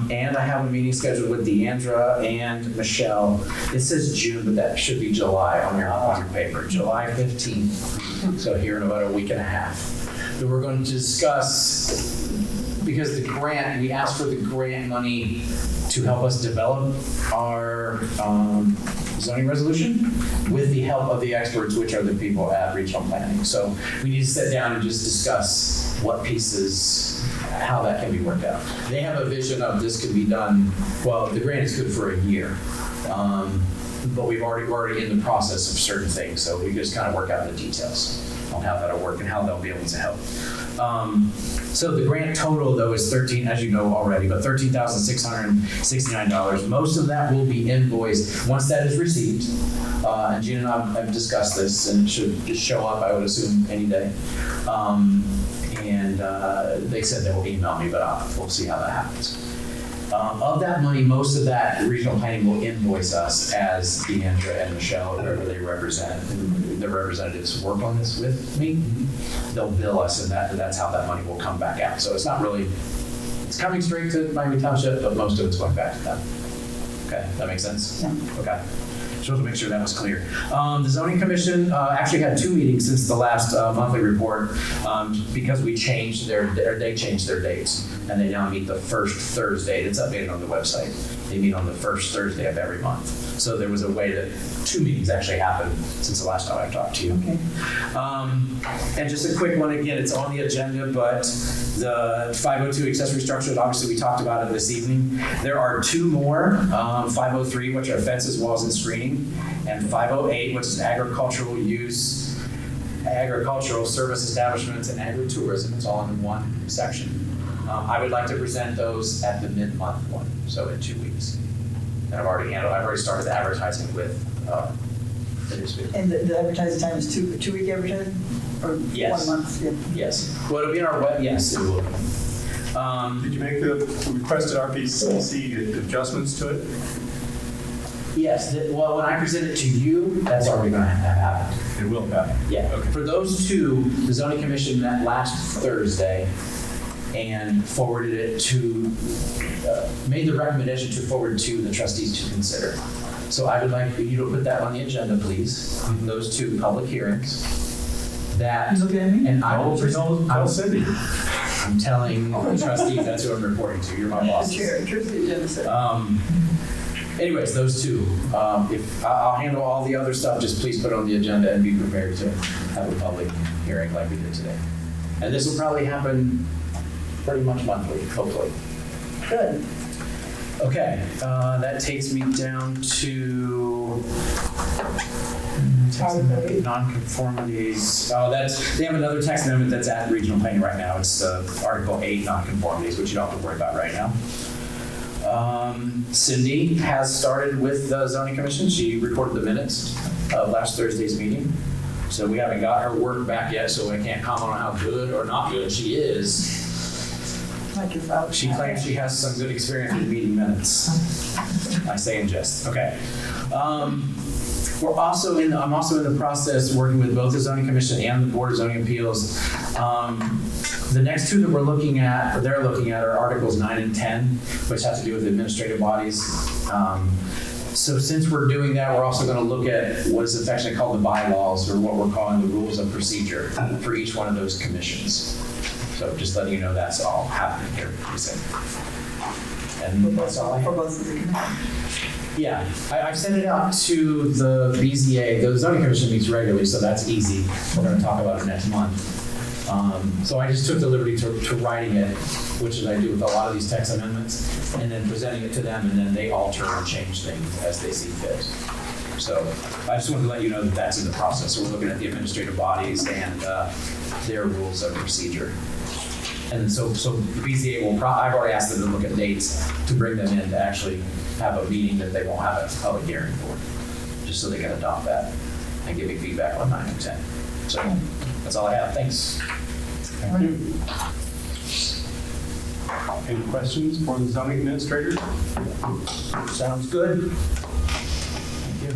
And I have a meeting scheduled with Deandra and Michelle. It says June, but that should be July on your paper, July 15th. So here in about a week and a half. That we're going to discuss, because the grant, we asked for the grant money to help us develop our zoning resolution with the help of the experts, which are the people at regional planning. So we need to sit down and just discuss what pieces, how that can be worked out. They have a vision of this could be done, well, the grant is good for a year. But we're already in the process of certain things, so we just kind of work out the details on how that'll work and how they'll be able to help. So the grant total, though, is as you know already, but $13,669. Most of that will be invoiced once that is received. And Gina and I have discussed this, and it should just show up, I would assume, any day. And they said they will email me, but we'll see how that happens. Of that money, most of that regional planning will invoice us as Deandra and Michelle, or whoever they represent, and the representatives work on this with me. They'll bill us, and that's how that money will come back out. So it's not really, it's coming straight to Miami Township, but most of it's going back to them. Okay, that makes sense? Yeah. Okay. Just wanted to make sure that was clear. The zoning commission actually had 2 meetings since the last monthly report because we changed they changed their dates, and they now meet the first Thursday. It's updated on the website. They meet on the first Thursday of every month. So there was a way that 2 meetings actually happened since the last time I talked to you. Okay. And just a quick one again, it's on the agenda, but the 502 accessory structures, obviously we talked about it this evening. There are 2 more, 503, which are fences, walls, and screening, and 508, which is agricultural use, agricultural service establishments, and agritourism. It's all in one section. I would like to present those at the mid-month one, so in 2 weeks. And I've already started the advertising with the newspaper. And the advertising time is 2-week advertising? Or Yes. 1 month? Yeah. Yes. Well, it'll be in our web, yes, it will. Did you make the requested RPCC adjustments to it? Yes, well, when I present it to you, that's already gonna have happened. It will happen. Yeah. Okay. For those 2, the zoning commission met last Thursday and forwarded it to, made the recommendation to forward to the trustees to consider. So I would like you to put that on the agenda, please, those 2 public hearings. That, You looking at me? and I will present, Tell Cindy. I'm telling the trustees, that's who I'm reporting to, you're my boss. Chair, Trustee Jennison. Anyways, those 2. If I'll handle all the other stuff, just please put it on the agenda and be prepared to have a public hearing like we did today. And this will probably happen pretty much monthly, hopefully. Good. Okay, that takes me down to nonconformities. Oh, they have another text amendment that's at regional planning right now. It's Article 8 nonconformities, which you don't have to worry about right now. Cindy has started with the zoning commission. She recorded the minutes of last Thursday's meeting. So we haven't got her work back yet, so I can't comment on how good or not good she is. She claims she has some good experience with meeting minutes. I say in jest. Okay. I'm also in the process working with both the zoning commission and the board of zoning appeals. The next 2 that they're looking at are Articles 9 and 10, which have to do with administrative bodies. So since we're doing that, we're also going to look at what is affectionately called the bylaws, or what we're calling the rules of procedure for each one of those commissions. So just letting you know that's all happening here. And that's all I For have. both of the commissions. Yeah, I've sent it out to the BZA. The zoning commission meets regularly, so that's easy. We're going to talk about it next month. So I just took the liberty to writing it, which is I do with a lot of these text amendments, and then presenting it to them, and then they alter and change things as they see fit. So I just wanted to let you know that that's in the process. So we're looking at the administrative bodies and their rules of procedure. And so the BZA will, I've already asked them to look at dates to bring them in to actually have a meeting that they won't have a public hearing for, just so they can adopt that and give me feedback on 9 and 10. So that's all I have. Thanks. Any questions for the zoning administrator? Sounds good. Thank you.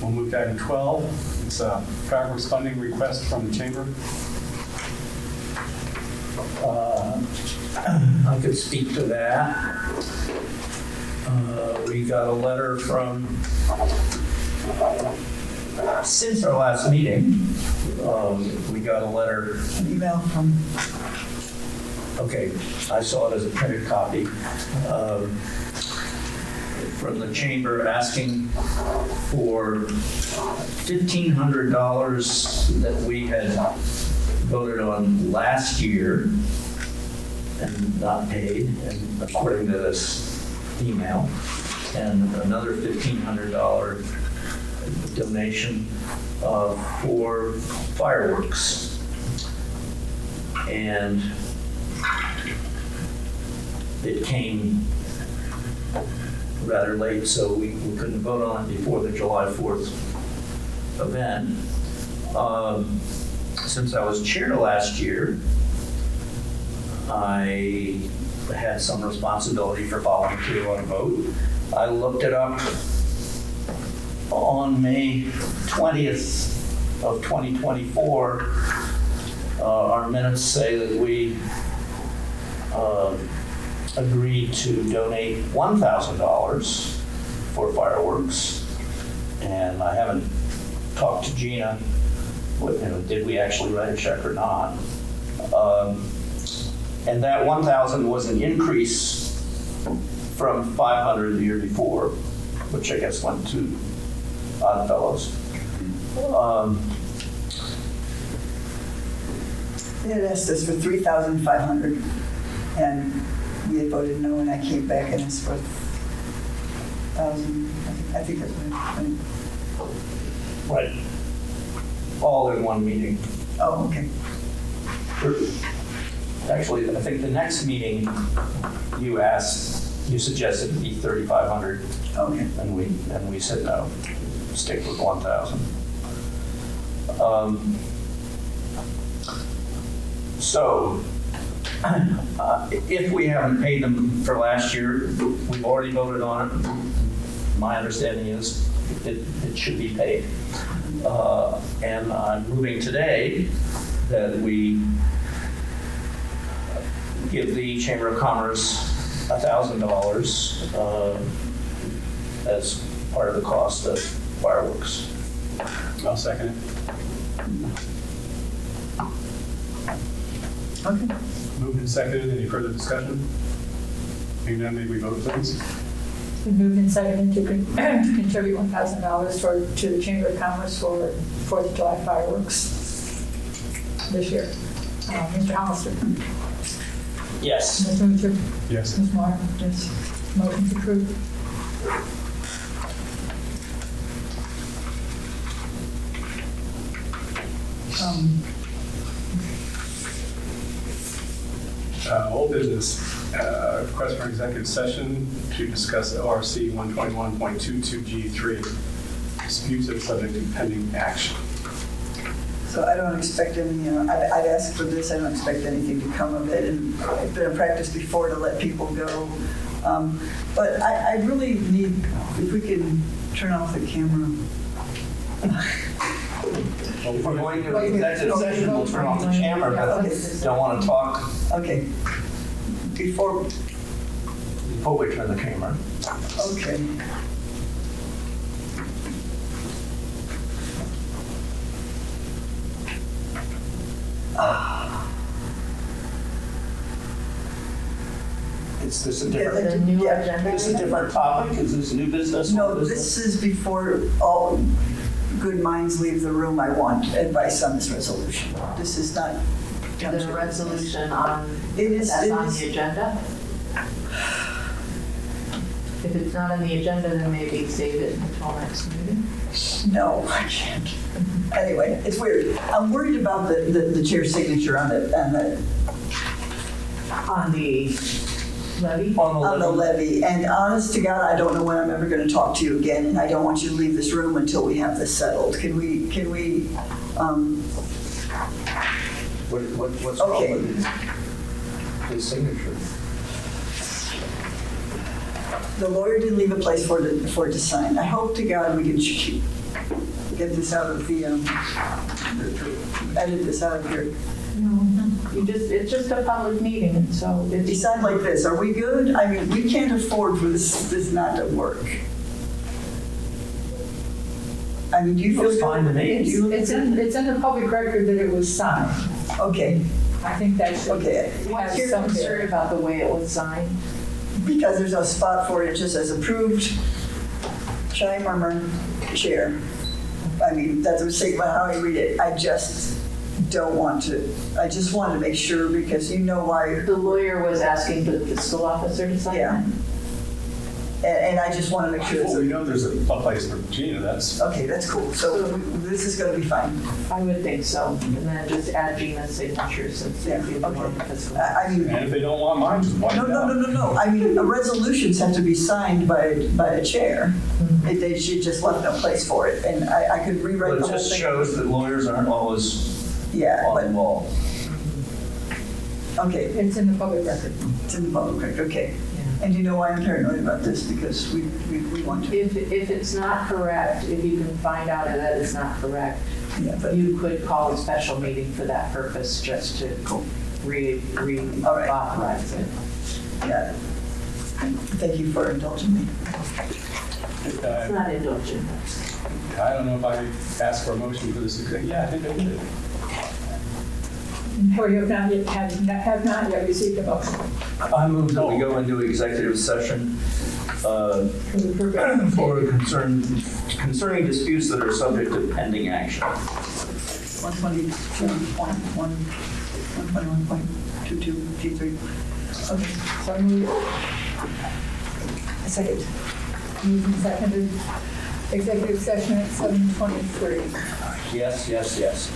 We'll move to item 12. It's a fireworks funding request from the chamber. I could speak to that. We got a letter from, since our last meeting, we got a letter. An email from, Okay, I saw it as a printed copy from the chamber asking for $1,500 that we had voted on last year and not paid, and according to this email, and another $1,500 donation for fireworks. And it came rather late, so we couldn't vote on it before the July 4th event. Since I was chair last year, I had some responsibility for following through on a vote. I looked it up on May 20th of 2024. Our minutes say that we agreed to donate $1,000 for fireworks, and I haven't talked to Gina, did we actually write a check or not? And that 1,000 was an increase from 500 the year before, which I guess went to Oddfellows. they had asked us for $3,500, and we had voted no, and I came back and it's for 1,000. I think that's what it. Right. All in one meeting. Oh, okay. Actually, I think the next meeting you suggested it be 3,500, Okay. and we said no, stick with 1,000. So, if we haven't paid them for last year, we've already voted on it. My understanding is it should be paid. And I'm moving today that we give the Chamber of Commerce $1,000 as part of the cost of fireworks. I'll second it. Okay. Moved and seconded. Any further discussion? Hearing none, may we vote, please? We moved and seconded to contribute $1,000 to the Chamber of Commerce for 4th of July fireworks this year. Mr. Hollister? Yes. Ms. Mutcher? Yes. Ms. Moore? Yes. Motion's approved. Old business, request for executive session to discuss ORC 121.22G3, disputes that are subject to pending action. So I don't expect any, I've asked for this, I don't expect anything to come of it, and I've been in practice before to let people go. But I really need, if we can turn off the camera. If we're going to executive session, we'll turn off the camera, but don't want to talk Okay. Before we turn the camera. Okay. Is this a Yeah, different, new yeah. agenda? is this a different topic? Is this new business? No, old business? this is before all good minds leave the room. I want advice on this resolution. This is not. There's a resolution on, It is. that's It on is. the agenda? If it's not on the agenda, then maybe save it until next meeting. No, I can't. Anyway, it's weird. I'm worried about the chair's signature on the On the levy? on the levy. And honest to God, I don't know when I'm ever going to talk to you again, and I don't want you to leave this room until we have this settled. Can we? What's Okay. wrong with it? his signature. The lawyer did leave a place for it to sign. I hope to God we can get this out of the, edit this out of here. It's just a public meeting, and so it's. Decide like this, are we good? I mean, we can't afford for this not to work. I mean, do you feel Looks fine to me. It's in the public record that it was signed. Okay, I think that's okay. What's has your some concern bearing. about the way it was signed? Because there's no spot for it, it just says approved, Chai Murmur, chair. I mean, that's a mistake about how I read it. I just don't want to, I just wanted to make sure because you know why. The lawyer was asking for the fiscal officer to sign Yeah. that? And I just want to make sure Well, we it's, know there's a place for Gina, that's, okay, that's cool. So this is going to be fine. I would think so, and then just add Gina's signature since Yeah, they want the okay. fiscal. I mean, and if they don't want mine, just wipe no, it no, out. no, no, no. I mean, resolutions have to be signed by a chair. They should just left no place for it. And I could rewrite But the it whole just thing. shows that lawyers aren't always Yeah, on the but, ball. okay, It's in the public record. it's in the public record, okay. And you know why I'm paranoid about this? Because we want to. If it's not correct, if you can find out that it's not correct, Yeah, but, you could call a special meeting for that purpose, just to Cool. All right. authorize it. yeah. Thank you for indulging me. It's not indulgent. I don't know if I asked for a motion for this. Yeah, I think I did. Or you have not yet received a motion I move that we go into executive session for the purpose. for concerning disputes that are subject to pending action. 122.22 G3. Okay, So moved a second. and seconded. Executive session at 7:23. Yes, yes, yes.